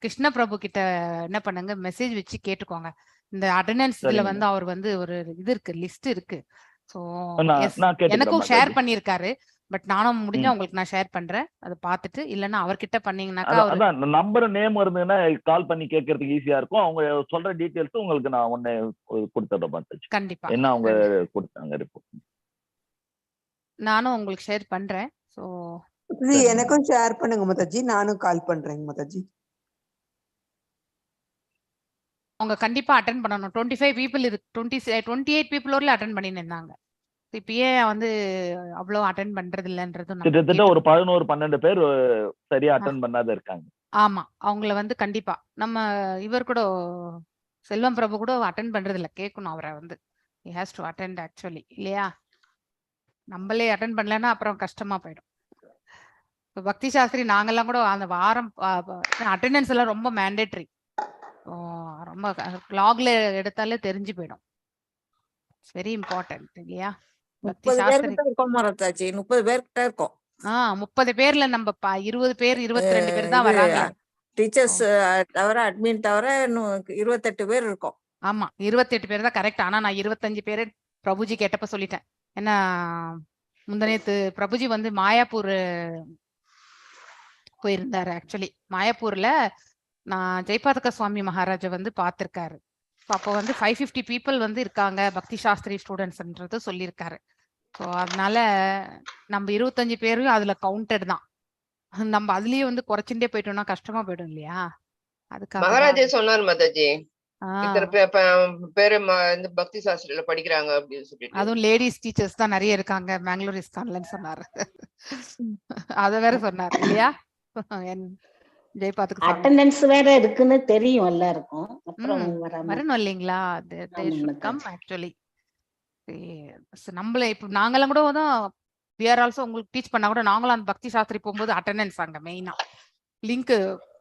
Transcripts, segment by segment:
கிருஷ்ண பிரபு கிட்ட என்ன பண்ணுங்க, மெசேஜ் வச்சு கேட்டுக்கோங்க. இந்த அட்டெண்டன்ஸ் இதுல வந்து அவர் வந்து ஒரு இது இருக்கு, லிஸ்ட் இருக்கு. சோ எனக்கும் ஷேர் பண்ணிருக்காரு. பட் நானும் முடிஞ்சா உங்களுக்கு நான் ஷேர் பண்றேன். அதை பார்த்துட்டு இல்லன்னா அவர்கிட்ட பண்ணீங்கன்னாக்கா அதான் நம்பர் நேம் இருந்ததுன்னா கால் பண்ணி கேட்கறதுக்கு ஈஸியா இருக்கும். அவங்க சொல்ற டீடைல்ஸ் உங்களுக்கு நான் உடனே கொடுத்துறேன் மாதாஜி. கண்டிப்பா என்ன அவங்க கொடுத்தாங்க ரிப்போர்ட் நானும் உங்களுக்கு ஷேர் பண்றேன். சோ எனக்கும் ஷேர் பண்ணுங்க மாதாஜி, நானும் கால் பண்றேன் மாதாஜி. அவங்க கண்டிப்பா அட்டெண்ட் பண்ணணும். 25 பீப்புள் இருக்கு, 28 பீப்புள் வரல அட்டெண்ட் பண்ணிட்டு இருந்தாங்க. இப்பயே வந்து அவ்வளவு அட்டெண்ட் பண்றது இல்லன்றது கிட்டத்தட்ட ஒரு 11-12 பேர் சரியா அட்டெண்ட் பண்ணாத இருக்காங்க. ஆமா, அவங்கள வந்து கண்டிப்பா நம்ம இவர் கூட செல்வம் பிரபு கூட அட்டெண்ட் பண்றது இல்ல. கேட்கணும் அவரை வந்து, he has to attend actually, இல்லையா? நம்மளே அட்டெண்ட் பண்ணலன்னா அப்புறம் கஷ்டமா போயிடும். பக்தி சாஸ்திரி நாங்கெல்லாம் கூட அந்த வாரம் அட்டெண்டன்ஸ் எல்லாம் ரொம்ப மேண்டேட்டரி. ரொம்ப லாக்ல எடுத்தாலே தெரிஞ்சு போயிடும். வெரி இம்பார்ட்டன்ட் இல்லையா? 30 பேர்கிட்ட இருக்கோம் மாதாஜி, 30 பேர்கிட்ட இருக்கோம். 30 பேர்ல நம்ம 20 பேர் 22 பேர் தான் வராங்க. டீச்சர்ஸ் தவிர அட்மின் தவிர 28 பேர் இருக்கோம். ஆமா 28 பேர் தான் கரெக்ட். ஆனா நான் 25 பேர் பிரபுஜி கேட்டப்ப சொல்லிட்டேன். ஏன்னா முந்தனேத்து பிரபுஜி வந்து மாயாப்பூர் போயிருந்தாரு. ஆக்சுவலி மாயாப்பூர்ல நான் ஜெயபாதக சுவாமி மகாராஜா வந்து பார்த்திருக்காரு. அப்போ வந்து 550 பீப்புள் வந்து இருக்காங்க பக்தி சாஸ்திரி ஸ்டூடெண்ட்ஸ்ன்றது சொல்லியிருக்காரு. ஸோ அதனால நம்ம 25 பேரும் அதுல கவுண்டட் தான். நம்ம அதுலயே வந்து குறைச்சுட்டே போயிட்டோம்னா கஷ்டமா போயிடும் இல்லையா? அதுக்காக மகாராஜா சொன்னார் மாதாஜி, பேரு பக்தி சாஸ்திரியில படிக்கிறாங்க அப்படின்னு சொல்லிட்டு. அதுவும் லேடிஸ் டீச்சர்ஸ் தான் நிறைய இருக்காங்க பெங்களூர் இஸ்கான்லன்னு சொன்னாரு. அத வேற சொன்னாரு இல்லையா? அட்டெண்டன்ஸ் வேற இருக்குன்னு தெரியும் எல்லாருக்கும். அப்புறம் வரணும் இல்லைங்களா? ஆக்சுவலி நம்மள இப்ப நாங்கெல்லாம் கூட we are also உங்களுக்கு டீச் பண்ணா கூட நாங்களும் அந்த பக்தி சாஸ்திரி போகும்போது அட்டெண்டன்ஸ் அங்க மெயினா லிங்க்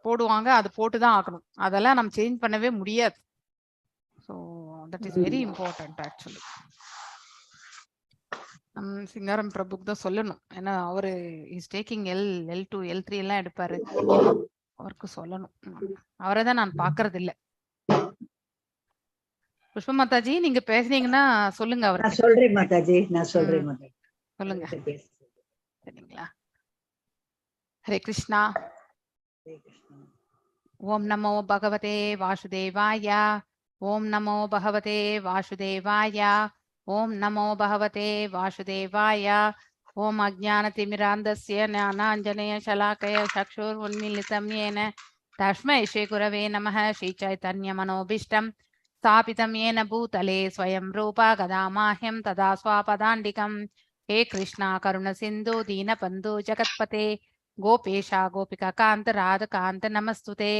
போடுவாங்க, அது போட்டுதான் ஆகணும். அதெல்லாம் நம்ம சேஞ்ச் பண்ணவே முடியாது. So that is very important actually. Singaram பிரபுக்கு தான் சொல்லணும். ஏன்னா அவரு இஸ் டேக்கிங் L2 L3 எல்லாம் எடுப்பாரு. அவருக்கு சொல்லணும். அவரை தான் நான் பாக்குறது இல்ல. புஷ்ப மாதாஜி நீங்க பேசுனீங்கன்னா சொல்லுங்க அவருக்கு. நான் சொல்றேன் மாதாஜி, நான் சொல்றேன் மாதாஜி. சொல்லுங்க. சரிங்களா? ஹரே கிருஷ்ணா. ஓம் நமோ பகவதே வாசுதேவாய. ஓம் நமோ பகவதே வாசுதேவாய. ஓம் நமோ பகவதே வாசுதேவாய. ஓம் அஜ்ஞானதிமிராந்தஸ்ய ஞானாஞ்சனய ஷலாக்கய சக்ஷுருன்மிலிதம் येन तस्मै श्रीगुरवे नमः. श्रीचैतन्यमनोभीष्टं स्थापितं येन भूतले स्वयं रूपा गदामाह्यं तदा स्वापदाण्डिकं. हे कृष्णा करुण सिन्धु दीनबन्धु जगत्पते गोपेशा गोपिका कान्त राधकान्त नमस्तुते.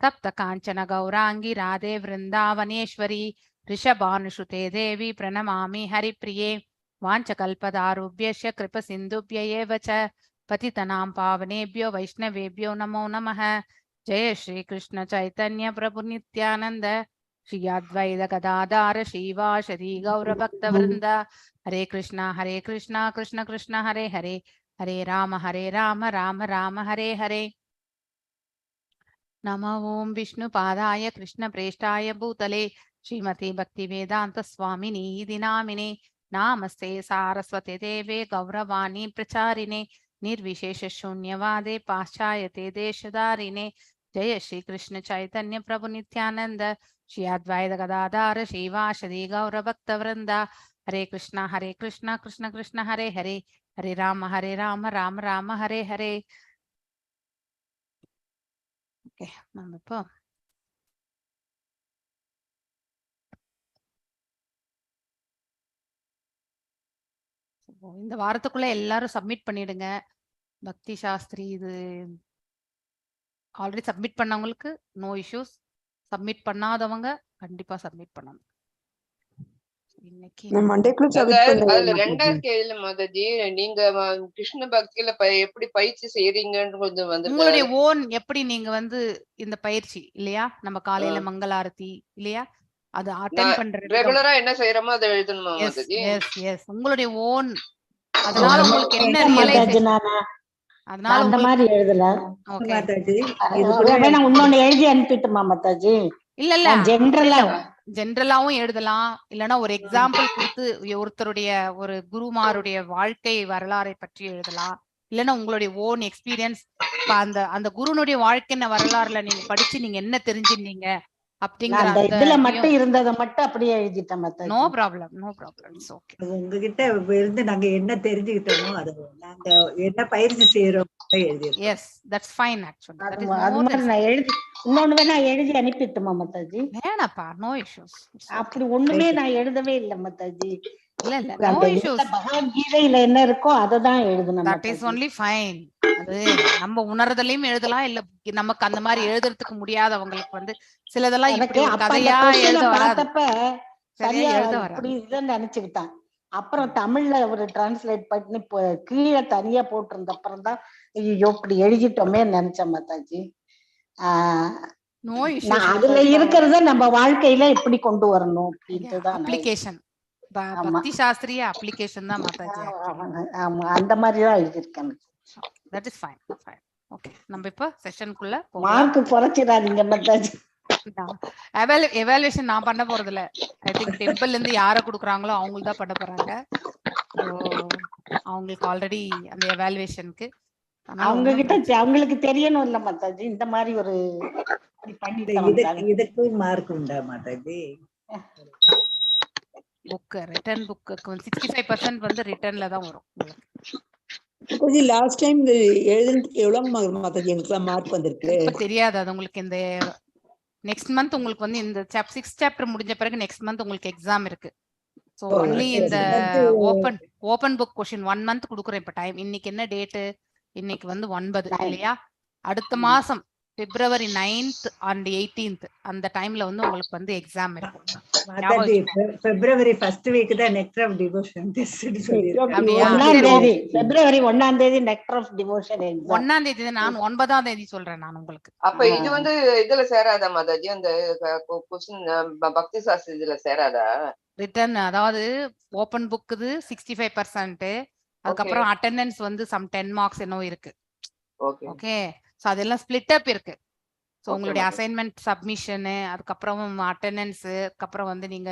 तप्त काञ्चन गौरांगी राधे वृन्दावनेश्वरी ऋषभानुसुते देवी प्रणमामि हरिप्रिये. वाञ्छकल्पदारुभ्यश्च कृपसिन्धुभ्य एव च पतितनां पावनेभ्यो वैष्णवेभ्यो नमो नमः. जय श्री कृष्ण चैतन्य प्रभु नित्यानंद श्री अद्वैत गदाधर श्रीवासदि गौर भक्त वृंद. हरे कृष्णा कृष्ण कृष्ण हरे हरे, हरे राम राम राम हरे हरे. नमो ओं विष्णुपादाय कृष्ण प्रेष्ठाय भूतले श्रीमती भक्ति वेदांत स्वामिनी दिनामिने. नामस्ते सारस्वते देवे गौरवाणी प्रचारिणे निर्विशेष शून्यवादे पाश्चायते देशधारिणे. जय श्री कृष्ण चैतन्य प्रभु नित्यानंद श्री अद्वैत गदाधर श्रीवासदि गौर भक्त वृंद. हरे कृष्णा कृष्ण कृष्ण हरे हरे, हरे राम राम राम हरे हरे. ஓகே, நம்ம இப்போ இந்த வாரத்துக்குள்ள எல்லாரும் சப்மிட் பண்ணிடுங்க. பக்தி சாஸ்திரி இது ஆல்ரெடி சப்மிட் பண்ணவங்களுக்கு நோ இஷ்யூஸ். சப்மிட் பண்ணாதவங்க கண்டிப்பா சப்மிட் பண்ணணும். இன்னைக்கு அதுல ரெண்டாவது கேள்வி மாதாஜி, நீங்க கிருஷ்ண பக்தியில எப்படி பயிற்சி செய்யறீங்கன்னு கொஞ்சம் வந்து உங்களுடைய ஓன் எப்படி நீங்க வந்து இந்த பயிற்சி இல்லையா, நம்ம காலையில மங்களாரதி இல்லையா, அது அட்டெண்ட் பண்றது ரெகுலரா என்ன செய்யறோமோ அதை எழுதணுமா மாதாஜி? எஸ் எஸ், உங்களுடைய ஓன். அதனால உங்களுக்கு என்ன ரியலைசேஷன்? அதனால அந்த உங்களுக்கு மாதிரி எழுதலாம். ஓகே. மாதாஜி இது கூட வேணா இன்னொன்னு எழுதி அனுப்பிட்டுமா மாதாஜி? இல்ல இல்ல ஜென்ரலா ஜென்ரலாவும் எழுதலாம், இல்லைன்னா ஒரு எக்ஸாம்பிள் கொடுத்து ஒருத்தருடைய ஒரு குருமாருடைய வாழ்க்கை வரலாறை பற்றி எழுதலாம், இல்லைன்னா உங்களுடைய ஓன் எக்ஸ்பீரியன்ஸ் அந்த அந்த குருனுடைய வாழ்க்கை வரலாறுல நீங்க படிச்சு நீங்க என்ன தெரிஞ்சிருந்தீங்க அப்படிங்கிற அந்த அந்த இதுல மட்டும் இருந்ததை மட்டும் அப்படியே எழுதிட்டேன் Mataji. No problem, no problem, it's okay. உங்ககிட்ட இருந்து நாங்க என்ன தெரிஞ்சுக்கிட்டோமோ அது நாங்க என்ன பயிற்சி செய்யறோம் எழுதியிருக்கோம். Yes that's fine actually. That is அது மோர் மாதிரி நான் எழுதி இன்னொன்னு வேணா எழுதி அனுப்பிட்டுமா மாதாஜி? வேணாப்பா, நோ இஷ்யூஸ். அப்படி ஒண்ணுமே நான் எழுதவே இல்லை மாதாஜி. இல்ல இல்ல நோ அந்த இஷ்யூஸ். பகவத்கீதையில என்ன இருக்கோ அததான் எழுதணும் that is Mataji. Only fine. அது நம்ம உணர்றதுலயும் எழுதலாம், இல்ல நமக்கு அந்த மாதிரி எழுதுறதுக்கு முடியாதவங்களுக்கு வந்து சிலதெல்லாம் இப்படி எனக்கு ஒரு அப்ப அந்த கதையா கொஸ்டினை எழுத வராது, பார்த்தப்ப சரியா சரியா எழுத இப்படி வராது. இதுன்னு நினைச்சுக்கிட்டான். அப்புறம் தமிழ்ல ஒரு டிரான்ஸ்லேட் பண்ணி கீழே தனியா போட்டிருந்த அப்புறம் தான் ஐயோ இப்படி எழுதிட்டோமே நினைச்சேன் மாதாஜி. நோ நான் இஷ்யூஸ். அதுல இருக்கிறத நம்ம வாழ்க்கையில எப்படி கொண்டு வரணும் அப்படின்ட்டு தான் நான் அப்ளிகேஷன் ஆமா. பக்தி சாஸ்திரிய அப்ளிகேஷன் தான் மாதாஜி. ஆமா அந்த மாதிரி தான் எழுதியிருக்கேன். That is fine, fine. Okay, நம்ம இப்ப செஷனுக்குள்ள போகலாம். மார்க் குறைச்சிடாதீங்க மாதாஜி. எவாலுவேஷன் நான் பண்ண போறது இல்ல. ஐ திங்க் டெம்பிள்ல இருந்து யார குடுக்குறாங்களோ அவங்களுக்கு தான் பண்ண போறாங்க. அவங்களுக்கு ஆல்ரெடி அந்த எவாலுவேஷனுக்கு அவங்க கிட்ட அவங்களுக்கு தெரியணும் இல்ல மாதாஜி, இந்த மாதிரி ஒரு இதுக்கும் மார்க் உண்டா மாதாஜி? புக் ரிட்டன் புக்கு 65% வந்து ரிட்டன்ல தான் வரும் உங்களுக்கு. மாதாஜி லாஸ்ட் டைம் எழுதுனதுக்கு எவ்வளவு மாதாஜி எனக்கு மார்க் வந்திருக்கு? இப்ப தெரியாது அது உங்களுக்கு. இந்த நெக்ஸ்ட் மந்த் உங்களுக்கு வந்து இந்த 6th சாப்டர் முடிஞ்ச பிறகு நெக்ஸ்ட் மந்த் உங்களுக்கு எக்ஸாம் இருக்கு. சோ ஒன்லி இந்த ஓபன் புக் கொஸ்டின் 1 மந்த் குடுக்குறேன் இப்ப டைம். இன்னைக்கு என்ன டேட்? இன்னைக்கு வந்து 9 இல்லையா? அடுத்த மாசம் February 9th and 18th அந்த டைம்ல வந்து உங்களுக்கு வந்து எக்ஸாம் இருக்கும். மாதாஜி February first week தான் நெக்டர் ஆஃப் டிவோஷன் டெஸ்ட் சொல்லிருக்காங்க. February 1ஆம் தேதி நெக்டர் ஆஃப் டிவோஷன் எக்ஸாம். 1ஆம் தேதி நான் 9ஆம் தேதி சொல்றேன் நான் உங்களுக்கு. அப்ப இது வந்து இதுல சேராதா மாதாஜி? அந்த கொஸ்டின் பக்தி சாஸ்திர இதுல சேராதா? ரிட்டன் அதாவது ஓபன் புக்குது 65%, அதுக்கப்புறம் அட்டெண்டன்ஸ் வந்து சம் 10 மார்க்ஸ் என்னோ இருக்கு. ஓகே, சோ அதெல்லாம் ஸ்பிளிட் அப் இருக்கு. சோ உங்களுடைய அசைன்மெண்ட் சப்மிஷனு, அதுக்கப்புறம் அட்டெண்டன்ஸ், அதுக்கப்புறம் வந்து நீங்க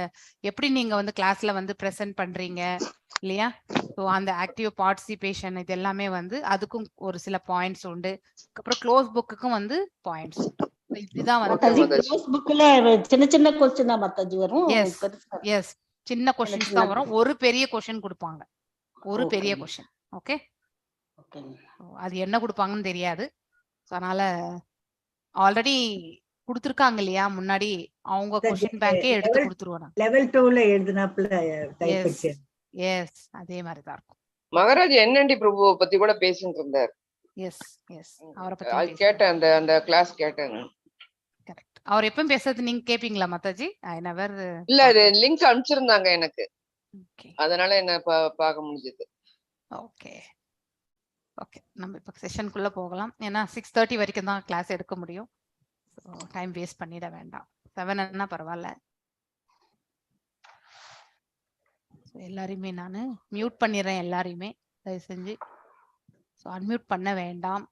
எப்படி நீங்க வந்து கிளாஸ்ல வந்து பிரசன்ட் பண்றீங்க இல்லையா? ஸோ அந்த ஆக்டிவ் பார்ட்டிசிபேஷன் இது எல்லாமே வந்து அதுக்கும் ஒரு சில பாயிண்ட்ஸ் உண்டு. அதுக்கப்புறம் க்ளோஸ் புக்குக்கும் வந்து பாயிண்ட்ஸ் உண்டு. இதுதான் வந்து க்ளோஸ் புக்ல சின்ன சின்ன क्वेश्चन மாதாஜி வரும். எஸ் சின்ன क्वेश्चंस தான் வரும். ஒரு பெரிய क्वेश्चन கொடுப்பாங்க, ஒரு பெரிய क्वेश्चन. ஓகே, அது என்ன கொடுப்பாங்கன்னு தெரியாது. அதனால ஆல்ரெடி கொடுத்திருக்காங்க இல்லையா முன்னாடி, அவங்க क्वेश्चन பேங்கே எடுத்து கொடுத்துருவாங்க. லெவல் 2ல எழுதுனாப்ல டைப் பண்ணி. எஸ் அதே மாதிரி தான் இருக்கும். மகாராஜ் என்என்டி பிரபுவை பத்தி கூட பேசிட்டு இருந்தார். எஸ் எஸ் அவரை பத்தி கேட்டேன், அந்த கிளாஸ் கேட்டேன். கரெக்ட். அவர் எப்பவும் பேசுறது நீங்க கேப்பீங்களா மாதாஜி? I never. இல்ல அது லிங்க் அனுப்பிச்சிருந்தாங்க எனக்கு, அதனால என்ன பார்க்க முடிஞ்சது. ஓகே ஓகே, நம்ம இப்போ செஷனுக்குள்ள போகலாம். ஏன்னா 6:30 வரைக்கும் தான் கிளாஸ் எடுக்க முடியும். டைம் வேஸ்ட் பண்ணிட வேண்டாம். 7 பரவாயில்ல. எல்லாரையுமே நான் மியூட் பண்ணிடுறேன், எல்லாரையுமே தயவு செஞ்சு. ஸோ அன்மியூட் பண்ண வேண்டாம்.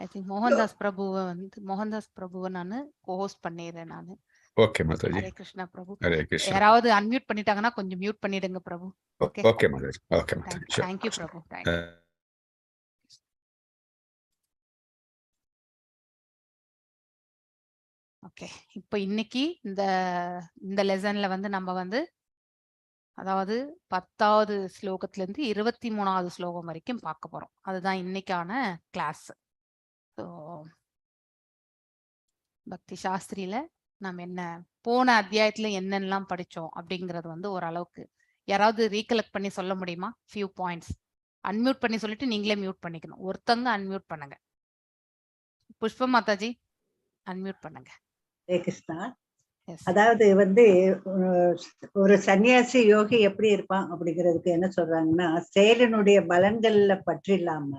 ஐ திங்க் மோகன்தாஸ் பிரபுவை நான் கோஹோஸ்ட் பண்ணிடுறேன் நான். ஓகே மாதாஜி. ஹரே கிருஷ்ணா பிரபு. ஹரே கிருஷ்ணா. யாராவது அன்மியூட் பண்ணிட்டாங்கன்னா கொஞ்சம் மியூட் பண்ணிடுங்க Prabhu. Okay okay Mataji. Okay Mataji. Thank you Prabhu. Thank you. Okay, இப்போ இன்னைக்கு இந்த லெசன்ல வந்து நம்ம வந்து அதாவது 10வது ஸ்லோகத்துல இருந்து 23வது ஸ்லோகம் வரைக்கும் பார்க்க போறோம். அதுதான் இன்னைக்கான கிளாஸ். ஸோ பக்தி சாஸ்திரியில நம்ம என்ன போன அத்தியாயத்துல என்னென்னலாம் படிச்சோம் அப்படிங்கறது வந்து ஓரளவுக்கு யாராவது ரீகலெக்ட் பண்ணி சொல்ல முடியுமா? Few points. அன்மியூட் பண்ணி சொல்லிட்டு நீங்களே மியூட் பண்ணிக்கணும். ஒருத்தங்க அன்மியூட் பண்ணுங்க. புஷ்பா மாதாஜி அன்மியூட் பண்ணுங்க. கிருஷ்ணா, அதாவது வந்து ஒரு சன்னியாசி யோகி எப்படி இருப்பான் அப்படிங்கிறதுக்கு என்ன சொல்றாங்கன்னா, செயலினுடைய பலன்கள்ல பற்றி இல்லாம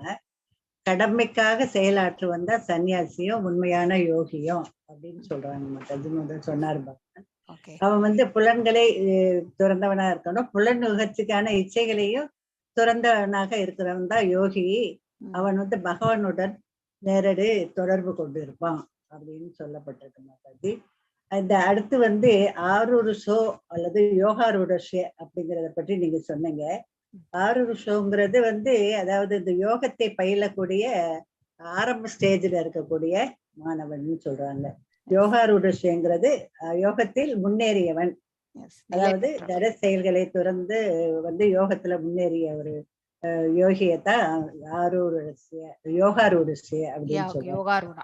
கடமைக்காக செயலாற்று வந்தா சன்னியாசியும் உண்மையான யோகியும் அப்படின்னு சொல்றாங்க. மாதாஜி சொன்னார். அவன் வந்து புலன்களை துறந்தவனா இருக்கணும், புலன் நுகர்ச்சிக்கான இச்சைகளையும் துறந்தவனாக இருக்கிறவன் தான் யோகி. அவன் வந்து பகவானுடன் நேரடி தொடர்பு கொண்டு இருப்பான் அப்படின்னு சொல்லப்பட்டிருக்கு மாதாஜி. இந்த அடுத்து வந்து ஆரூரு ஷோ அல்லது யோகாரூட ஷே அப்படிங்கிறத பற்றி நீங்க சொன்னீங்க. ஆரூரு ஷோங்கிறது வந்து அதாவது இந்த யோகத்தை பயிலக்கூடிய ஆரம்ப ஸ்டேஜில் இருக்கக்கூடிய மாணவன் சொல்றாங்க. யோகாரூட ஷேங்கிறது யோகத்தில் முன்னேறியவன், அதாவது ஜட செயல்களை துறந்து வந்து யோகத்துல முன்னேறிய ஒரு யோகியத்தான் யோகாரூடசிய அப்படின்னு சொல்றாங்க.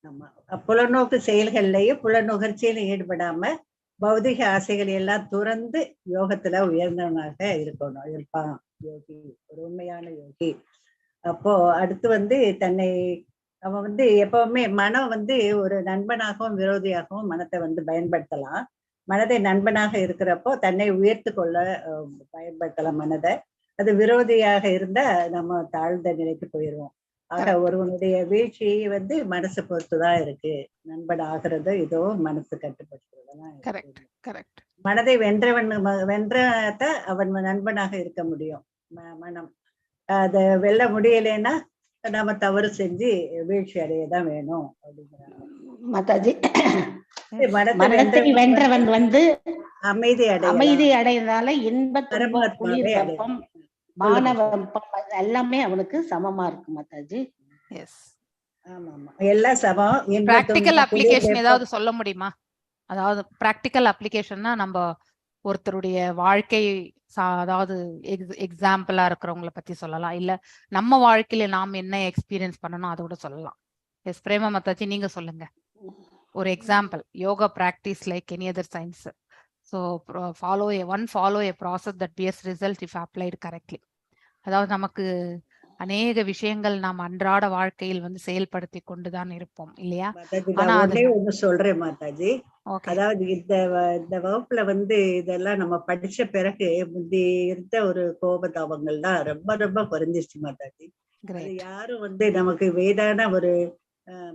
ஆமா, புலநோக்கு செயல்கள்லயும் புலநுகர்ச்சியில ஈடுபடாம பௌதிக ஆசைகளை எல்லாம் துறந்து யோகத்துல உயர்ந்தவனாக இருப்பான் யோகி, ஒரு உண்மையான யோகி. அப்போ அடுத்து வந்து தன்னை அவன் வந்து எப்பவுமே மனம் வந்து ஒரு நண்பனாகவும் விரோதியாகவும் மனத்தை வந்து பயன்படுத்தலாம். மனதை நண்பனாக இருக்கிறப்போ தன்னை உயர்த்து கொள்ள பயன்படுத்தலாம் மனதை. அது விரோதியாக இருந்தா நம்ம தாழ்ந்த நிலைக்கு போயிடுவோம். ஆக ஒருவனுடைய வீழ்ச்சி வந்து மனசை பொறுத்துதான் இருக்கு. நண்பன் ஆகிறது இதோ மனசு கட்டுப்படுத்துறதுதான். மனதை வென்றத அவன் நண்பனாக இருக்க முடியும். மனம் அத வெல்ல முடியலைன்னா நம்ம தவறு செஞ்சு வீழ்ச்சி அடையதான் வேணும் அப்படிங்கிறாங்க மாதாஜி. மனத்தை வென்றவன் வந்து அமைதி அடையதால இன்பம் மாணவம் எல்லாமே அவனுக்கு சமமா இருக்கு மாதாஜி. எல்லாம் சமம். பிராக்டிக்கல் அப்ளிகேஷன் ஏதாவது சொல்ல முடியுமா? அதாவது பிராக்டிக்கல் அப்ளிகேஷன்னா நம்ம ஒருத்தருடைய வாழ்க்கை அதாவது எக்ஸாம்பிளா இருக்கிறவங்களை பத்தி சொல்லலாம், இல்ல நம்ம வாழ்க்கையில நாம் என்ன எக்ஸ்பீரியன்ஸ் பண்ணணும் அதை கூட சொல்லலாம். எஸ் பிரேமா மாதாஜி, நீங்க சொல்லுங்க ஒரு example. Yoga practice like any other science. So follow a process that bears result if applied correctly. அதாவது நமக்கு அநேக விஷயங்கள் நாம் அன்றாட வாழ்க்கையில் வந்து செயல்படுத்தி கொண்டுதான் இருப்போம் இல்லையா? ஒண்ணு சொல்றேன் மாதாஜி. அதாவது இந்த வகுப்புல வந்து இதெல்லாம் நம்ம படிச்ச பிறகு முந்தி இருந்த ஒரு கோபதாபங்கள் தான் ரொம்ப ரொம்ப குறைஞ்சிருச்சு மாதாஜி. யாரும் வந்து நமக்கு வேதான ஒரு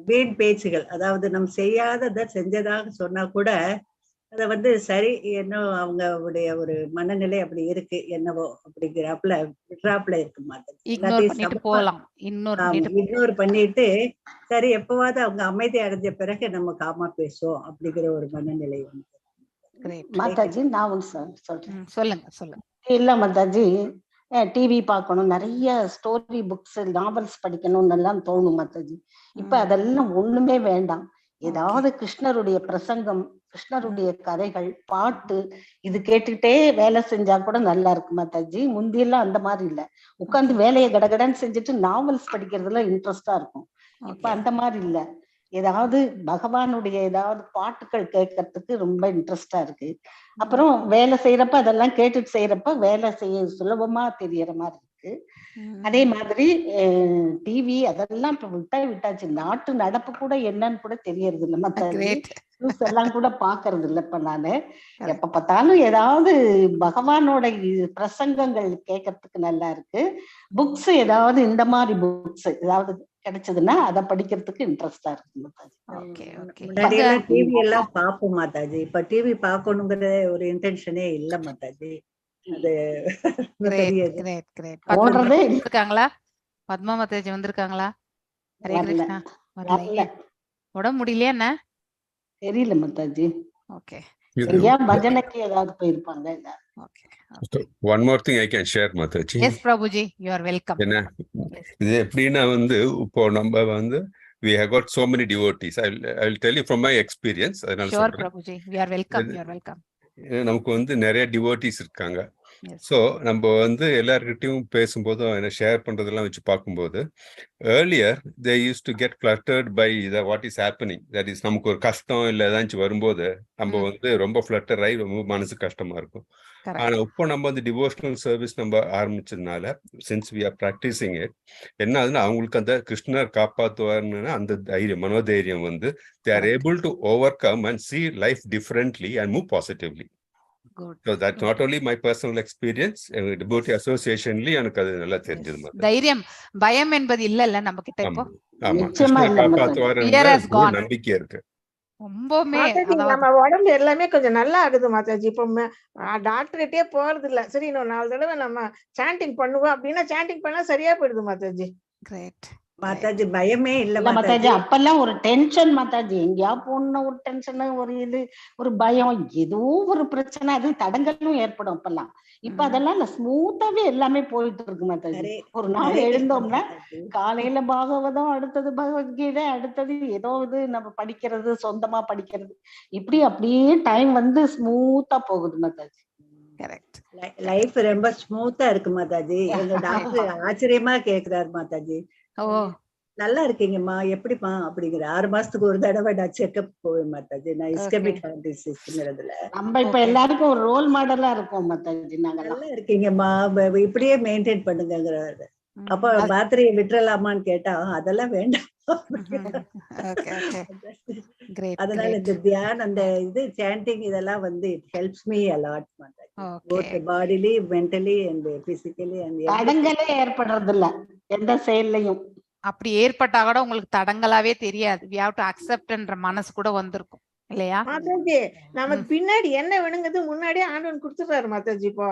வீண் பேச்சுகள், அதாவது நம்ம செய்யாததை செஞ்சதாக சொன்னா கூட அத வந்து சரி என்ன அவங்களுடைய ஒரு மனநிலை அப்படி இருக்கு என்னவோ அப்படிங்கிறாப்புல விட்ராப்புல இருக்கு மாட்டாங்க. இக்னோர் பண்ணிட்டு சரி எப்பவாவது அவங்க அமைதி அடைஞ்ச பிறகு நம்ம காமா பேசுவோம் அப்படிங்கிற ஒரு மனநிலை வந்து. மாதாஜி நான் சொல்லுங்க. இல்ல மாதாஜி, டிவி பார்க்கணும், நிறைய ஸ்டோரி புக்ஸ் நாவல்ஸ் படிக்கணும்னு எல்லாம் தோணும் மாதாஜி. இப்ப அதெல்லாம் ஒண்ணுமே வேண்டாம். ஏதாவது கிருஷ்ணருடைய பிரசங்கம், கிருஷ்ணருடைய கதைகள், பாட்டு இது கேட்டுக்கிட்டே வேலை செஞ்சா கூட நல்லா இருக்கு மாதாஜி. முந்தியெல்லாம் அந்த மாதிரி இல்ல, உட்காந்து வேலையை கடகடன்னு செஞ்சுட்டு நாவல்ஸ் படிக்கிறதுல இன்ட்ரெஸ்டா இருக்கும். இப்ப அந்த மாதிரி இல்ல, ஏதாவது பகவானுடைய ஏதாவது பாட்டுகள் கேட்கறதுக்கு ரொம்ப இன்ட்ரெஸ்டா இருக்கு. அப்புறம் வேலை செய்யறப்ப அதெல்லாம் கேட்டுட்டு செய்யறப்ப வேலை செய்ய சுலபமா தெரியற மாதிரி இருக்கு. அதே மாதிரி டிவி அதெல்லாம் இப்ப விட்டாச்சு. நாட்டு நடப்பு கூட என்னன்னு கூட தெரியறது இல்லை மத்தாஜி. நியூஸ் எல்லாம் கூட பாக்குறது இல்லை இப்ப நானு. எப்ப பார்த்தாலும் ஏதாவது பகவானோட பிரசங்கங்கள் கேட்கறதுக்கு நல்லா இருக்கு. புக்ஸ் ஏதாவது இந்த மாதிரி புக்ஸ் ஏதாவது கிடைச்சதுன்னா அதை படிக்கிறதுக்கு இன்ட்ரெஸ்டா இருக்கு. டிவி எல்லாம் பாப்போம் மாதாஜி. இப்ப டிவி பாக்கணுங்கிற ஒரு இன்டென்ஷனே இல்ல மாதாஜி. பத்மா மாதாஜி வந்திருக்காங்களா? ஹரே கிருஷ்ணா. உடம்பு முடியலையா என்ன தெரியல மாதாஜி. ஓகே, பஜனைக்கு ஏதாவது போயிருப்பாங்க. One more thing I can share Mataji. Yes Prabhuji, you are welcome. என்ன இது எப்படின்னா வந்து இப்போ நம்ம வந்து we have got so many devotees. I will tell you from my experience. Sure Prabhuji, you are welcome. You are welcome. நமக்கு வந்து நிறைய டிவோட்டிஸ் இருக்காங்க. ஸோ நம்ம வந்து எல்லார்கிட்டையும் பேசும்போது என்ன ஷேர் பண்றதெல்லாம் வச்சு பார்க்கும்போது earlier they use to get fluttered by what is happening. That is நமக்கு ஒரு கஷ்டம் இல்லை ஏதாச்சும் வரும்போது நம்ம வந்து ரொம்ப ஃப்ளட்டர் ஆகி ரொம்ப மனசு கஷ்டமா இருக்கும். ஆனா இப்போ நம்ம வந்து டிவோஷனல் சர்வீஸ் நம்ம ஆரம்பிச்சதுனால since we are practicing it என்ன ஆகுதுன்னா அவங்களுக்கு அந்த கிருஷ்ணர் காப்பாற்றுவார்னு அந்த தைரியம் மனோதைரியம் வந்து they are able to over come and see life differently and move positively. Good. So that's not only my personal experience, devotee associationly எனக்கு அது நல்லா தெரிஞ்சது மாதிரி. தைரியம் பயம் என்பது இல்ல நம்ம கிட்ட இப்போ. ஆமா, கிருஷ்ணர் காப்பாற்றுவார் என்ற நம்பிக்கை இருக்கு. ரொம்பவுமே மாதாஜி அதாவது நம்ம உடம்பு எல்லாமே கொஞ்சம் நல்லா ஆகுது மாதாஜி. இப்போ டாக்டர்கிட்டே போறது இல்ல. சரி இன்னும் 4 தடவை நம்ம சாண்டிங் பண்ணுவோம் அப்படின்னா சாண்டிங் பண்ணா சரியா போயிடுது மாதாஜி. கிரேட். மாதாஜி பயமே இல்ல இல்ல மாதாஜி, மாதாஜி. அப்பெல்லாம் ஒரு டென்ஷன் மாதாஜி, எங்கேயா போன ஒரு டென்ஷன், ஒரு இது, ஒரு பயம், ஏதோ ஒரு பிரச்சனை, அது தடங்களும் ஏற்படும் அப்பெல்லாம். இப்ப அதெல்லாம் இல்ல, ஸ்மூத்தாவே எல்லாமே போயிட்டு இருக்கு மாதாஜி. ஹரே ஒரு நாள் ஹரே கிருஷ்ணா எழுந்தோம்னா மாதாஜி. காலையில பாகவதம், அடுத்தது பகவத்கீதை, அடுத்தது ஏதோ இது நம்ம படிக்கிறது, சொந்தமா படிக்கிறது, இப்படி அப்படியே டைம் வந்து ஸ்மூத்தா போகுது மாதாஜி. கரெக்ட். லைஃப் ரொம்ப ஸ்மூத்தா இருக்கு மாதாஜி. எங்க டாக்டர் ஆச்சரியமா கேக்குறாரு மாதாஜி, ஓ நல்லா இருக்கீங்கம்மா, எப்படிமா அப்படிங்கிற. 6 மாசத்துக்கு ஒரு தடவை நான் செக்அப் போவேன் மாதாஜி. நான் இஸ்கமிக் ஹார்ட் டிசீஸ்ங்கிறதுல. நம்ம இப்ப எல்லாருக்கும் ஒரு ரோல் மாடலா இருக்கோம் மாதாஜி நாங்கெல்லாம். நல்லா இருக்கீங்கம்மா, இப்படியே மெயின்டைன் பண்ணுங்கிறாரு. அப்ப மாத்திரையை விட்டுறலாமான்னு கேட்டா அதெல்லாம் வேண்டாம். அதனால இந்த தியானம், அந்த இது சாண்டிங், இதெல்லாம் வந்து it helps me a lot Mataji. both bodily, mentally and physically and தடங்களே ஏற்படுறது இல்ல எந்த செயல்லையும். அப்படி ஏற்பட்டா கூட உங்களுக்கு தடங்களாவே தெரியாது. we have to acceptன்ற மனசு கூட வந்திருக்கும் இல்லையா மாதாஜி? நமக்கு பின்னாடி என்ன வேணுங்கிறது முன்னாடியே ஆண்டவன் கொடுத்துறாரு மாதாஜி. இப்போ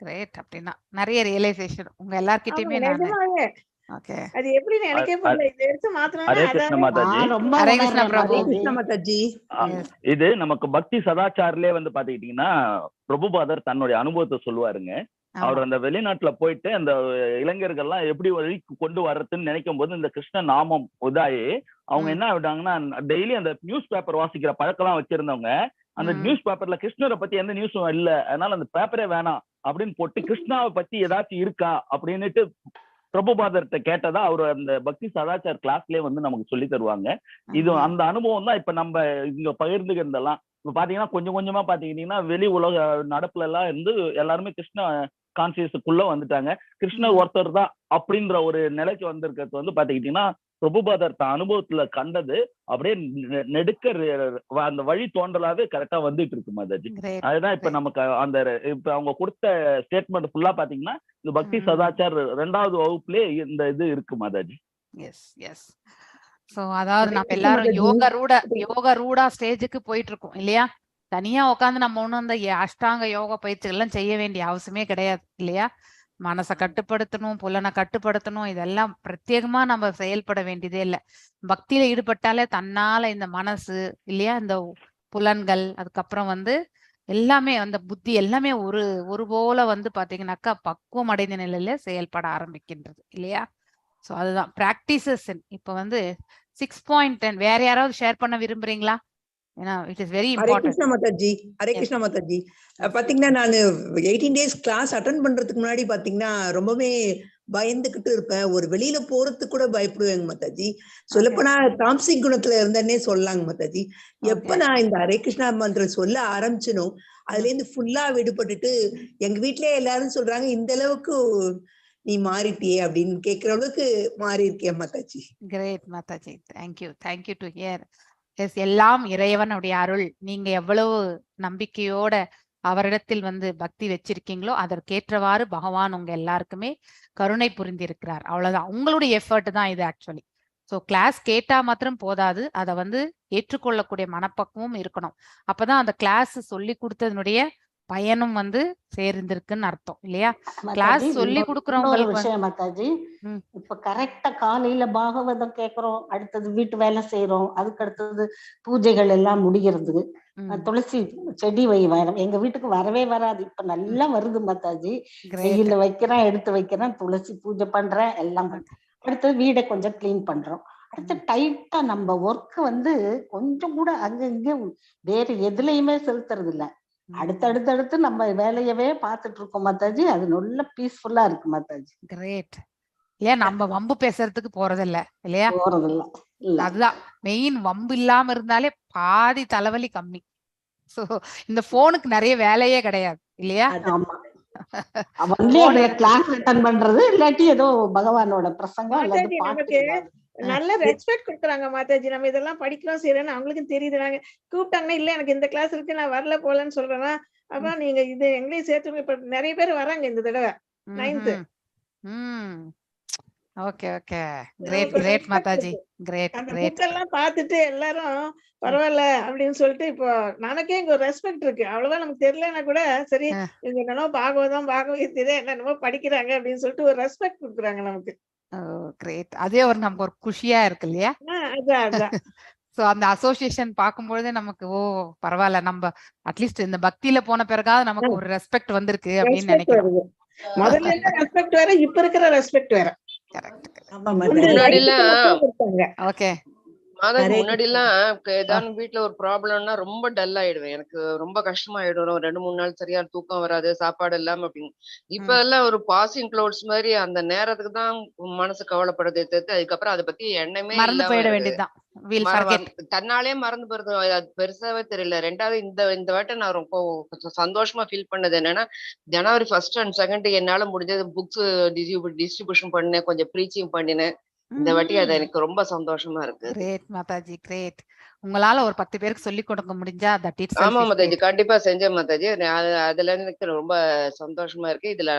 கிரேட். அப்படின்னா நிறைய ரியலைசேஷன் உங்க எல்லார்கிட்டயுமே நிஜமாவே ஓகே. அது எப்படின்னு எனக்கே புரியல. இதை எடுத்து மாத்தணும்னா ஹரே கிருஷ்ண மாதாஜி. ஹரே கிருஷ்ண பிரபு. கிருஷ்ண மாதாஜி. இது நமக்கு பக்தி சதாச்சாரிலே வந்து பாத்துக்கிட்டீங்கன்னா பிரபுபாதர் தன்னுடைய அனுபவத்தை சொல்லுவாருங்க. அவர் அந்த வெளிநாட்டுல போயிட்டு அந்த இளைஞர்கள்லாம் எப்படி வழி கொண்டு வர்றதுன்னு நினைக்கும் போது இந்த கிருஷ்ண நாமம் உதாயி அவங்க என்ன ஆயிட்டாங்கன்னா, டெய்லி அந்த நியூஸ் பேப்பர் வாசிக்கிற பழக்கம்லாம் வச்சிருந்தவங்க, அந்த நியூஸ் பேப்பர்ல கிருஷ்ணரை பத்தி எந்த நியூஸும் இல்ல, அதனால அந்த பேப்பரே வேணாம் அப்படின்னு போட்டு கிருஷ்ணாவை பத்தி ஏதாச்சும் இருக்கா அப்படின்னுட்டு பிரபுபாதர்கிட்ட கேட்டதா அவர் அந்த பக்தி சதாச்சார் கிளாஸ்லயே வந்து நமக்கு சொல்லி தருவாங்க. இது அந்த அனுபவம் தான் இப்ப நம்ம இங்க பகிர்ந்துக்கிறதெல்லாம். இப்ப பாத்தீங்கன்னா கொஞ்சம் கொஞ்சமா பாத்தீங்கன்னா வெளி உலக நடப்புல எல்லாம் இருந்து எல்லாருமே கிருஷ்ண கான்சியஸுக்குள்ள வந்துட்டாங்க. கிருஷ்ணர் ஒருத்தர் தான் அப்படின்ற ஒரு நிலைக்கு வந்திருக்கிறது வந்து பாத்துக்கிட்டீங்கன்னா பிரபுபாதர் அனுபவத்துல கண்டது அப்படியே நெடுக்க அந்த வழி தோன்றலாவே கரெக்டா வந்துட்டு இருக்கு மாதாஜி. அதுதான் இப்ப நமக்கு அந்த இப்ப அவங்க கொடுத்த ஸ்டேட்மெண்ட் ஃபுல்லா பாத்தீங்கன்னா இந்த பக்தி சதாச்சார் 2வது வகுப்புலயே இந்த இது இருக்கு மாதாஜி. S S. சோ அதாவது நம்ம எல்லாரும் யோக ரூடா ஸ்டேஜுக்கு போயிட்டு இருக்கோம் இல்லையா? தனியா உட்காந்து நம்ம ஒண்ணும் இந்த அஷ்டாங்க யோக பயிற்சிகள் எல்லாம் செய்ய வேண்டிய அவசியமே கிடையாது இல்லையா? மனசை கட்டுப்படுத்தணும், புலனை கட்டுப்படுத்தணும், இதெல்லாம் பிரத்யேகமா நம்ம செயல்பட வேண்டியதே இல்லை. பக்தியில ஈடுபட்டாலே தன்னால இந்த மனசு இல்லையா, இந்த புலன்கள், அதுக்கப்புறம் வந்து எல்லாமே அந்த புத்தி எல்லாமே ஒரு போல வந்து பாத்தீங்கன்னாக்கா பக்குவம் அடைந்த நிலையில செயல்பட ஆரம்பிக்கின்றது இல்லையா? சோ அதுதான் பிராக்டிசஸ். இப்ப வந்து 6.10 வேற யாராவது ஷேர் பண்ண விரும்புறீங்களா? ஏன்னா it is very Hare important. Krishna Mataji. Hare Krishna Mataji. பாத்தீங்கன்னா நான் 18 days கிளாஸ் அட்டன் பண்றதுக்கு முன்னாடி பாத்தீங்கன்னா ரொம்பவே பயந்துகிட்டு இருப்பேன். ஒரு வெளியில போறதுக்கு கூட பயப்படுவேங்க மாதாஜி. சொல்லப்போனா தாம்சிக் குணத்துல இருந்தேன்னே சொல்லலாங்க மாதாஜி. எப்ப நான் இந்த ஹரே கிருஷ்ணா மந்திரம் சொல்ல ஆரம்பிச்சனோ அதுல இருந்து ஃபுல்லா விடுபட்டுட்டு எங்க வீட்லயே எல்லாரும் சொல்றாங்க, இந்த அளவுக்கு நீ மாறிட்டியே அப்படின்னு கேக்குற அளவுக்கு மாறி இருக்கேன் Mataji. Great Mataji. Thank you to hear. எல்லாம் இறைவனுடைய அருள். நீங்க எவ்வளவு நம்பிக்கையோட அவரிடத்தில் வந்து பக்தி வச்சிருக்கீங்களோ அதற்கேற்றவாறு பகவான் உங்க எல்லாருக்குமே கருணை புரிந்திருக்கிறார். அவ்வளவுதான், உங்களுடைய எஃபர்ட் தான் இது ஆக்சுவலி. ஸோ கிளாஸ் கேட்டா மாத்திரம் போதாது, அதை வந்து ஏற்றுக்கொள்ளக்கூடிய மனப்பக்குவம் இருக்கணும். அப்பதான் அந்த கிளாஸ் சொல்லி கொடுத்ததனுடைய பயனும் வந்து சேர்ந்திருக்குன்னு அர்த்தம் இல்லையா? கிளாஸ் சொல்லி கொடுக்கறவங்களுக்கு விஷயம் மாதாஜி, இப்ப கரெக்டா காலையில பாகவதம் கேக்குறோம், அடுத்தது வீட்டு வேலை செய்யறோம், அதுக்கு அடுத்தது பூஜைகள் எல்லாம் முடிகிறது. துளசி செடி எங்க வீட்டுக்கு வரவே வராது, இப்ப நல்லா வருது மாதாஜி. வெயில வைக்கிறேன், எடுத்து வைக்கிறேன், துளசி பூஜை பண்றேன், எல்லாம் பண்றேன். அடுத்தது வீடை கொஞ்சம் கிளீன் பண்றோம். அடுத்து டைட்டா நம்ம ஒர்க் வந்து கொஞ்சம் கூட அங்க இங்க வேற எதுலயுமே செலுத்துறது இல்ல. அடுத்தடுத்து நம்ம வேலையவே பார்த்துட்டு இருக்கோம் மாதாஜி. அது நல்ல பீஸ்ஃபுல்லா இருக்கு மாதாஜி. கிரேட். இல்லையா? நம்ம வம்பு பேசுறதுக்கு போறதில்ல இல்லையா? போறதில்ல. அதுதான் மெயின். வம்பு இல்லாம இருந்தாலே பாதி தலைவலி கம்மி. சோ இந்த போனுக்கு நிறைய வேலையே கிடையாது இல்லையா? கிளாஸ் அட்டெண்ட் பண்றது, இல்லாட்டி ஏதோ பகவானோட பிரசங்கம் அல்லது நமக்கு நல்ல ரெஸ்பெக்ட் கொடுக்குறாங்க மாதாஜி. நம்ம இதெல்லாம் படிக்கிறோம் செய்யறோம்னு அவங்களுக்கும் தெரியுது. நாங்க கூப்பிட்டாங்கன்னா இல்ல எனக்கு இந்த கிளாஸ் இருக்கு நான் வரல போலன்னு சொல்றேன்னா, அப்ப நீங்க இது எங்களையும் சேர்த்து இப்ப நிறைய பேர் வராங்க இந்த தடவை 9th. Okay great Mataji. Great அந்த கிரேட். புக் எல்லாம் பார்த்துட்டு எல்லாரும் பரவாயில்ல அப்படின்னு சொல்லிட்டு இப்போ நமக்கே இங்க ஒரு ரெஸ்பெக்ட் இருக்கு. அவ்வளவா நமக்கு தெரியலன்னா கூட சரி இவங்க என்னமோ பாகவதம் பாகவதீதை என்னென்னமோ படிக்கிறாங்க அப்படின்னு சொல்லிட்டு ஒரு ரெஸ்பெக்ட் கொடுக்குறாங்க நமக்கு. கிரேட். அதே ஒரு நமக்கு ஒரு குஷியா இருக்கு இல்லையா? அதான் அதான். சோ அந்த அசோசியேஷன் பார்க்கும்பொழுது நமக்கு பரவாயில்ல, நம்ம அட்லீஸ்ட் இந்த பக்தியில போன பிறகாவது நமக்கு ஒரு ரெஸ்பெக்ட் வந்திருக்கு அப்படின்னு நினைக்கிறோம். முதல்ல இருந்த ரெஸ்பெக்ட் வேற, இப்ப இருக்கிற ரெஸ்பெக்ட் வேற. முன்னாடி எல்லாம் ஓகே மாதாஜி முன்னாடி எல்லாம் ஏதாவது வீட்டுல ஒரு ப்ராப்ளம்னா ரொம்ப டல் ஆயிடுவேன். எனக்கு ரொம்ப கஷ்டமாயிடும். 2-3 நாள் சரியா தூக்கம் வராது, சாப்பாடு இல்லாம அப்படின்னு. இப்ப எல்லாம் ஒரு பாசிங் க்ளவுட்ஸ் மாதிரி அந்த நேரத்துக்கு தான் மனசு கவலைப்படுதே தவிர்த்து அதுக்கப்புறம் அதை பத்தி எண்ணமே மறந்து போயிட வேண்டியதுதான். தன்னாலே மறந்து போறது. அது பெருசாவே தெரியல. ரெண்டாவது இந்த வாட்டி நான் ரொம்ப சந்தோஷமா ஃபீல் பண்ணது என்னன்னா, ஜனவரி 1 and 2 என்னால முடிஞ்சது புக்ஸ் டிஸ்ட்ரிபியூஷன் பண்ணேன், கொஞ்சம் ப்ரீச்சிங் பண்ணினேன். இந்த வாட்டி அது எனக்கு ரொம்ப சந்தோஷமா இருக்கு. Great Mataji, great. உங்களால ஒரு 10 பேருக்கு சொல்லி கொடுக்க முடிஞ்சா தட் இட்ஸ். ஆமா மாதாஜி, கண்டிப்பா செஞ்சேன் மாதாஜி. அதுல எனக்கு ரொம்ப சந்தோஷமா இருக்கு. இதுல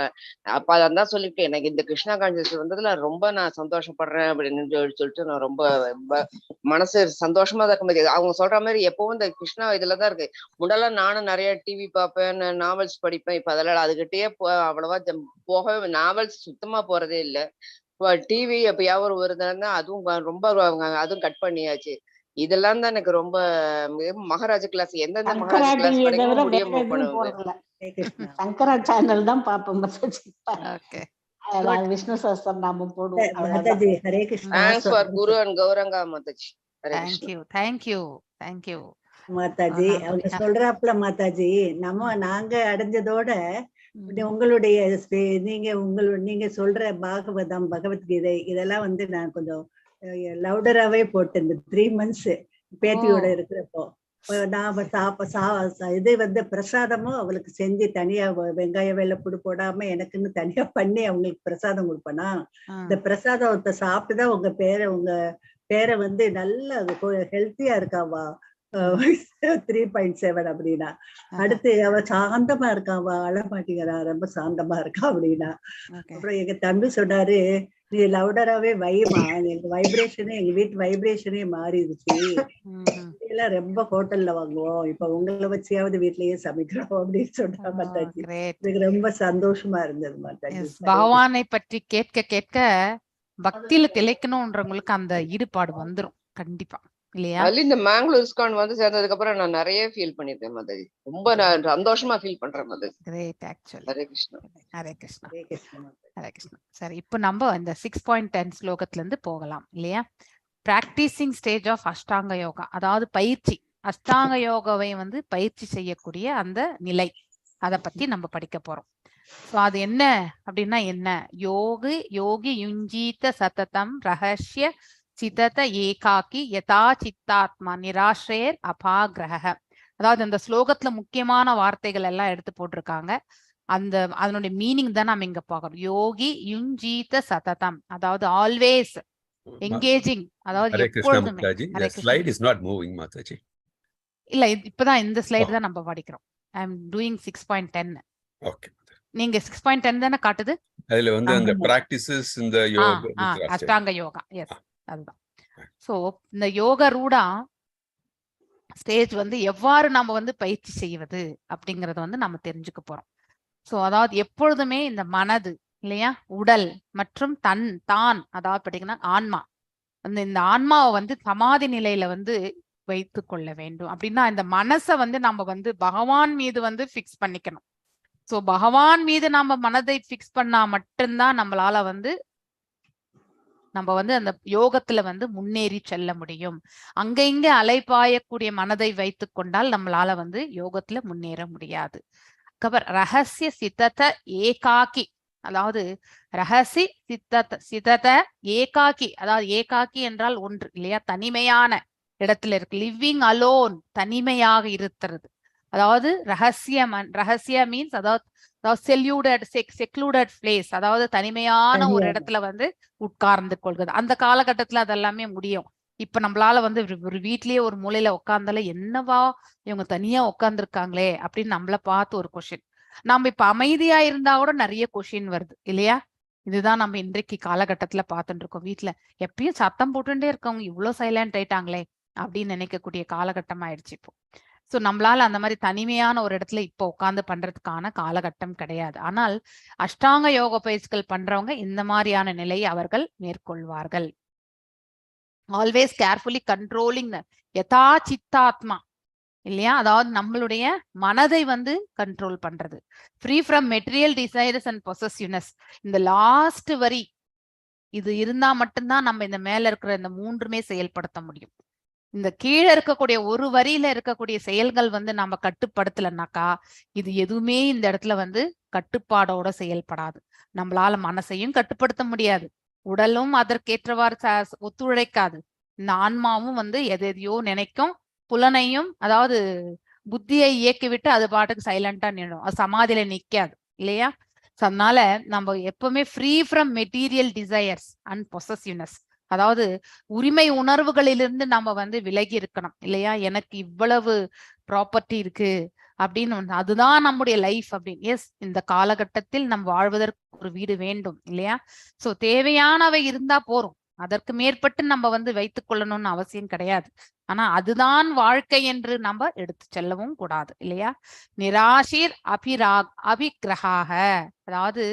அப்ப அதான் சொல்லிட்டு எனக்கு இந்த கிருஷ்ணா கான்சியஸ் வந்ததுல ரொம்ப நான் சந்தோஷப்படுறேன் அப்படின்னு சொல்லிட்டு நான் ரொம்ப மனசு சந்தோஷமா தான் இருக்க முடியாது. அவங்க சொல்ற மாதிரி எப்பவும் இந்த கிருஷ்ணா இதுலதான் இருக்கு. முன்னெல்லாம் நானும் நிறைய டிவி பார்ப்பேன், நாவல்ஸ் படிப்பேன். இப்ப அதெல்லாம் அதுகிட்டயே அவ்வளவா போகவே, நாவல்ஸ் சுத்தமா போறதே இல்லை. டிவி எப்பயாவது வருதுன்னா அதுவும் ரொம்ப அதுவும் கட் பண்ணியாச்சு. இதெல்லாம் தான் எனக்கு ரொம்ப மகாராஜா கிளாஸ் எந்தெந்த மகாராஜா கிளாஸ் கிடைக்கும் முடியாம பண்ணுவேன். சங்கரா சேனல் தான் பாப்போம். விஷ்ணு சஹஸ்ரநாமம் போடுவோம். Hare Krishna. Thanks for Guru and Gauranga Mataji. Thank you Mataji. அவங்க சொல்றாப்ல மாதாஜி, நாங்க அடைஞ்சதோட உங்களுடைய நீங்க சொல்ற பாகவதம் பகவத்கீதை இதெல்லாம் நான் கொஞ்சம் லவுடராவே போட்டேன். இந்த 3 months பேத்தியோட இருக்கிறப்போ நான் இது பிரசாதமும் அவளுக்கு செஞ்சு தனியா வெங்காய வெள்ளைப்பூடு போடாம எனக்குன்னு தனியா பண்ணி அவங்களுக்கு பிரசாதம் கொடுப்பேனா. இந்த பிரசாதத்தை சாப்பிட்டுதான் உங்க பேரை நல்ல ஹெல்த்தியா இருக்காவா 3.7 அப்படின்னா. அடுத்து அவ சாந்தமா இருக்காவா, அழமாட்டேங்கிறா, ரொம்ப சாந்தமா இருக்கா அப்படின்னா. அப்புறம் எங்க தம்பி சொன்னாரு, நீ லவுடராவே வைமா, எங்க வைப்ரேஷனே எங்க வீட்டு வைப்ரேஷனே மாறிடுச்சு. எல்லாம் ரொம்ப ஹோட்டல்ல வாங்குவோம், இப்ப உங்களை வச்சியாவது வீட்லயே சமைக்கிறோம் அப்படின்னு சொன்னா மாதாஜி. எனக்கு ரொம்ப சந்தோஷமா இருந்தது மாதாஜி. பகவானை பற்றி கேட்க கேட்க பக்தியில திளைக்கணும்ன்றவங்களுக்கு அந்த ஈடுபாடு வந்துரும் கண்டிப்பா இல்லையா? அதுல இந்த மேங்களூர் ISKCON வந்து சேர்ந்ததுக்கு அப்புறம் நான் நிறைய ஃபீல் பண்ணிருக்கேன் மாதாஜி. ரொம்ப நான் சந்தோஷமா ஃபீல் பண்றேன் மாதாஜி. Great actually. ஹரே கிருஷ்ணா. ஹரே கிருஷ்ணா. ஹரே கிருஷ்ணா. சரி, இப்போ நம்ம இந்த 6.10 ஸ்லோகத்துல இருந்து போகலாம் இல்லையா? பிராக்டிசிங் ஸ்டேஜ் ஆஃப் அஷ்டாங்க யோகா, அதாவது பயிற்சி, அஷ்டாங்க யோகாவை பயிற்சி செய்யக்கூடிய அந்த நிலை, அதை பத்தி நம்ம படிக்க போறோம். சோ அது என்ன அப்படின்னா என்ன? யோகி யுஞ்சீத சததம் ரகசிய சிதத ஏகாக்கி யதா சித்தாத்மா நிராஷ்ரேர் அபாகிரக. அதாவது அந்த ஸ்லோகத்துல முக்கியமான வார்த்தைகள் எல்லாம் எடுத்து போட்டிருக்காங்க. அதனுடைய மீனிங் தான் நாம இங்க பார்க்கணும். யோகி யுஞ்சீத சததம், அதாவது ஆல்வேஸ் என்கேஜிங், அதாவது எப்பொழுதுமே. இல்ல, இப்பதான் இந்த ஸ்லைடு தான் நம்ம படிக்கிறோம். ஐ அம் டூயிங் 6.10. ஓகே, நீங்க 6.10 தானே காட்டுது. அதுல அந்த பிராக்டிசஸ் இந்த யோகா, அஷ்டாங்க யோகா. எஸ், அதுதான். சோ இந்த யோக ரூடா ஸ்டேஜ் எவ்வாறு நாம பயிற்சி செய்வது அப்படிங்கறத நம்ம தெரிஞ்சுக்க போறோம். சோ அதாவது எப்பொழுதுமே இந்த மனது இல்லையா, உடல் மற்றும் தான் அதாவது பாத்தீங்கன்னா ஆன்மா, இந்த ஆன்மாவை சமாதி நிலையில வைத்து கொள்ள வேண்டும். அப்படின்னா இந்த மனசை நம்ம பகவான் மீது ஃபிக்ஸ் பண்ணிக்கணும். சோ பகவான் மீது நாம மனதை ஃபிக்ஸ் பண்ணா மட்டும்தான் நம்மளால நம்ம அந்த யோகத்துல முன்னேறி செல்ல முடியும். அங்க இங்க அலைபாயக்கூடிய மனதை வைத்து கொண்டால் நம்மளால யோகத்துல முன்னேற முடியாது. ரகசிய சித்தத ஏகாக்கி, அதாவது ரகசி சித்தத ஏகாக்கி, அதாவது ஏகாக்கி என்றால் ஒன்று இல்லையா, தனிமையான இடத்துல இருக்கு. லிவிங் அலோன், தனிமையாக இருக்கிறது. அதாவது ரகசிய மீன்ஸ் அதாவது செக்லூடட் பிளேஸ், அதாவது தனிமையான ஒரு இடத்துல உட்கார்ந்து கொள்கிறது. அந்த காலகட்டத்துல அதெல்லாமே முடியும். இப்ப நம்மளால ஒரு வீட்லயே ஒரு மூலையில உட்கார்ந்தால என்னவா இவங்க தனியா உட்கார்ந்துருக்காங்களே அப்படின்னு நம்மள பார்த்து ஒரு கொஸ்டின். நம்ம இப்ப அமைதியா இருந்தா கூட நிறைய கொஸ்டின் வருது இல்லையா? இதுதான் நம்ம இன்றைக்கு காலகட்டத்துல பார்த்துட்டு இருக்கோம். வீட்டுல எப்பயும் சத்தம் போட்டுட்டே இருக்கவங்க இவ்வளவு சைலண்ட் ஆயிட்டாங்களே அப்படின்னு நினைக்கக்கூடிய காலகட்டம் ஆயிடுச்சு இப்போ. ஸோ நம்மளால அந்த மாதிரி தனிமையான ஒரு இடத்துல இப்போ உட்காந்து பண்றதுக்கான காலகட்டம் கிடையாது. ஆனால் அஷ்டாங்க யோக பயிற்சிகள் பண்றவங்க இந்த மாதிரியான நிலையை அவர்கள் மேற்கொள்வார்கள். ஆல்வேஸ் கேர்ஃபுல்லி கண்ட்ரோலிங் யதா சித்தாத்மா இல்லையா, அதாவது நம்மளுடைய மனதை வந்து கண்ட்ரோல் பண்றது. Free from material desires and possessiveness. இந்த லாஸ்ட் வரி இது இருந்தா மட்டும்தான் நம்ம இந்த மேல இருக்கிற இந்த மூன்றுமே செயல்படுத்த முடியும். இந்த கீழே இருக்கக்கூடிய ஒரு வரியில இருக்கக்கூடிய செயல்கள் வந்து நம்ம கட்டுப்படுத்தலைன்னாக்கா இது எதுவுமே இந்த இடத்துல வந்து கட்டுப்பாடோட செயல்படாது. நம்மளால மனசையும் கட்டுப்படுத்த முடியாது, உடலும் அதற்கேற்றவாறு ஒத்துழைக்காது. இந்த ஆன்மாவும் வந்து எதையோ நினைக்கும், புலனையும் அதாவது புத்தியை இயக்கி விட்டு அது பாட்டுக்கு சைலண்டா நின்னும், அது சமாதியில நிக்காது இல்லையா. அதனால நம்ம எப்பவுமே free from material desires and possessiveness, அதாவது உரிமை உணர்வுகளிலிருந்து நம்ம வந்து விலகி இருக்கணும் இல்லையா. எனக்கு இவ்வளவு ப்ராப்பர்ட்டி இருக்கு அப்படின்னு, அதுதான் நம்முடைய லைஃப் அப்படின்னு. எஸ், இந்த காலகட்டத்தில் நம் வாழ்வதற்கு ஒரு வீடு வேண்டும் இல்லையா. சோ தேவையானவை இருந்தா போறோம், அதற்கு மேற்பட்டு நம்ம வந்து வைத்துக் கொள்ளணும்னு அவசியம் கிடையாது. ஆனா அதுதான் வாழ்க்கை என்று நம்ம எடுத்து செல்லவும் கூடாது இல்லையா. நிராஷீர் அபிகிரகாக, அதாவது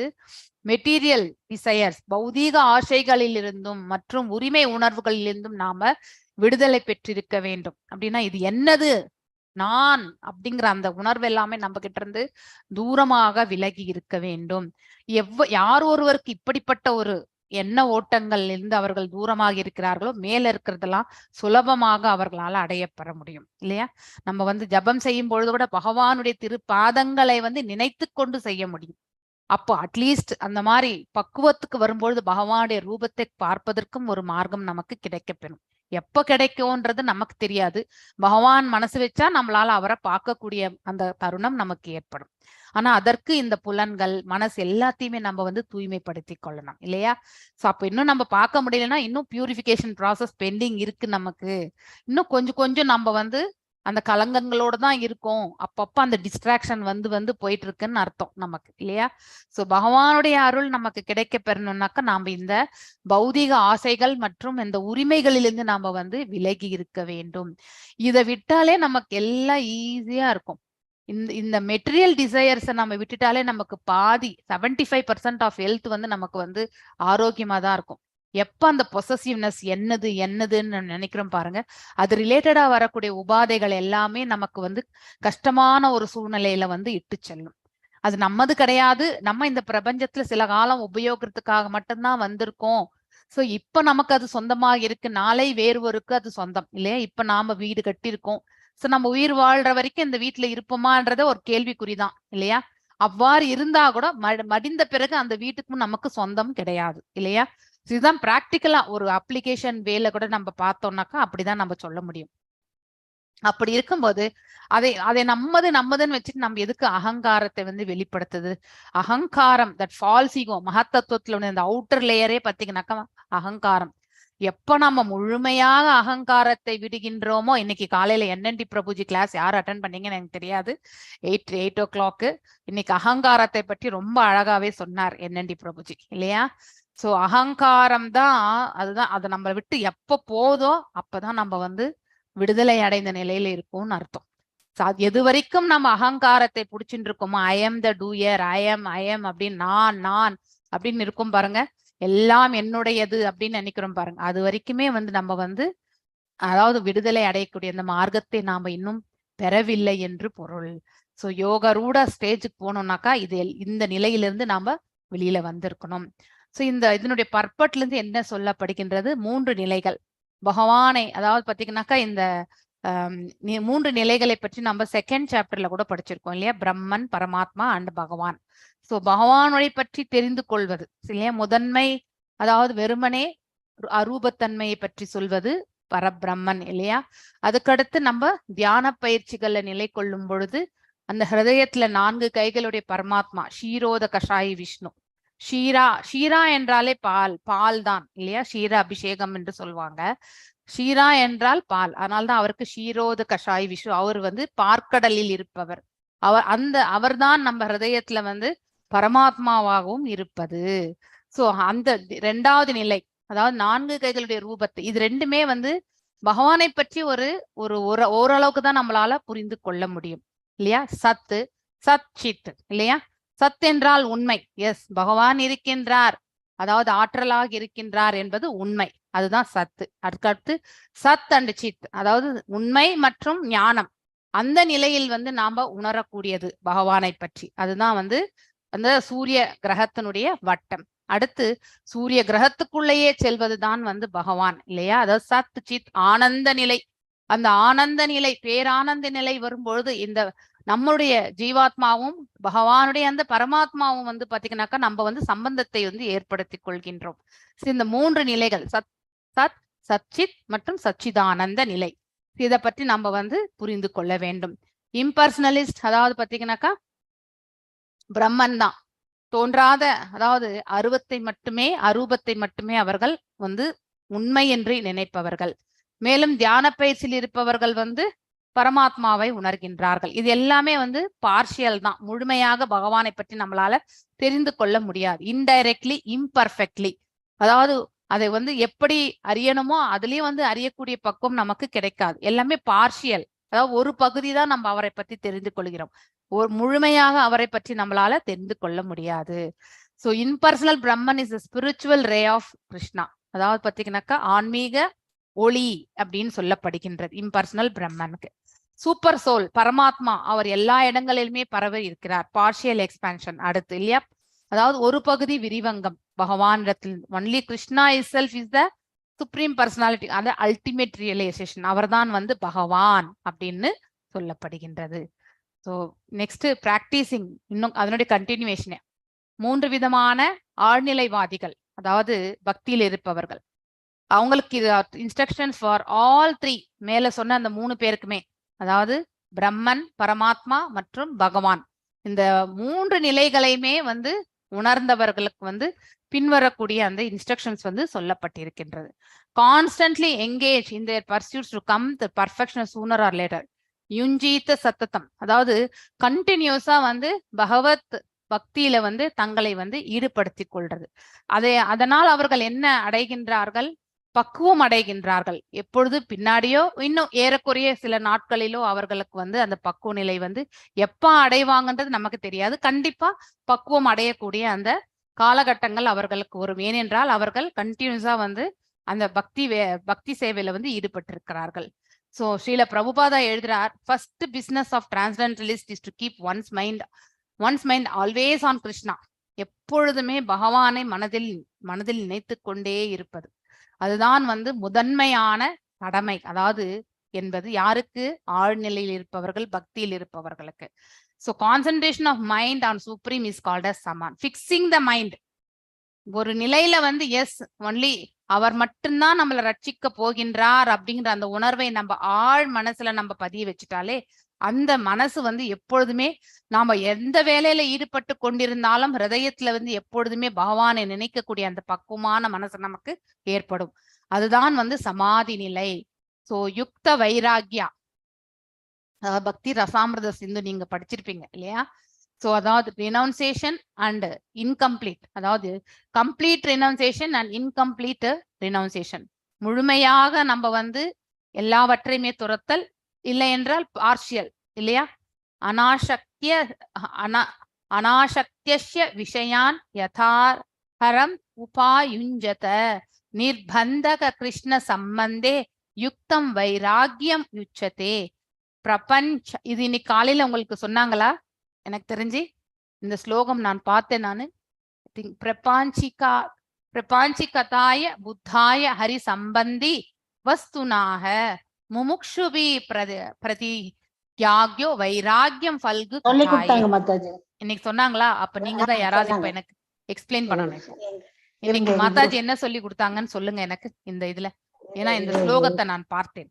மெட்டீரியல் டிசையர்ஸ் பௌதீக ஆசைகளிலிருந்தும் மற்றும் உரிமை உணர்வுகளிலிருந்தும் நாம விடுதலை பெற்றிருக்க வேண்டும். அப்படின்னா இது என்னது நான் அப்படிங்கிற அந்த உணர்வு எல்லாமே நம்ம கிட்ட இருந்து தூரமாக விலகி இருக்க வேண்டும். யார் ஒருவருக்கு இப்படிப்பட்ட ஒரு எண்ண ஓட்டங்கள் இருந்து அவர்கள் தூரமாக இருக்கிறார்களோ மேல இருக்கிறதெல்லாம் சுலபமாக அவர்களால் அடையப்பெற முடியும் இல்லையா. நம்ம வந்து ஜபம் செய்யும் பொழுது கூட பகவானுடைய திருப்பாதங்களை வந்து நினைத்து கொண்டு செய்ய முடியும். அப்போ அட்லீஸ்ட் அந்த மாதிரி பக்குவத்துக்கு வரும்பொழுது பகவானுடைய ரூபத்தை பார்ப்பதற்கும் ஒரு மார்க்கம் நமக்கு கிடைக்கப்பெறும். எப்ப கிடைக்கும்ன்றது நமக்கு தெரியாது, பகவான் மனசு வச்சா நம்மளால அவரை பார்க்கக்கூடிய அந்த தருணம் நமக்கு ஏற்படும். ஆனா அதற்கு இந்த புலன்கள் மனசு எல்லாத்தையுமே நம்ம வந்து தூய்மைப்படுத்தி கொள்ளணும் இல்லையா. சோ அப்ப இன்னும் நம்ம பார்க்க முடியலன்னா இன்னும் பியூரிஃபிகேஷன் ப்ராசஸ் பெண்டிங் இருக்கு நமக்கு. இன்னும் கொஞ்சம் கொஞ்சம் நம்ம வந்து அந்த கலங்கங்களோட தான் இருக்கும், அப்பப்ப அந்த டிஸ்ட்ராக்ஷன் வந்து வந்து போயிட்டு இருக்குன்னு அர்த்தம் நமக்கு இல்லையா. சோ பகவானுடைய அருள் நமக்கு கிடைக்க பெறணும்னாக்கா நாம இந்த பௌதீக ஆசைகள் மற்றும் இந்த உரிமைகளிலிருந்து நாம வந்து விலகி இருக்க வேண்டும். இதை விட்டாலே நமக்கு எல்லாம் ஈஸியா இருக்கும். இந்த மெட்டீரியல் டிசையர்ஸை நம்ம விட்டுட்டாலே நமக்கு பாதி 75% ஆஃப் ஹெல்த் வந்து நமக்கு வந்து ஆரோக்கியமா தான் இருக்கும். எப்ப அந்த பொசசிவ்னஸ் என்னதுன்னு நினைக்கிறோம் பாருங்க, அது ரிலேட்டடா வரக்கூடிய உபாதைகள் எல்லாமே நமக்கு வந்து கஷ்டமான ஒரு சூழ்நிலையில வந்து இட்டு செல்லும். அது நம்மது கிடையாது, நம்ம இந்த பிரபஞ்சத்துல சில காலம் உபயோகத்துக்காக மட்டும்தான் வந்திருக்கோம். சோ இப்ப நமக்கு அது சொந்தமாக இருக்கு, நாளை வேறுவருக்கு அது சொந்தம் இல்லையா. இப்ப நாம வீடு கட்டியிருக்கோம், சோ நம்ம உயிர் வாழ்ற வரைக்கும் இந்த வீட்டுல இருப்போமான்றத ஒரு கேள்விக்குறிதான் இல்லையா. அவ்வாறு இருந்தா கூட மடிந்த பிறகு அந்த வீட்டுக்கும் நமக்கு சொந்தம் கிடையாது இல்லையா. இதுதான் பிராக்டிக்கலா ஒரு அப்ளிகேஷன் வேலை கூட நம்ம பார்த்தோம்னாக்கா அப்படிதான் நம்ம சொல்ல முடியும். அப்படி இருக்கும்போது அதை நம்மதுன்னு வச்சுட்டு நம்ம எதுக்கு அகங்காரத்தை வந்து வெளிப்படுத்துது. அகங்காரம் தட் ஃபால்ஸ் ஈகோ, மகத்தத்துவத்துல இந்த அவுட்டர் லேயரே பாத்தீங்கன்னாக்கா அகங்காரம். எப்ப நம்ம முழுமையாக அகங்காரத்தை விடுகின்றோமோ, இன்னைக்கு காலையில NND பிரபுஜி கிளாஸ் யார் அட்டன் பண்ணீங்கன்னு எனக்கு தெரியாது, 8 o'clock இன்னைக்கு அகங்காரத்தை பற்றி ரொம்ப அழகாவே சொன்னார் NND பிரபுஜி இல்லையா. சோ அகங்காரம் தான், அதுதான் அதை நம்ம விட்டு எப்ப போதோ அப்பதான் நம்ம வந்து விடுதலை அடைந்த நிலையில இருக்கும்னு அர்த்தம். எது வரைக்கும் நம்ம அகங்காரத்தை புடிச்சுட்டு இருக்கோமோ, I am the doer, I am அப்படின்னு நான் அப்படின்னு இருக்கும் பாருங்க, எல்லாம் என்னுடையது அப்படின்னு நினைக்கிறோம் பாருங்க, அது வரைக்குமே வந்து நம்ம வந்து அதாவது விடுதலை அடையக்கூடிய அந்த மார்க்கத்தை நாம இன்னும் பெறவில்லை என்று பொருள். சோ யோக ரூட ஸ்டேஜுக்கு போனோம்னாக்கா இந்த நிலையிலிருந்து நாம வெளியில வந்திருக்கணும். சோ இதனுடைய பர்பட்ல இருந்து என்ன சொல்லப்படுகின்றது, 3 நிலைகள் பகவானை, அதாவது பாத்தீங்கன்னாக்கா இந்த 3 நிலைகளை பற்றி நம்ம 2nd சாப்டர்ல கூட படிச்சிருக்கோம் இல்லையா, பிரம்மன், பரமாத்மா அண்ட் பகவான். சோ பகவானை பற்றி தெரிந்து கொள்வது இல்லையா முதன்மை, அதாவது வெறுமனே அரூபத்தன்மையை பற்றி சொல்வது பரபிரம்மன் இல்லையா. அதுக்கடுத்து நம்ம தியான பயிற்சிகள்ல நிலை கொள்ளும் பொழுது அந்த ஹிருதயத்துல 4 கைகளுடைய பரமாத்மா, ஷீரோத கஷாயி விஷ்ணு. ஷீரா என்றாலே பால் தான் இல்லையா, ஷீர அபிஷேகம் என்று சொல்லுவாங்க. ஷீரா என்றால் பால், அதனால்தான் அவருக்கு ஷீரோத கஷாய் விஷ்ணு. அவர் வந்து பார்க்கடலில் இருப்பவர், அவர்தான் நம்ம ஹிருதயத்துல வந்து பரமாத்மாவாகவும் இருப்பது. சோ அந்த ரெண்டாவது நிலை, அதாவது 4 கைகளுடைய ரூபத்தை, இது ரெண்டுமே வந்து பகவானை பற்றி ஒரு ஒரு ஓரளவுக்கு தான் நம்மளால புரிந்து கொள்ள முடியும் இல்லையா? சத்து, சத் சித் இல்லையா? சத் என்றால் உண்மை. எஸ், பகவான் இருக்கின்றார், அதாவது ஆற்றலாக இருக்கின்றார் என்பது உண்மை, அதுதான் சத்து. அதுக்கடுத்து சத் அண்ட் சித், அதாவது உண்மை மற்றும் ஞானம், அந்த நிலையில் வந்து நாம உணரக்கூடியது பகவானை பற்றி, அதுதான் வந்து அந்த சூரிய கிரகத்தினுடைய வட்டம். அடுத்து சூரிய கிரகத்துக்குள்ளேயே செல்வதுதான் வந்து பகவான் இல்லையா? அதாவது சத் சித் ஆனந்த நிலை. அந்த ஆனந்த நிலை, பேரானந்த நிலை வரும்பொழுது இந்த நம்முடைய ஜீவாத்மாவும் பகவானுடைய அந்த பரமாத்மாவும் வந்து பாத்தீங்கன்னாக்கா நம்ம வந்து சம்பந்தத்தை வந்து ஏற்படுத்திக் கொள்கின்றோம். இந்த 3 நிலைகள், சத் சத் சச்சித் மற்றும் சச்சிதானந்த நிலை, இதை பற்றி நம்ம வந்து புரிந்து கொள்ள வேண்டும். இம்பர்சனலிஸ்ட், அதாவது பாத்தீங்கன்னாக்கா பிரம்மன் தான், தோன்றாத, அதாவது அரூபத்தை மட்டுமே அவர்கள் வந்து உண்மை என்று நினைப்பவர்கள். மேலும் தியான பயிற்சியில் இருப்பவர்கள் வந்து பரமாத்மாவை உணர்கின்றார்கள். இது எல்லாமே வந்து பார்ஷியல் தான், முழுமையாக பகவானை பற்றி நம்மளால தெரிந்து கொள்ள முடியாது. இன்டைரக்ட்லி, இம்பர்ஃபெக்ட்லி, அதாவது அதை வந்து எப்படி அறியணுமோ அதுலயும் வந்து அறியக்கூடிய பக்குவம் நமக்கு கிடைக்காது. எல்லாமே பார்ஷியல், அதாவது ஒரு பகுதி தான் நம்ம அவரை பற்றி தெரிந்து கொள்கிறோம், ஒரு முழுமையாக அவரை பற்றி நம்மளால தெரிந்து கொள்ள முடியாது. So impersonal Brahman is spiritual ray of Krishna, அதாவது பாத்தீங்கன்னாக்கா ஆன்மீக ஒளி அப்படின்னு சொல்லப்படுகின்றது இம்பர்சனல் பிரம்மனுக்கு. சூப்பர் சோல் பரமாத்மா, அவர் எல்லா இடங்களிலுமே பரவி இருக்கிறார், பார்ஷியல் எக்ஸ்பான்ஷன். அடுத்து இல்லையா, அதாவது ஒரு பகுதி விரிவங்கம் பகவானிடத்தில். Only Krishna is self is the supreme personality, அது அல்டிமேட் ரியலைசேஷன், அவர்தான் வந்து பகவான் அப்படின்னு சொல்லப்படுகின்றது. ஸோ நெக்ஸ்ட் பிராக்டிசிங், இன்னும் அதனுடைய கண்டினியூவேஷனே. 3 விதமான ஆழ்நிலைவாதிகள், அதாவது பக்தியில் இருப்பவர்கள், அவங்களுக்கு இன்ஸ்ட்ரக்ஷன்ஸ் ஃபார் ஆல் 3, மேல சொன்ன அந்த 3 பேருக்குமே, அதாவது பிரம்மன், பரமாத்மா மற்றும் பகவான், இந்த 3 நிலைகளையுமே வந்து உணர்ந்தவர்களுக்கு வந்து பின்வரக்கூடிய அந்த இன்ஸ்ட்ரக்ஷன்ஸ் வந்து சொல்லப்பட்டிருக்கின்றது. Constantly engage in their pursuits to come to perfection sooner or later. யுஞ்சீத்த சத்தத்தம், அதாவது கண்டினியூஸா வந்து பகவத் பக்தியில வந்து தங்களை வந்து ஈடுபடுத்தி கொள்றது. அதனால் அவர்கள் என்ன அடைகின்றார்கள்? பக்குவம் அடைகின்றார்கள். எப்பொழுது பின்னாடியோ இன்னும் ஏறக்குறைய சில நாட்களிலோ அவர்களுக்கு வந்து அந்த பக்குவ நிலை வந்து எப்ப அடைவாங்கன்றது நமக்கு தெரியாது. கண்டிப்பா பக்குவம் அடையக்கூடிய அந்த காலகட்டங்கள் அவர்களுக்கு வரும். ஏனென்றால் அவர்கள் கண்டினியூஸா வந்து அந்த பக்தி சேவையில வந்து ஈடுபட்டிருக்கிறார்கள். சோ ஸ்ரீல பிரபுபாதா எழுதுறார், first business of transcendentalist is to keep one's mind always on Krishna. எப்பொழுதுமே பகவானை மனதில் நினைத்து கொண்டே இருப்பது, அதுதான் வந்து முதன்மையான கடமை. அதாவது என்பது யாருக்கு? ஆழ்நிலையில் இருப்பவர்கள், பக்தியில் இருப்பவர்களுக்கு. So concentration of mind on supreme is called as சமான். ஃபிக்ஸிங் த மைண்ட், ஒரு நிலையில வந்து எஸ் ஒன்லி அவர் மட்டும்தான் நம்மளை ரட்சிக்க போகின்றார் அப்படிங்கிற அந்த உணர்வை நம்ம ஆழ் மனசுல நம்ம பதிய வச்சுட்டாலே, அந்த மனசு வந்து எப்பொழுதுமே நாம எந்த வேலையில ஈடுபட்டு கொண்டிருந்தாலும் ஹிருதயத்துல வந்து எப்பொழுதுமே பகவானை நினைக்கக்கூடிய அந்த பக்குவமான மனசு நமக்கு ஏற்படும். அதுதான் வந்து சமாதி நிலை. சோ யுக்த வைராகியா, பக்தி ரசாமிரத சிந்து நீங்க படிச்சிருப்பீங்க இல்லையா? சோ அதாவது ரினவுன்சியேஷன் அண்ட் இன்கம்ப்ளீட், அதாவது கம்ப்ளீட் ரினவுன்சியேஷன் அண்ட் இன்கம்ப்ளீட் ரினவுன்சியேஷன். முழுமையாக நம்ம வந்து எல்லாவற்றையுமே துரத்தல், இல்லை என்றால் பார்ஷியல் இல்லையா? அனாசக்திய விஷயான் யதாஹரம் உபாயுஞ்சத நிர்பந்தக கிருஷ்ண சம்பந்தே யுக்தம் வைராகியம் யுச்சதே. பிரபஞ்ச, இது இன்னைக்கு காலையில உங்களுக்கு சொன்னாங்களா? எனக்கு தெரிஞ்சு இந்த ஸ்லோகம் நான் பார்த்தேன். பிரபாஞ்சிகதாய புத்தாய ஹரி சம்பந்தி வஸ்துனாக முமுக்ஷுபி பிரதி யாக்யோ வைராகியம் ஃபல்கு. இன்னைக்கு சொன்னாங்களா? அப்ப நீங்க தான் யாராவது இப்ப எனக்கு எக்ஸ்பிளைன் பண்ணணும். இன்னைக்கு மாதாஜி என்ன சொல்லி கொடுத்தாங்கன்னு சொல்லுங்க எனக்கு இந்த இதுல, ஏன்னா இந்த ஸ்லோகத்தை நான் பார்த்தேன்.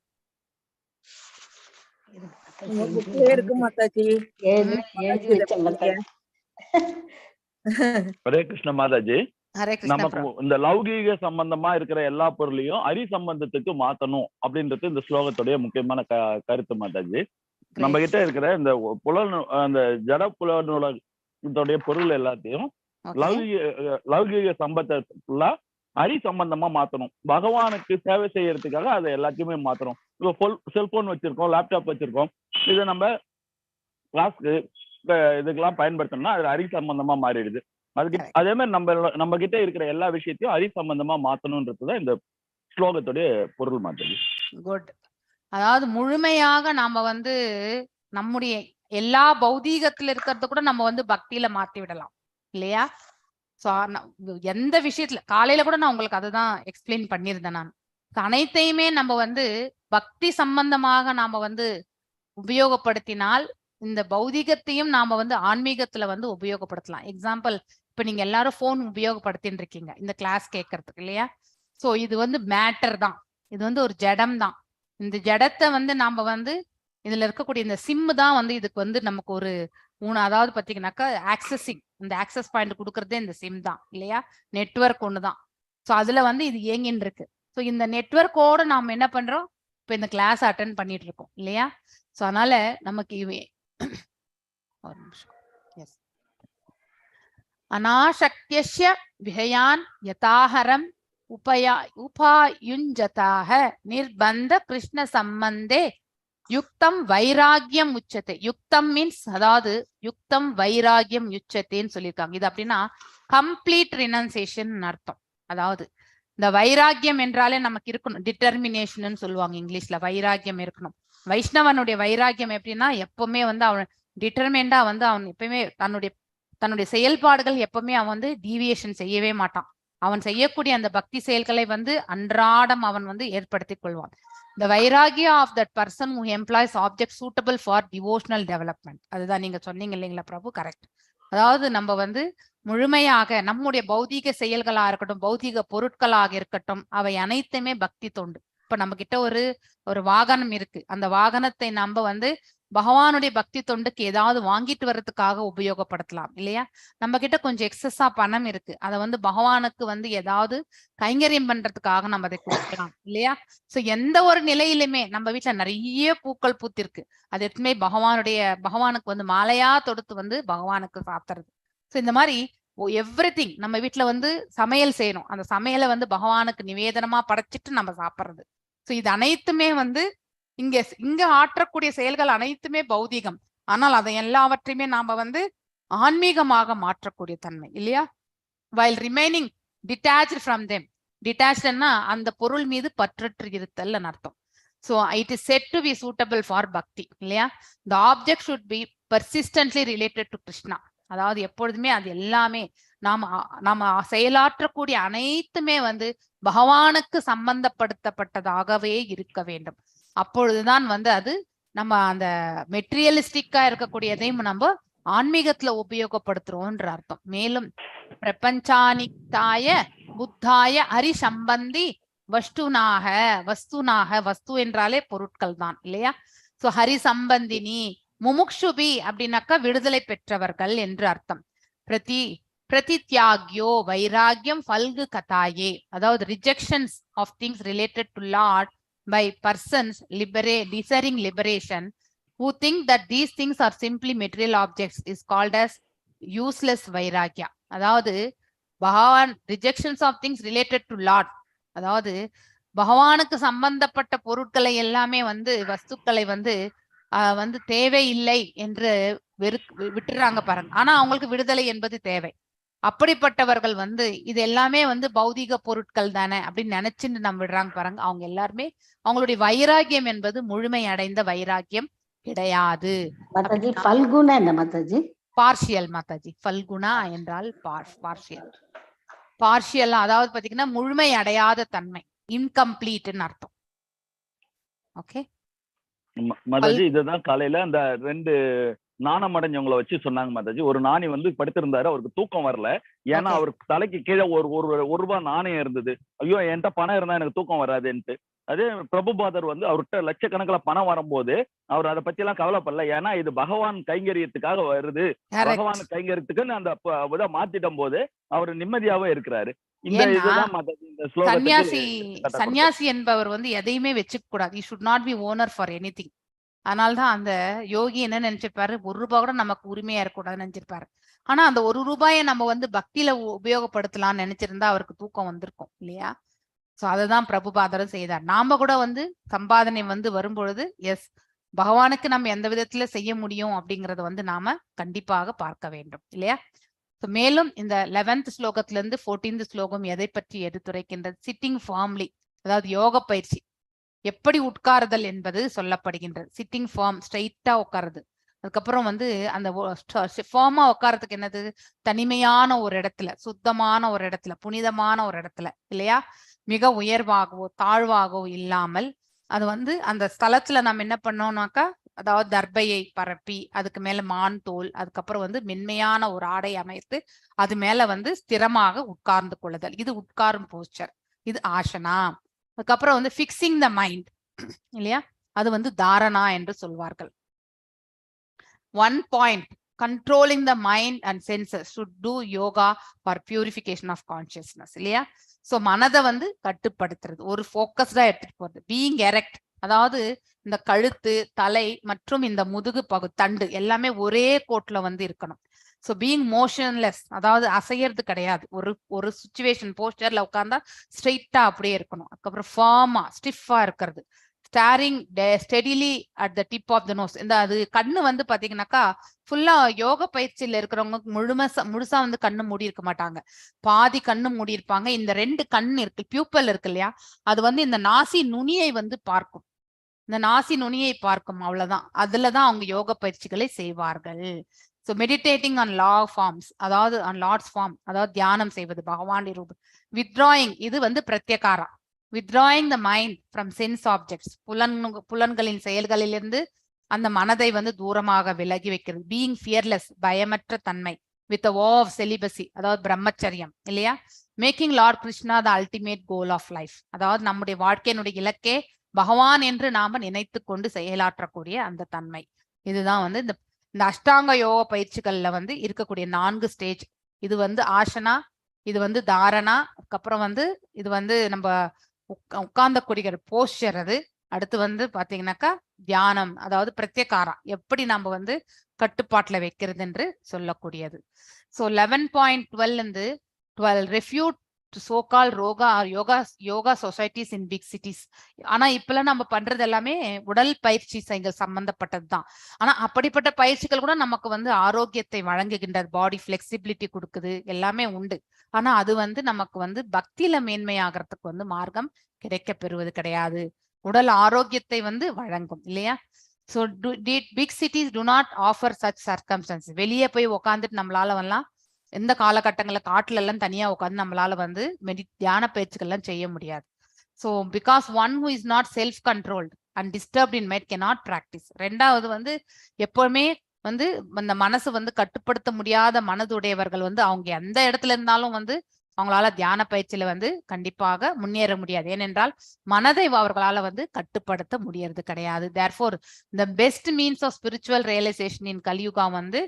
ஹரே கிருஷ்ண மாதாஜி. நமக்கு இந்த லௌகீக சம்பந்தமா இருக்கிற எல்லா பொருளையும் ஹரி சம்பந்தத்துக்கு மாத்தணும் அப்படின்றது இந்த ஸ்லோகத்துடைய முக்கியமான கருத்து மாதாஜி. நம்ம கிட்ட இருக்கிற இந்த அந்த ஜட புலனுடைய பொருள் எல்லாத்தையும் லௌகிக சம்பத்தை ஃபுல்லா ஹரி சம்பந்தமா மாத்தணும். பகவானுக்கு சேவை செய்யறதுக்காக அதை எல்லாத்தையுமே மாத்தணும். இப்போ செல்போன் வச்சிருக்கோம், லேப்டாப் வச்சிருக்கோம், இதை நம்ம கிளாஸ்க்கு இதுக்கெல்லாம் பயன்படுத்தணும்னா அது ஹரி சம்பந்தமா மாறிடுது. அதுக்கு அதே மாதிரி நம்ம கிட்ட இருக்கிற எல்லா விஷயத்தையும் ஹரி சம்பந்தமா மாத்தணும்ன்றதுதான் இந்த ஸ்லோகத்துடைய பொருள் மாத்தது. குட். அதாவது முழுமையாக நாம நம்முடைய எல்லா பௌதீகத்துல இருக்கிறத கூட நம்ம பக்தியில மாத்தி விடலாம் இல்லையா? சோ எந்த விஷயத்துல காலையில கூட நான் உங்களுக்கு அதுதான் எக்ஸ்பிளைன் பண்ணியிருந்தேன். நான் அனைத்தையுமே நம்ம பக்தி சம்பந்தமாக நாம உபயோகப்படுத்தினால் இந்த பௌதிகத்தையும் நாம ஆன்மீகத்துல உபயோகப்படுத்தலாம். எக்ஸாம்பிள், இப்ப நீங்க எல்லாரும் போன் உபயோகப்படுத்தின்னு இருக்கீங்க இந்த கிளாஸ் கேட்கறதுக்கு இல்லையா? சோ இது மேட்டர் தான், இது ஒரு ஜடம் தான். இந்த ஜடத்தை நாம இதுல இருக்கக்கூடிய இந்த சிம் தான் இதுக்கு நமக்கு ஒரு அதாவது பாத்தீங்கன்னாக்கா ஆக்சஸிங், இந்த ஆக்சஸ் பாயிண்ட் கொடுக்கறதே இந்த சிம் தான் இல்லையா? நெட்வொர்க் ஒண்ணுதான். சோ அதுல இது இயங்கின்னு இருக்கு. ஸோ இந்த நெட்வொர்க்கோட நாம என்ன பண்றோம், இப்போ இந்த கிளாஸ் அட்டென்ட் பண்ணிட்டு இருக்கோம் இல்லையா? ஸோ அதனால நமக்கு ஒரு நிமிஷம். எஸ், அநாசக்திய விஹயான் யதாஹரம் உபாயுஞ்சதாக நிர்பந்த கிருஷ்ண சம்பந்தே யுக்தம் வைராகியம் உச்சத்தை. யுக்தம் மீன்ஸ் அதாவது யுக்தம் வைராகியம் உச்சத்தைன்னு சொல்லியிருக்காங்க. இது அப்படின்னா கம்ப்ளீட் ரினன்சியேஷன் அர்த்தம். அதாவது இந்த வைராகியம் என்றாலே நமக்கு இருக்கணும், டிட்டர்மினேஷன் சொல்லுவாங்க இங்கிலீஷ்ல. வைராகியம் இருக்கணும். வைஷ்ணவனுடைய வைராகியம் எப்படின்னா எப்பவுமே அவன் டிட்டர்மெண்டா அவன் எப்பவுமே தன்னுடைய செயல்பாடுகள் எப்பவுமே அவன் டீவியேஷன் செய்யவே மாட்டான். அவன் செய்யக்கூடிய அந்த பக்தி செயல்களை அன்றாடம் அவன் ஏற்படுத்திக் கொள்வான். The vairagya of that person who employs objects suitable for devotional development. அதுதான் நீங்க சொன்னீங்க இல்லைங்களா பிரபு? கரெக்ட். அதாவது நம்ம முழுமையாக நம்முடைய பௌதீக செயல்களா இருக்கட்டும், பௌதீக பொருட்களாக இருக்கட்டும், அவை அனைத்துமே பக்தி தொண்டு. இப்ப நம்ம கிட்ட ஒரு வாகனம் இருக்கு. அந்த வாகனத்தை நம்ம பகவானுடைய பக்தி தொண்டுக்கு ஏதாவது வாங்கிட்டு வர்றதுக்காக உபயோகப்படுத்தலாம் இல்லையா? நம்ம கிட்ட கொஞ்சம் எக்ஸஸா பணம் இருக்கு, அதை பகவானுக்கு ஏதாவது கைங்கரியம் பண்றதுக்காக நம்ம அதை கொடுக்கலாம் இல்லையா? சோ எந்த ஒரு நிலையிலுமே நம்ம வீட்டுல நிறைய பூக்கள் பூத்திருக்கு, அது எப்பவுமே பகவானுக்கு மாலையா தொடுத்து பகவானுக்கு சாத்துறது. சோ இந்த மாதிரி எவ்ரிதிங் நம்ம வீட்டுல சமையல் செய்யணும், அந்த சமையலை பகவானுக்கு நிவேதனமா படைச்சிட்டு நம்ம சாப்பிடுறது. சோ இது அனைத்துமே இங்க ஆற்றக்கூடிய செயல்கள் அனைத்துமே பௌதீகம். ஆனால் அதை எல்லாவற்றையுமே நாம ஆன்மீகமாக மாற்றக்கூடிய தன்மை இல்லையா? while remaining detached from them. detachedனா அந்த பொருள் மீது பற்றற்று இருத்தல் அர்த்தம். so it is said to be suitable for bhakti இல்லையா? the object should be persistently related to Krishna. அதாவது எப்பொழுதுமே அது எல்லாமே நாம செயலாற்றக்கூடிய அனைத்துமே பகவானுக்கு சம்பந்தப்படுத்தப்பட்டதாகவே இருக்க வேண்டும். அப்பொழுதுதான் அது நம்ம அந்த மெட்டீரியலிஸ்டிக்கா இருக்கக்கூடியதையும் நம்ம ஆன்மீகத்துல உபயோகப்படுத்துறோம்ன்ற அர்த்தம். மேலும் பிரபஞ்சானிக்தாய புத்தாய ஹரி சம்பந்தி வஸ்துனாக வஸ்து என்றாலே பொருட்கள் தான் இல்லையா? சோ ஹரி சம்பந்தினி முமுக்ஷுபி அப்படின்னாக்கா விடுதலை பெற்றவர்கள் என்று அர்த்தம். பிரதித்யாக்யோ வைராகியம் ஃபல்கு கதாயே. அதாவது rejections of things related to Lord by persons desiring liberation who think that these things are simply material objects is called as useless vairagya. அதாவது பகவான் rejections of things related to Lord, அதாவது பகவானுக்கு சம்பந்தப்பட்ட பொருட்களை எல்லாமே வஸ்துக்களை தேவையில்லை என்று விட்டுறாங்க பாருங்க. ஆனா அவங்களுக்கு விடுதலை என்பது தேவை. அப்படிப்பட்டவர்கள் இது எல்லாமே பௌதீக பொருட்கள் தானே அப்படின்னு நினைச்சுட்டு நம்ம விடுறாங்க பாருங்க. அவங்க எல்லாருமே அவங்களுடைய வைராகியம் என்பது முழுமை அடைந்த வைராகியம் கிடையாது. பார்ஷியல் மாதாஜி. பல்குணா என்றால் பார்ஷியல், அதாவது பாத்தீங்கன்னா முழுமை அடையாத தன்மை, இன்கம்ப்ளீட்னு அர்த்தம். ஓகே மாதாஜி, இதுதான் காலையில அந்த 2 நாணம் அடைஞ்சவங்களை வச்சு சொன்னாங்க மாதாஜி. ஒரு நாணி படுத்திருந்தாரு, அவருக்கு தூக்கம் வரல. ஏன்னா அவருக்கு தலைக்கு கீழே ஒரு ரூபாய் நாணயம் இருந்தது. ஐயோ என்கிட்ட பணம் இருந்தா எனக்கு தூக்கம் வராதுன்ட்டு. அதே பிரபுபாதர் அவர்கிட்ட லட்சக்கணக்கில் பணம் வரும்போது அவர் அதை பத்தி எல்லாம் கவலைப்படல. ஏன்னா இது பகவான் கைங்கரியத்துக்காக வருது, பகவான் கைங்கரியத்துக்குன்னு அந்த இதை மாத்திட்டும் போது அவர் நிம்மதியாவே இருக்கிறாரு. சன்னியாசி என்பவர் எதையுமே வச்சுக்க கூடாது. he should not be owner for anything. அதனால்தான் அந்த யோகி என்ன நினைச்சிருப்பாரு, 1 ரூபாய் கூட நமக்கு உரிமையா இருக்கக்கூடாதுன்னு நினைச்சிருப்பாரு. ஆனா அந்த 1 ரூபாயை நம்ம வந்து பக்தியில உபயோகப்படுத்தலாம்னு நினைச்சிருந்தா அவருக்கு தூக்கம் வந்திருக்கும் இல்லையா? சோ அததான் பிரபுபாதரும் செய்தார். நாம கூட வந்து சம்பாதனை வந்து வரும்பொழுது எஸ் பகவானுக்கு நம்ம எந்த விதத்துல செய்ய முடியும் அப்படிங்கறத வந்து நாம கண்டிப்பாக பார்க்க வேண்டும் இல்லையா? மேலும் இந்த 11th ஸ்லோகத்துல இருந்து 14th ஸ்லோகம் எதை பற்றி எடுத்துரைக்கின்றது? சிட்டிங் ஃபார்ம்லி, அதாவது யோக பயிற்சி எப்படி உட்காருதல் என்பது சொல்லப்படுகின்றது. சிட்டிங் ஃபார்ம், ஸ்ட்ரைட்டா உட்காருது. அதுக்கப்புறம் வந்து அந்த ஃபார்மா உட்காரத்துக்கு என்னது? தனிமையான ஒரு இடத்துல, சுத்தமான ஒரு இடத்துல, புனிதமான ஒரு இடத்துல இல்லையா? மிக உயர்வாகவோ தாழ்வாகவோ இல்லாமல் அது வந்து அந்த ஸ்தலத்துல நம்ம என்ன பண்ணோம்னாக்கா, அதாவது தர்பையை பரப்பி அதுக்கு மேல மான் தோல், அதுக்கப்புறம் வந்து மென்மையான ஒரு ஆடை அமைத்து அது மேல வந்து ஸ்திரமாக உட்கார்ந்து கொள்ளுதல். இது உட்காரும் போஸ்டர், இது ஆசனா. அதுக்கப்புறம் வந்து ஃபிக்ஸிங் த மைண்ட் இல்லையா? அது வந்து தாரணா என்று சொல்வார்கள். 1 point, controlling the mind and senses, should do yoga for purification of consciousness இல்லையா? சோ மனதை வந்து கட்டுப்படுத்துறது, ஒரு ஃபோக்கஸ்டா எடுத்துட்டு போறது. பீயிங் எரெக்ட், அதாவது இந்த கழுத்து, தலை மற்றும் இந்த முதுகு தண்டு எல்லாமே ஒரே கோட்ல வந்து இருக்கணும். ஸோ பீயிங் மோஷன்லெஸ், அதாவது அசையறது கிடையாது. ஒரு சுச்சுவேஷன் போஸ்டர்ல உட்கார்ந்தா ஸ்ட்ரெயிட்டா அப்படியே இருக்கணும். அதுக்கப்புறம் ஃபார்மா ஸ்டிஃபா இருக்கிறது. Staring steadily at the tip of the nose. இந்த அது கண்ணு வந்து பாத்தீங்கன்னாக்கா ஃபுல்லா யோக பயிற்சியில இருக்கிறவங்க முழுசா வந்து கண்ணு மூடி இருக்க மாட்டாங்க, பாதி கண்ணு மூடி இருப்பாங்க. இந்த 2 கண்ணு இருக்கு, பியூப்பல் இருக்கு இல்லையா, அது வந்து இந்த நாசி நுனியை வந்து பார்க்கும். இந்த நாசி நுனியை பார்க்கும், அவ்வளவுதான். அதுலதான் அவங்க யோக பயிற்சிகளை செய்வார்கள். ஸோ மெடிடேட்டிங் ஆன் லா ஃபார்ம்ஸ், அதாவது ஆன் லார்ட்ஸ் ஃபார்ம், அதாவது தியானம் செய்வது பகவான் ரூபம். வித்ட்ராயிங், இது வந்து பிரத்யகாரா. withdrawing the mind from sense objects, புலன்களின் செயல்களிலிருந்து அந்த மனதை வந்து தூரமாக விலகி வைக்கிறது. பீயிங் ஃபியர்லெஸ், பயமற்ற தன்மை. With a vow of celibacy, அதாவது பிரம்மச்சரியம் இல்லையா? Making Lord Krishna the ultimate goal of life, அதாவது நம்முடைய வாழ்க்கையினுடைய இலக்கே பகவான் என்று நாம நினைத்து கொண்டு செயலாற்றக்கூடிய அந்த தன்மை. இதுதான் வந்து இந்த அஷ்டாங்க யோக பயிற்சிகள்ல வந்து இருக்கக்கூடிய 4 ஸ்டேஜ். இது வந்து ஆசனா, இது வந்து தாரணா, அதுக்கப்புறம் வந்து இது வந்து நம்ம உட்கார்ந்த கூடிய போஸ்டர். அது அடுத்து வந்து பாத்தீங்கன்னாக்கா தியானம், அதாவது பிரத்யகாரா, எப்படி நம்ம வந்து கட்டுப்பாட்டுல வைக்கிறது என்று சொல்லக்கூடியது. ஸோ 11.12 இருந்து 12 refute so call yoga societies in big cities. ஆனா இப்பெல்லாம் நம்ம பண்றது எல்லாமே உடல் பயிற்சி சம்பந்தப்பட்டது தான். ஆனா அப்படிப்பட்ட பயிற்சிகள் கூட நமக்கு வந்து ஆரோக்கியத்தை வழங்குகின்றது, பாடி பிளெக்சிபிலிட்டி கொடுக்குது, எல்லாமே உண்டு. ஆனா அது வந்து நமக்கு வந்து பக்தியில மேன்மையாகிறதுக்கு வந்து மார்க்கம் கிடைக்க பெறுவது கிடையாது. உடல் ஆரோக்கியத்தை வந்து வழங்கும் இல்லையா? So big cities do not offer such circumstances. வெளியே போய் உட்காந்துட்டு நம்மளால வரலாம், எந்த காலகட்டங்கள்ல காட்டுல எல்லாம் தனியா உட்காந்து நம்மளால வந்து தியான பயிற்சிகள் எல்லாம் செய்ய முடியாது. So because one who is not self controlled and disturbed in mind cannot practice. 2வது வந்து எப்பவுமே வந்து அந்த மனசு வந்து கட்டுப்படுத்த முடியாத மனதுடையவர்கள் வந்து அவங்க எந்த இடத்துல இருந்தாலும் வந்து அவங்களால தியான பயிற்சியில வந்து கண்டிப்பாக முன்னேற முடியாது. ஏனென்றால் மனதை அவர்களால வந்து கட்டுப்படுத்த முடியறது கிடையாது. Therefore the best means of spiritual realization in Kaliyuga வந்து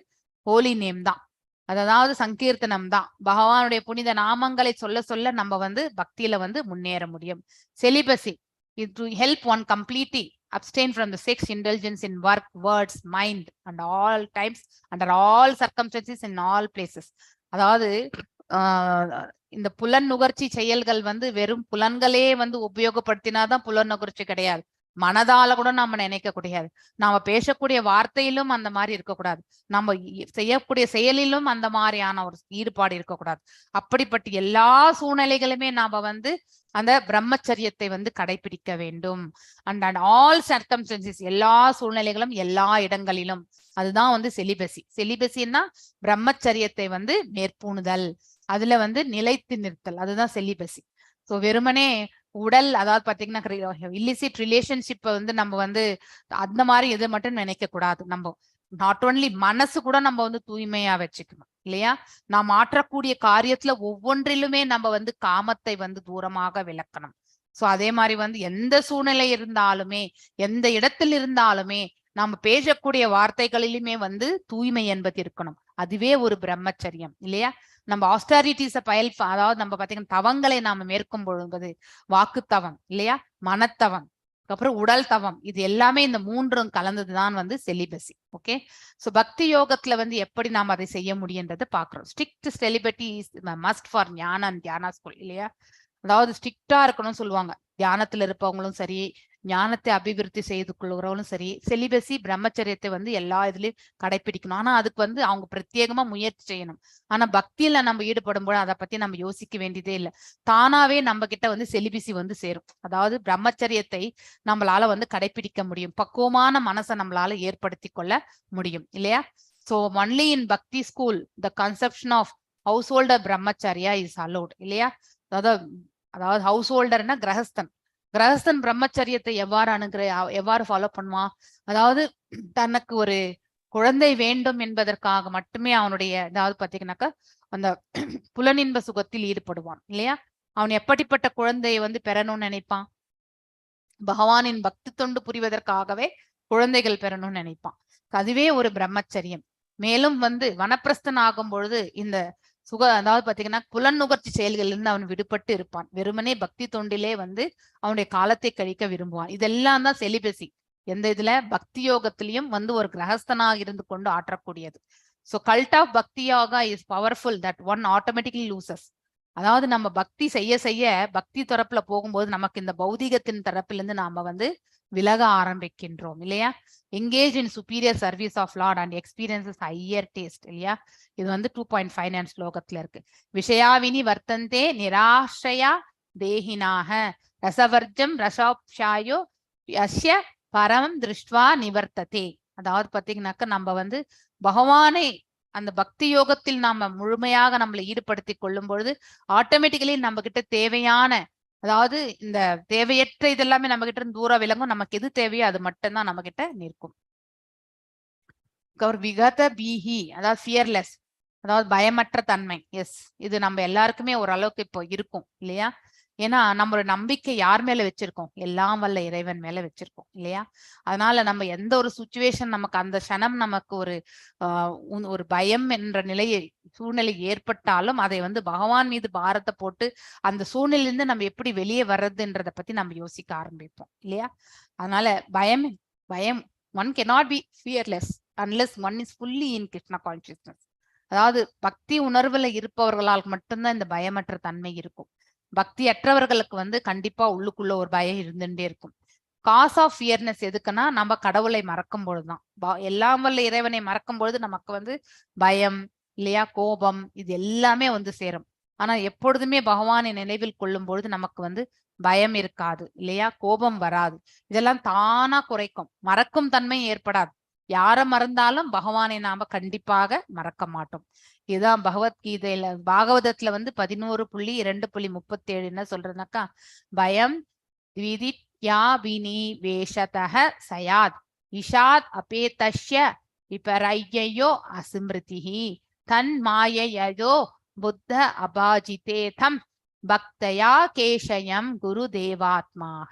ஹோலி நேம் தான், அதாவது சங்கீர்த்தனம் தான். பகவானுடைய புனித நாமங்களை சொல்ல சொல்ல நம்ம வந்து பக்தியில வந்து முன்னேற முடியும். செலிபசி, it to help one completely abstain from the sex indulgence in work, words, mind and all times, under all circumstances, in all places. அதாவது இந்த புலன் நுகர்ச்சி செயல்கள் வந்து வெறும் புலன்களே வந்து உபயோகப்படுத்தினாதான் புலன் நுகர்ச்சி கிடையாது. மனதால கூட நாம நினைக்க கூடாது, நாம பேசக்கூடிய வார்த்தையிலும் அந்த மாதிரி இருக்கக்கூடாது, நம்ம செய்யக்கூடிய செயலிலும் அந்த மாதிரியான ஒரு ஈடுபாடு இருக்கக்கூடாது. அப்படிப்பட்ட எல்லா சூழ்நிலைகளுமே நாம வந்து அந்த பிரம்மச்சரியத்தை வந்து கடைபிடிக்க வேண்டும். அண்ட் ஆல் சர்க்கம்ஸ்டன்சஸ், எல்லா சூழ்நிலைகளும் எல்லா இடங்களிலும். அதுதான் வந்து செலிபசி. செலிபசின்னா பிரம்மச்சரியத்தை வந்து மேற்பூணுதல், அதுல வந்து நிலைத்து நிறுத்தல், அதுதான் செலிபசி. ஸோ வெறுமனே உடல், அதாவது பாத்தீங்கன்னா இல்லிசிட் ரிலேஷன்ஷிப்பை வந்து நம்ம வந்து அந்த மாதிரி எது மட்டும் நினைக்க கூடாது. நம்ம நாட் ஓன்லி மனசு கூட நம்ம வந்து தூய்மையா வச்சுக்கணும் இல்லையா? நாம் ஆற்றக்கூடிய காரியத்துல ஒவ்வொன்றிலுமே நம்ம வந்து காமத்தை வந்து தூரமாக விளக்கணும். சோ அதே மாதிரி வந்து எந்த சூழ்நிலை இருந்தாலுமே, எந்த இடத்தில் இருந்தாலுமே, நாம பேசக்கூடிய வார்த்தைகளிலுமே வந்து தூய்மை என்பது இருக்கணும். அதுவே ஒரு பிரம்மச்சரியம் இல்லையா? நம்ம ஆஸ்டாரிட்டிஸ அதாவது நம்ம பாத்தீங்கன்னா தவங்களை நாம மேற்கும் பொழுது வாக்குத்தவம் இல்லையா, மனத்தவம், அப்புறம் உடல் தவம், இது எல்லாமே இந்த மூன்றும் கலந்ததுதான் வந்து செலிபசி. ஓகே, சோ பக்தி யோகத்துல வந்து எப்படி நாம் அதை செய்ய முடியுன்றதை பாக்குறோம். ஸ்ட்ரிக்ட் செலிபசி இஸ் மஸ்ட் ஃபார் ஞான அண்ட் தியானா ஸ்கூல் இல்லையா? அதாவது ஸ்ட்ரிக்டா இருக்கணும்னு சொல்லுவாங்க. தியானத்துல இருப்பவங்களும் சரி, ஞானத்தை அபிவிருத்தி செய்து கொள்கிறவங்களும் சரி, செலிபசி பிரம்மச்சரியத்தை வந்து எல்லா இதுலயும் கடைபிடிக்கணும். ஆனா அதுக்கு வந்து அவங்க பிரத்யேகமா முயற்சி செய்யணும். ஆனா பக்தியில நம்ம ஈடுபடும் போது அதை பத்தி நம்ம யோசிக்க வேண்டியதே இல்லை. தானாவே நம்ம கிட்ட வந்து செலிபசி வந்து சேரும். அதாவது பிரம்மச்சரியத்தை நம்மளால வந்து கடைபிடிக்க முடியும். பக்குவமான மனசை நம்மளால ஏற்படுத்தி கொள்ள முடியும் இல்லையா? So only in bhakti school the conception of householder brahmacharya is allowed இல்லையா? அதாவது ஹவுஸ் ஹோல்டர்னா கிரகஸ்தன். கிரகஸ்தன் பிரம்மச்சரியத்தை எவ்வாறு ஃபாலோ பண்ணுவான்? அதாவது தனக்கு ஒரு குழந்தை வேண்டும் என்பதற்காக மட்டுமே அவனுடைய அதாவது பாத்தீங்கன்னாக்கா அந்த புலனின்ப சுகத்தில் ஈடுபடுவான் இல்லையா? அவன் எப்படிப்பட்ட குழந்தையை வந்து பெறணும்னு நினைப்பான்? பகவானின் பக்தி தொண்டு புரிவதற்காகவே குழந்தைகள் பெறணும்னு நினைப்பான். அதுவே ஒரு பிரம்மச்சரியம். மேலும் வந்து வனப்பிரஸ்தன் ஆகும் பொழுது இந்த அதாவது பாத்தீங்கன்னா புலன் நுகர்ச்சி செயல்கள் இருந்து அவன் விடுபட்டு இருப்பான். வெறுமனே பக்தி தொண்டிலே வந்து அவனுடைய காலத்தை கழிக்க விரும்புவான். இதெல்லாம் தான் செலிபசி. எந்த இதுல பக்தி யோகத்திலையும் வந்து ஒரு கிரகஸ்தனாக இருந்து கொண்டு ஆற்றக்கூடியது. சோ கல்ட் ஆஃப் பக்தி yoga is powerful that one automatically loses. அதாவது நம்ம பக்தி செய்ய செய்ய பக்தி தரப்புல போகும்போது நமக்கு இந்த பௌதிகத்தின் தரப்பிலிருந்து நாம வந்து விலக ஆரம்பிக்கின்றோம் இல்லையா? Engage in superior service of Lord and experiences higher taste இல்லையா? இது வந்து 2.5 ஸ்லோகத்துல இருக்கு. விஷயாவினி வர்த்தந்தே நிராஷயா தேகினாக ரசவர்ஜம் ரசாப்ஷாயோ யஸ்ய பரம் திருஷ்டுவா நிவர்த்ததே. அதாவது பாத்தீங்கன்னாக்க நம்ம வந்து பகவானை அந்த பக்தி யோகத்தில் நாம முழுமையாக நம்மளை ஈடுபடுத்தி கொள்ளும் பொழுது ஆட்டோமேட்டிக்கலி நம்ம கிட்ட தேவையான அதாவது இந்த தேவையற்ற இதெல்லாமே நம்ம கிட்ட இருந்து தூரம் விலங்கும். நமக்கு எது தேவையோ அது மட்டும்தான் நம்ம கிட்ட நிற்கும். விகத பீஹி அதாவது ஃபியர்லெஸ், அதாவது பயமற்ற தன்மை. எஸ், இது நம்ம எல்லாருக்குமே ஓரளவுக்கு இப்போ இருக்கும் இல்லையா? ஏன்னா நம்மளோட நம்பிக்கை யார் மேல வச்சிருக்கோம்? எல்லாம் வல்ல இறைவன் மேல வச்சிருக்கோம் இல்லையா? அதனால நம்ம எந்த ஒரு சுச்சுவேஷன் நமக்கு அந்த க்ஷணம் நமக்கு ஒரு பயம் என்ற சூழ்நிலை ஏற்பட்டாலும் அதை வந்து பகவான் மீது பாரத்தை போட்டு அந்த சூழ்நிலையிலிருந்து நம்ம எப்படி வெளியே வர்றதுன்றதை பத்தி நம்ம யோசிக்க ஆரம்பிப்போம் இல்லையா? அதனால பயம் one cannot be fearless unless one is fully in Krishna consciousness. அதாவது பக்தி உணர்வுல இருப்பவர்களால் மட்டும்தான் இந்த பயமற்ற தன்மை இருக்கும். பக்தி அற்றவர்களுக்கு வந்து கண்டிப்பா உள்ளுக்குள்ள ஒரு பயம் இருந்துட்டே இருக்கும். காஸ் ஆஃப் ஃபியர்னஸ் எதுக்குன்னா நம்ம கடவுளை மறக்கும் பொழுதுதான். எல்லாம் வல்ல இறைவனை மறக்கும் பொழுது நமக்கு வந்து பயம் இல்லையா, கோபம், இது எல்லாமே வந்து சேரும். ஆனா எப்பொழுதுமே பகவானை நினைவில் கொள்ளும் பொழுது நமக்கு வந்து பயம் இருக்காது இல்லையா, கோபம் வராது. இதெல்லாம் தானா குறைக்கும். மறக்கும் தன்மை ஏற்படாது. யார மறந்தாலும் பகவானை நாம கண்டிப்பாக மறக்க மாட்டோம். இதுதான் பகவத்கீதையில பாகவதத்துல வந்து 11.2.37 என்ன சொல்றதுனாக்கா, பயம் விதித்யாபினிவேஷதஹ சயாத் இஷாத் அபேதஸ்ய விபரையோ அசிம்ருதிஹி தன் மாயையோ புத்த அபாஜிதேதம் பக்தயா கேஷயம் குரு தேவாத்மாக.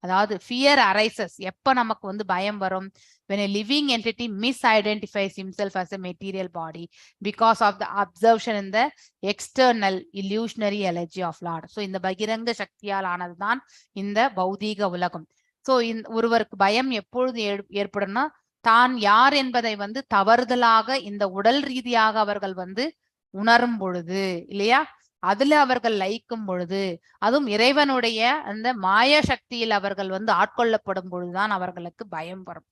அதாவது ஃபியர் அரைசஸ் எப்ப நமக்கு வந்து பயம் வரும்? when a living entity misidentifies himself as a material body because of the observation in the external illusionary energy of Lord. So இந்த பகிரங்க சக்தியால் ஆனதுதான் இந்த பௌதீக உலகம். சோ ஒருவருக்கு பயம் எப்பொழுது ஏற்படும்னா, தான் யார் என்பதை வந்து தவறுதலாக இந்த உடல் ரீதியாக அவர்கள் வந்து உணரும் பொழுது இல்லையா, அதுல அவர்கள் லயிக்கும் பொழுது, அதுவும் இறைவனுடைய அந்த மாய சக்தியில் அவர்கள் வந்து ஆட்கொள்ளப்படும் பொழுதுதான் அவர்களுக்கு பயம் வரும்.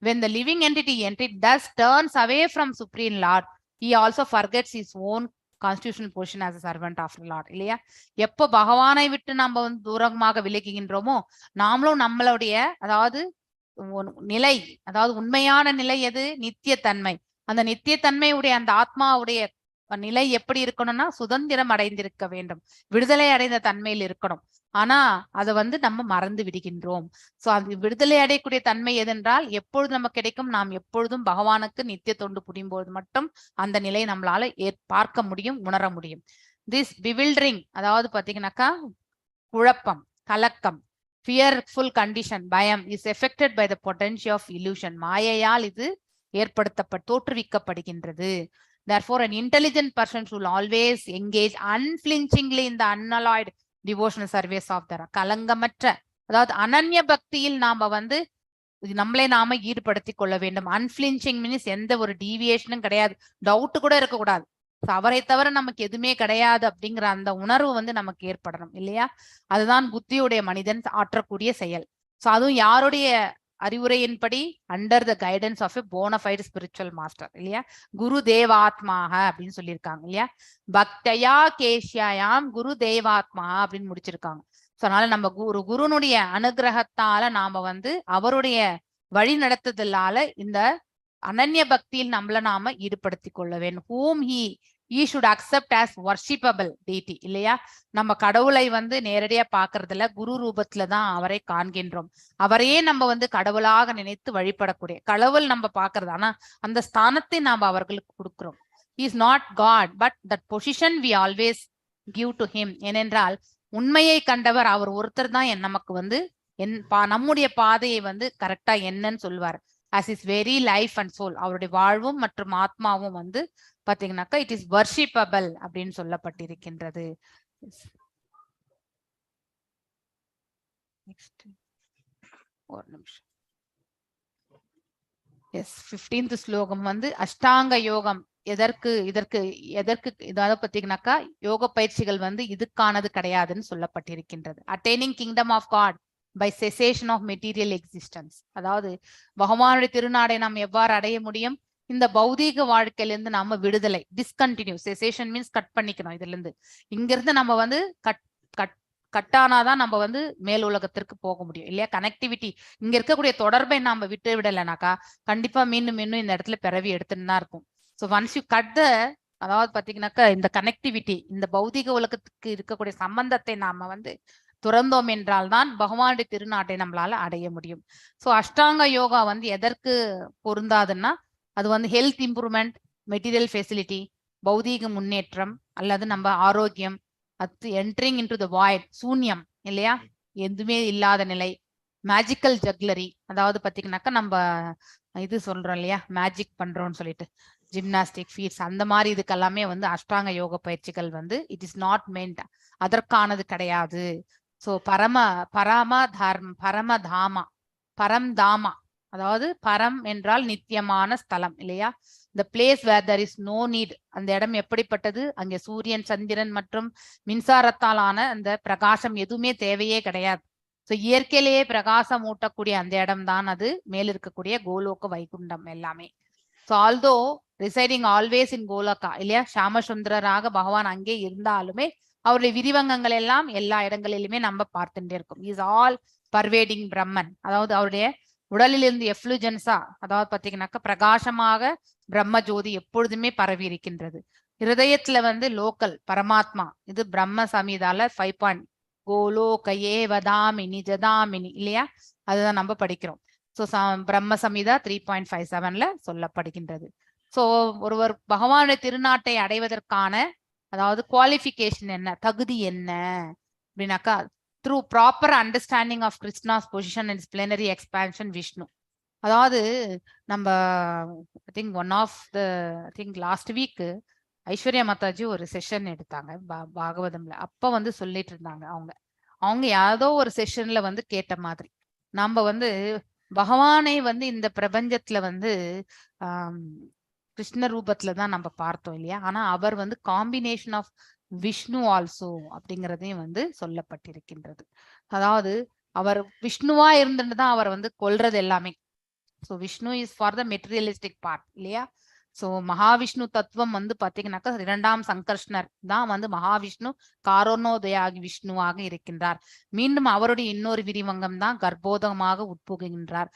When the living entity thus turns away from Supreme Lord, he also forgets his own constitutional position as a servant of the Lord. இல்லையா? எப்போ பகவானை விட்டு நம்ம வந்து தூரமாக விலகுகின்றோமோ, நாமளும் நம்மளுடைய அதாவது நிலை, அதாவது உண்மையான நிலை எது? நித்தியத்தன்மை. அந்த நித்தியத்தன்மையுடைய அந்த ஆத்மாவுடைய நிலை எப்படி இருக்கணும்னா சுதந்திரம் அடைந்திருக்க வேண்டும், விடுதலை அடைந்த தன்மையில் இருக்கணும். ஆனா அதை வந்து நம்ம மறந்து விடுகின்றோம். சோ அது விடுதலை அடையக்கூடிய தன்மை எதென்றால் எப்பொழுது நமக்கு கிடைக்கும்? நாம் எப்பொழுதும் பகவானுக்கு நித்திய தொண்டு புரியும் போது மட்டும் அந்த நிலையை நம்மளால பார்க்க முடியும், உணர முடியும். திஸ் பிவில்டரிங் அதாவது பாத்தீங்கன்னாக்கா குழப்பம், கலக்கம், fearful condition, பயம் is affected by the potency of illusion. மாயையால் இது தோற்றுவிக்கப்படுகின்றது. Therefore, an intelligent person should always engage unflinchingly in the unalloyed devotional service of the கலங்கமற்ற அதாவது அனன்ய பக்தியில் நாம வந்து நம்மளே நாம ஈடுபடுத்தி கொள்ள வேண்டும். அன்பிளிஞ்சிங் மீன்ஸ் எந்த ஒரு டீவியேஷனும் கிடையாது, டவுட் கூட இருக்கக்கூடாது. அவரை தவிர நமக்கு எதுவுமே கிடையாது அப்படிங்கிற அந்த உணர்வு வந்து நமக்கு ஏற்படணும் இல்லையா? அதுதான் புத்தியுடைய மனிதன் ஆற்றக்கூடிய செயல். சோ அதுவும் யாருடைய அறிவுரையின்படி? Under the guidance of a bona fide spiritual master இல்லையா? குரு தேவாத்மாக அப்படின்னு சொல்லியிருக்காங்க இல்லையா? பக்தயா கேஷ்யாயாம் குரு தேவாத்மா அப்படின்னு முடிச்சிருக்காங்க. சோ அதனால நம்ம குருனுடைய அனுகிரகத்தால நாம வந்து அவருடைய வழி நடத்துதலால இந்த அனன்ய பக்தியில் நம்மள நாம ஈடுபடுத்தி கொள்ள வேண்டும். whom he should accept as worshipable deity இல்லையா? நம்ம கடவுளை வந்து நேரடியா பாக்குறதுல குரு ரூபத்துல தான் அவரை காண்கின்றோம். அவரையே நம்ம வந்து கடவுளாக நினைத்து வழிபடக்கூடிய கடவுள் நம்ம பாக்குறது. ஆனா அந்த ஸ்தானத்தை நாம அவர்களுக்கு கொடுக்கிறோம். he is not God but that position we always give to him. ஏனென்றால் உண்மையை கண்டவர் அவர் ஒருத்தர் தான் நமக்கு வந்து நம்முடைய பாதையை வந்து கரெக்டா என்னன்னு சொல்வார். as his very life and soul. அவருடைய வாழ்வும் மற்றும் ஆத்மாவும் வந்து பாத்தீங்கன்னாக்கா இட் இஸ் வர்ஷிப்பபிள் அப்படின்னு சொல்லப்பட்டிருக்கின்றது. ஒரு நிமிஷம். எஸ் 15th ஸ்லோகம் வந்து அஷ்டாங்க யோகம் இதற்கு இதாவது பாத்தீங்கன்னாக்கா யோக பயிற்சிகள் வந்து இதுக்கானது கிடையாதுன்னு சொல்லப்பட்டிருக்கின்றது. Attaining kingdom of God by cessation of material existence. அதாவது பகவானுடைய திருநாடை நாம் எவ்வாறு அடைய முடியும்? இந்த பௌதீக வாழ்க்கையிலிருந்து நாம விடுதலை, டிஸ்கண்டினியூ. செசேஷன் மீன்ஸ் கட் பண்ணிக்கணும். இதுல இருந்து இங்கிருந்து நம்ம வந்து கட்டானாதான் நம்ம வந்து மேல் உலகத்திற்கு போக முடியும் இல்லையா? கனெக்டிவிட்டி இங்க இருக்கக்கூடிய தொடர்பை நாம விட்டு விடலைனாக்கா கண்டிப்பா மீண்டும் இந்த இடத்துல பிறவி எடுத்துன்னு தான் இருக்கும். So once you cut the அதாவது பாத்தீங்கன்னாக்கா இந்த கனெக்டிவிட்டி, இந்த பௌதிக உலகத்துக்கு இருக்கக்கூடிய சம்பந்தத்தை நாம வந்து துறந்தோம் என்றால் தான் பகவானுடைய திருநாட்டை நம்மளால அடைய முடியும். ஸோ அஷ்டாங்க யோகா வந்து எதற்கு பொருந்தாதுன்னா அது வந்து ஹெல்த் இம்ப்ரூவ்மெண்ட், மெட்டீரியல் ஃபெசிலிட்டி, பௌதீக முன்னேற்றம் அல்லது நம்ம ஆரோக்கியம், அது என்ட்ரிங் இன்டு த வாய்ட், சூன்யம் இல்லையா? எதுவுமே இல்லாத நிலை, மேஜிக்கல் ஜக்லரி. அதாவது பாத்தீங்கன்னாக்கா நம்ம இது சொல்றோம் இல்லையா, மேஜிக் பண்றோம்னு சொல்லிட்டு ஜிம்னாஸ்டிக் ஃபீட்ஸ் அந்த மாதிரி இதுக்கெல்லாமே வந்து அஷ்டாங்க யோக பயிற்சிகள் வந்து இட் இஸ் நாட் மென்ட், அதற்கானது கிடையாது. ஸோ பரம்தாமா அதாவது பரம் என்றால் நித்தியமான ஸ்தலம் இல்லையா? the place where there is no need. அந்த இடம் எப்படிப்பட்டது? அங்கே சூரியன், சந்திரன் மற்றும் மின்சாரத்தால் ஆன அந்த பிரகாசம் எதுவுமே தேவையே கிடையாது. ஸோ இயற்கையிலேயே பிரகாசம் ஊட்டக்கூடிய அந்த இடம் தான் அது மேல் இருக்கக்கூடிய கோலோக வைகுண்டம் எல்லாமே. So although residing always in Goloka இல்லையா? சாமசுந்தரராக பகவான் அங்கே இருந்தாலுமே அவருடைய விரிவங்கங்கள் எல்லாம் எல்லா இடங்களிலுமே நம்ம பார்த்துட்டே இருக்கோம். இஸ் ஆல் பர்வேடிங் பிரம்மன். அதாவது அவருடைய உடலிலிருந்து எஃப்ளூஜன்ஸா அதாவது பாத்தீங்கன்னாக்கா பிரகாசமாக பிரம்ம ஜோதி எப்பொழுதுமே பரவி இருக்கின்றது. இருதயத்துல வந்து லோக்கல் பரமாத்மா. இது பிரம்ம சமீதால 5 கோலோகையே வதாமினி ஜதாமினி இல்லையா? அதுதான் நம்ம படிக்கிறோம். ஸோ பிரம்ம சமீதா 3.57ல சொல்லப்படுகின்றது. ஸோ ஒருவர் பகவானுடைய திருநாட்டை அடைவதற்கான அதாவது குவாலிஃபிகேஷன் என்ன, தகுதி என்ன அப்படின்னாக்கா through proper understanding of Krishna's position and plenary expansion Vishnu. அதாவது நம்ம I think last week Aishwarya Mataji ஒரு செஷன் எடுத்தாங்க பாகவதம்ல. அப்ப வந்து சொல்லிட்டு இருந்தாங்க அவங்க ஏதோ ஒரு செஷன்ல வந்து கேட்ட மாதிரி நம்ம வந்து பகவானை வந்து இந்த பிரபஞ்சத்துல வந்து கிருஷ்ண ரூபத்துல தான் நம்ம பார்த்தோம் இல்லையா? ஆனா அவர் வந்து காம்பினேஷன் ஆஃப் விஷ்ணு ஆல்சோ அப்படிங்கிறதையும் வந்து சொல்லப்பட்டிருக்கின்றது. அதாவது அவர் விஷ்ணுவா இருந்துதான் அவர் வந்து கொல்றது எல்லாமே. So Vishnu is for the materialistic part இல்லையா? ஸோ மகாவிஷ்ணு தத்துவம் வந்து பாத்தீங்கன்னாக்கா 2ஆம் சங்கர்ஷ்ணர் தான் வந்து மகாவிஷ்ணு காரோனோதயாகி விஷ்ணுவாக இருக்கின்றார். மீண்டும் அவருடைய இன்னொரு விரிவங்கம் தான் கர்ப்போதகமாக உட்புகின்றார்.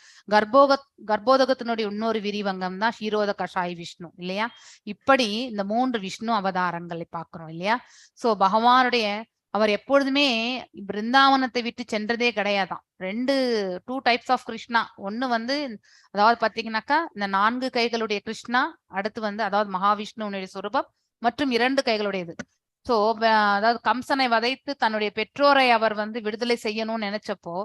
கர்ப்போதகத்தினுடைய இன்னொரு விரிவங்கம் தான் ஷீரோத கஷாய் விஷ்ணு இல்லையா? இப்படி இந்த 3 விஷ்ணு அவதாரங்களை பார்க்கிறோம் இல்லையா? ஸோ பகவானுடைய அவர் எப்பொழுதுமே பிருந்தாவனத்தை விட்டு சென்றதே கிடையாதான். 2 டைப்ஸ் ஆஃப் கிருஷ்ணா. ஒண்ணு வந்து அதாவது பாத்தீங்கன்னாக்கா இந்த 4 கைகளுடைய கிருஷ்ணா, அடுத்து வந்து அதாவது மகாவிஷ்ணுனுடைய சுரூபம் மற்றும் 2 கைகளுடையது. சோ அதாவது கம்சனை வதைத்து தன்னுடைய பெற்றோரை அவர் வந்து விடுதலை செய்யணும்னு நினைச்சப்போ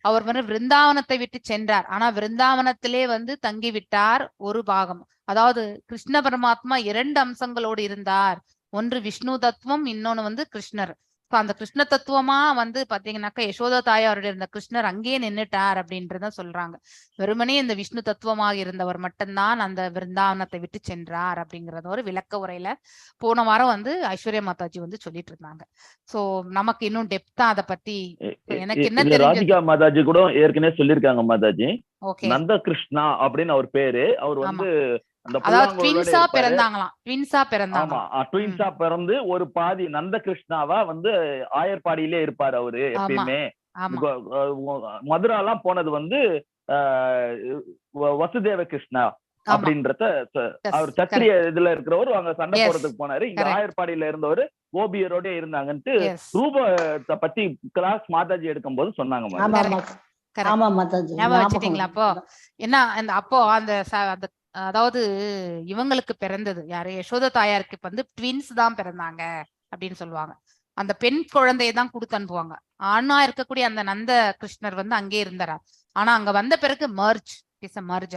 அவர் வந்து விருந்தாவனத்தை விட்டு சென்றார். ஆனா விருந்தாவனத்திலே வந்து தங்கி விட்டார் ஒரு பாகம். அதாவது கிருஷ்ண பரமாத்மா 2 அம்சங்களோடு இருந்தார். ஒன்று விஷ்ணு தத்துவம், இன்னொன்னு வந்து கிருஷ்ணர். அந்த கிருஷ்ண தத்துவமா வந்து பாத்தீங்கன்னாக்கா யசோதா தாயாருடைய இருந்த கிருஷ்ணர் அங்கேயே நின்னுட்டார் அப்படின்றத சொல்றாங்க. வெறுமனே இந்த விஷ்ணு தத்துவமாக இருந்தவர் மட்டும்தான் அந்த விருந்தாவனத்தை விட்டு சென்றார் அப்படிங்கறத ஒரு விளக்க உரையில போன வாரம் வந்து ஐஸ்வர்யா மாதாஜி வந்து சொல்லிட்டு இருந்தாங்க. சோ நமக்கு இன்னும் டெப்தா அதை பத்தி எனக்கு என்ன தெரியும், ராதிகா மாதாஜி கூட ஏற்கனவே சொல்லிருக்காங்க மாதாஜி. ஓகே, நந்த கிருஷ்ணா அப்படின்னு அவர் பேரு. அவர் வந்து அதாவது ட்வின்ஸா பிறந்தாங்களாம். ட்வின்ஸா பிறந்தாங்க. ஆமா, ட்வின்ஸா பிறந்து ஒரு பாதி நந்த கிருஷ்ணாவா வந்து ஆயர்பாடியிலே இருப்பாரு அவரு எப்பயுமே. மதுராலாம் போனது வந்து வசுதேவ கிருஷ்ணா அப்படின்றத அவர் சத்திரிய இதுல இருக்கிறவர் அங்க சண்டை போறதுக்கு போனாரு. இங்க ஆயர்பாடியில இருந்தவர் ஓபியரோட இருந்தாங்கன்ட்டு ரூபத்தை பத்தி கிளாஸ் மாதாஜி எடுக்கும் போது சொன்னாங்க. வச்சுட்டீங்களா? அப்போ என்ன அப்போ அந்த அதாவது இவங்களுக்கு பிறந்தது யாரு, யசோத தாயாருக்கு வந்து ட்வின்ஸ் தான் பிறந்தாங்க அப்படின்னு சொல்லுவாங்க. அந்த பெண் குழந்தையை தான் கொடுத்து அனுப்புவாங்க. ஆனா இருக்கக்கூடிய அந்த நந்த கிருஷ்ணர் வந்து அங்கே இருந்தாரா. ஆனா அங்க வந்த பிறகு மர்ஜ்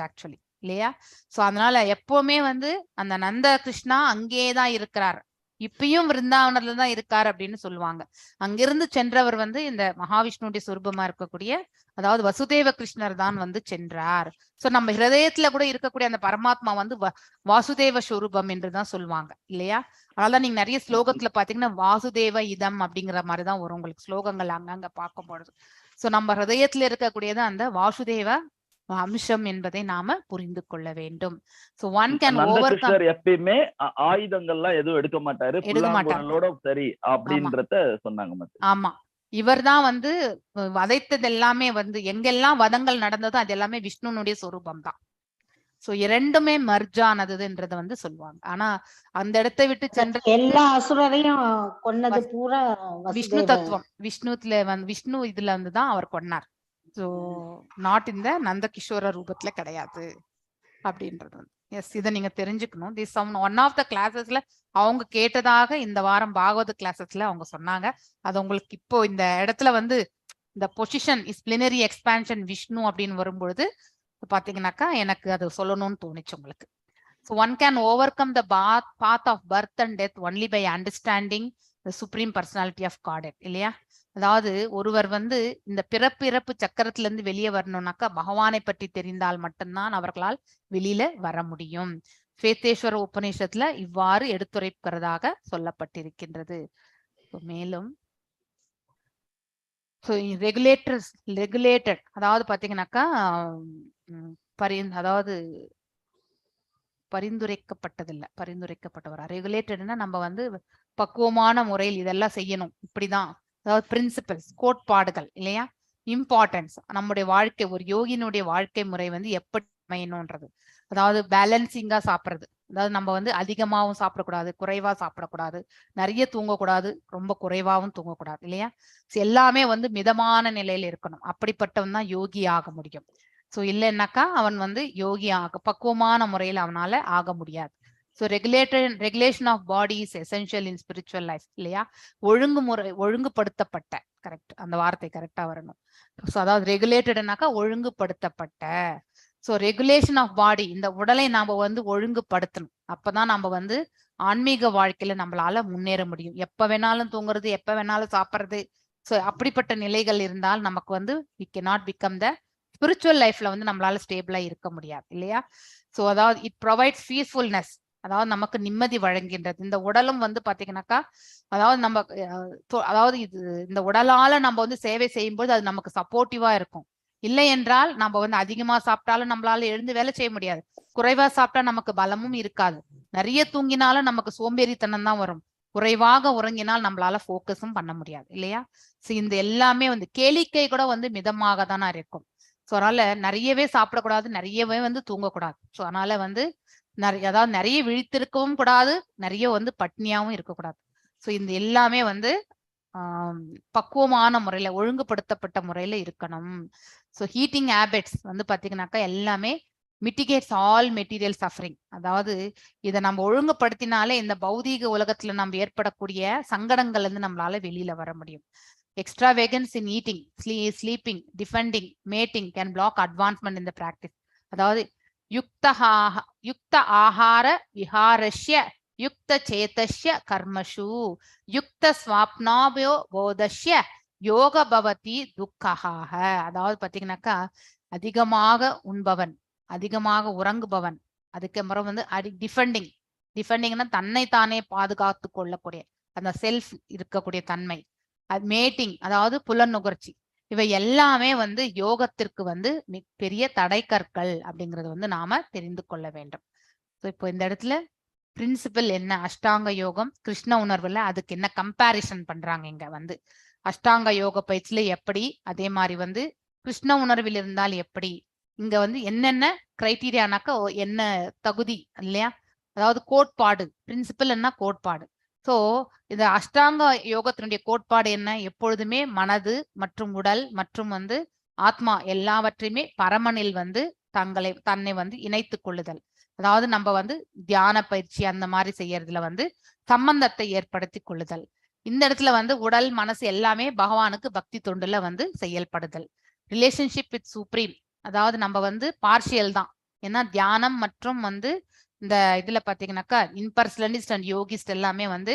ஆக்சுவலி இல்லையா. சோ அதனால எப்பவுமே வந்து அந்த நந்த கிருஷ்ணா அங்கேதான் இருக்கிறார், இப்பயும் விருந்தாவனத்துல தான் இருக்காரு அப்படின்னு சொல்லுவாங்க. அங்கிருந்து சென்றவர் வந்து இந்த மகாவிஷ்ணுடைய சொரூபமா இருக்கக்கூடிய அதாவது வசுதேவ கிருஷ்ணர் தான் வந்து சென்றார். சோ நம்ம ஹிருதயத்துல கூட இருக்கக்கூடிய அந்த பரமாத்மா வந்து வாசுதேவ சொரூபம் என்றுதான் சொல்லுவாங்க இல்லையா. அதனால நீங்க நிறைய ஸ்லோகத்துல பாத்தீங்கன்னா வாசுதேவ இதம் அப்படிங்கிற மாதிரிதான் வரும் உங்களுக்கு ஸ்லோகங்கள் அங்கங்க பார்க்கும் பொழுது. சோ நம்ம ஹிருதயத்துல இருக்கக்கூடியது அந்த வாசுதேவ அம்சம் என்பதை நாம புரிந்து கொள்ள வேண்டும். So one can overcome. எப்பயுமே ஆயுதங்கள்லாம் எதுவும் எடுக்க மாட்டாரு, சரி அப்படின்றத சொன்னாங்க. ஆமா, இவர் தான் வந்து வதைத்தது எல்லாமே வந்து எங்கெல்லாம் வதங்கள் நடந்ததோ அது எல்லாமே விஷ்ணுனுடைய சொரூபம் தான். சோ இரண்டுமே மர்ஜானதுன்றத வந்து சொல்லுவாங்க. ஆனா அந்த இடத்தை விட்டு சென்ற எல்லா அசுரரையும் கொன்னது பூரா விஷ்ணு தத்துவம். விஷ்ணு இதுல வந்துதான் அவர் கொன்னார். ஸோ நாட் இந்த நந்தகிஷோர ரூபத்துல கிடையாது அப்படின்றது. எஸ், இதை நீங்க தெரிஞ்சுக்கணும். திஸ் ஒன் ஆஃப் த கிளாஸஸ்ல அவங்க கேட்டதாக இந்த வாரம் பாகவத கிளாஸஸ்ல அவங்க சொன்னாங்க. அது உங்களுக்கு இப்போ இந்த இடத்துல வந்து இந்த பொசிஷன் இஸ் பிளினரி எக்ஸ்பான்ஷன் விஷ்ணு அப்படின்னு வரும்பொழுது பாத்தீங்கன்னாக்கா எனக்கு அது சொல்லணும்னு தோணுச்சு உங்களுக்கு. So one can overcome the path of birth and death only by understanding the supreme personality of Godhead இல்லையா. அதாவது ஒருவர் வந்து இந்த பிறப்பு சக்கரத்துல இருந்து வெளியே வரணும்னாக்கா பகவானை பற்றி தெரிந்தால் மட்டும்தான் அவர்களால் வெளியில வர முடியும். ஸ்வேதேஸ்வர உபநிஷத்துல இவ்வாறு எடுத்துரைக்கிறதாக சொல்லப்பட்டிருக்கின்றது. மேலும் ரெகுலேட்டட் அதாவது பாத்தீங்கன்னாக்கா அதாவது பரிந்துரைக்கப்பட்டவரா. ரெகுலேட்டட்னா நம்ம வந்து பக்குவமான முறையில் இதெல்லாம் செய்யணும் இப்படிதான், அதாவது பிரின்சிபல்ஸ் கோட்பாடுகள் இல்லையா. இம்பார்ட்டன்ஸ் நம்முடைய வாழ்க்கை, ஒரு யோகினுடைய வாழ்க்கை முறை வந்து எப்படி அமையணும்ன்றது. அதாவது பேலன்சிங்கா சாப்பிடுறது, அதாவது நம்ம வந்து அதிகமாகவும் சாப்பிடக்கூடாது, குறைவா சாப்பிடக்கூடாது, நிறைய தூங்கக்கூடாது, ரொம்ப குறைவாகவும் தூங்கக்கூடாது இல்லையா. எல்லாமே வந்து மிதமான நிலையில இருக்கணும். அப்படிப்பட்டவன் தான் யோகி ஆக முடியும். சோ இல்லைன்னாக்கா அவன் வந்து யோகி பக்குவமான முறையில் அவனால ஆக முடியாது. So regulation of body is essential in spiritual life இல்லையா. ஒழுங்குபடுத்தப்பட்ட, கரெக்ட், அந்த வார்த்தை கரெக்டா வரணும். ஸோ அதாவது ரெகுலேட்டட்னாக்கா ஒழுங்குபடுத்தப்பட்ட. ஸோ ரெகுலேஷன் ஆஃப் பாடி, இந்த உடலை நாம வந்து ஒழுங்குபடுத்தணும். அப்பதான் நம்ம வந்து ஆன்மீக வாழ்க்கையில நம்மளால முன்னேற முடியும். எப்ப வேணாலும் தூங்குறது, எப்ப வேணாலும் சாப்பிட்றது, ஸோ அப்படிப்பட்ட நிலைகள் இருந்தால் நமக்கு வந்து we cannot become the spiritual லைஃப்ல வந்து நம்மளால ஸ்டேபிளா இருக்க முடியாது இல்லையா. ஸோ அதாவது இட் ப்ரொவைட்ஸ் பீஸ்ஃபுல்னஸ், அதாவது நமக்கு நிம்மதி வழங்குகின்றது. இந்த உடலும் வந்து பாத்தீங்கன்னாக்கா அதாவது நம்ம அதாவது இது இந்த உடலால நம்ம வந்து சேவை செய்யும்போது அது நமக்கு சப்போர்ட்டிவா இருக்கும். இல்லை என்றால் நம்ம வந்து அதிகமா சாப்பிட்டாலும் நம்மளால எழுந்து வேலை செய்ய முடியாது, குறைவா சாப்பிட்டா நமக்கு பலமும் இருக்காது, நிறைய தூங்கினாலும் நமக்கு சோம்பேறித்தனம் தான் வரும், குறைவாக உறங்கினால் நம்மளால போக்கஸும் பண்ண முடியாது இல்லையா. ஸோ இந்த எல்லாமே வந்து கேளிக்கை கூட வந்து மிதமாக தானே இருக்கும். ஸோ அதனால நிறையவே சாப்பிடக்கூடாது, நிறையவே வந்து தூங்கக்கூடாது. ஸோ அதனால வந்து அதாவது நிறைய விழித்திருக்கவும் கூடாது, நிறைய வந்து பட்னியாவும் இருக்கக்கூடாது. ஸோ இந்த எல்லாமே வந்து பக்குவமான முறையில ஒழுங்குபடுத்தப்பட்ட முறையில இருக்கணும். ஸோ ஹீட்டிங் ஹேபிட்ஸ் வந்து பாத்தீங்கன்னாக்கா எல்லாமே மிட்டிகேட்ஸ் ஆல் மெட்டீரியல் சஃபரிங். அதாவது இதை நம்ம ஒழுங்குபடுத்தினாலே இந்த பௌதீக உலகத்துல நம்ம ஏற்படக்கூடிய சங்கடங்கள்ல இருந்து நம்மளால வெளியில வர முடியும். Extravagance in eating, sleeping, defending, mating can block advancement in the practice. அதாவது யுக்த ஆஹார விஹாரஸ்ய யுக்த சேதஸ்ய கர்மஷு யுக்த ஸ்வாப்னாபயோ போதஸ்ய யோக பவதி துக்கஹாக. அதாவது பாத்தீங்கன்னாக்கா அதிகமாக உண்பவன், அதிகமாக உறங்குபவன், அதுக்கப்புறம் வந்து டிஃபெண்டிங்னா தன்னை தானே பாதுகாத்து கொள்ளக்கூடிய அந்த செல்ஃப் இருக்கக்கூடிய தன்மை, அது மேட்டிங் அதாவது புலநுகர்ச்சி, இவை எல்லாமே வந்து யோகத்திற்கு வந்து பெரிய தடைக்கற்கள் அப்படிங்கறது வந்து நாம தெரிந்து கொள்ள வேண்டும். இப்போ இந்த இடத்துல பிரின்சிபல் என்ன, அஷ்டாங்க யோகம் கிருஷ்ண உணர்வுல அதுக்கு என்ன கம்பேரிசன் பண்றாங்க இங்க வந்து. அஷ்டாங்க யோக பயிற்சியில எப்படி, அதே மாதிரி வந்து கிருஷ்ண உணர்வில் இருந்தால் எப்படி, இங்க வந்து என்னென்ன கிரைட்டீரியானாக்கா என்ன தகுதி இல்லையா, அதாவது கோட்பாடு. பிரின்சிபல் என்ன கோட்பாடு. சோ இந்த அஷ்டாங்க யோகத்தினுடைய கோட்பாடு என்ன, எப்பொழுதுமே மனது மற்றும் உடல் மற்றும் வந்து ஆத்மா எல்லாவற்றையுமே பரமனில் வந்து தன்னை வந்து இணைத்துக் கொள்ளுதல். அதாவது நம்ம வந்து தியான பயிற்சி அந்த மாதிரி செய்யறதுல வந்து சம்பந்தத்தை ஏற்படுத்தி கொள்ளுதல். இந்த இடத்துல வந்து உடல் மனசு எல்லாமே பகவானுக்கு பக்தி தொண்டுல வந்து செயல்படுதல். ரிலேஷன்ஷிப் வித் சுப்ரீம், அதாவது நம்ம வந்து பார்ஷியல் தான். ஏன்னா தியானம் மற்றும் வந்து இந்த இதுல பாத்தீங்கன்னாக்கா இம்பர்சனலிஸ்ட் அண்ட் யோகிஸ்ட் எல்லாமே வந்து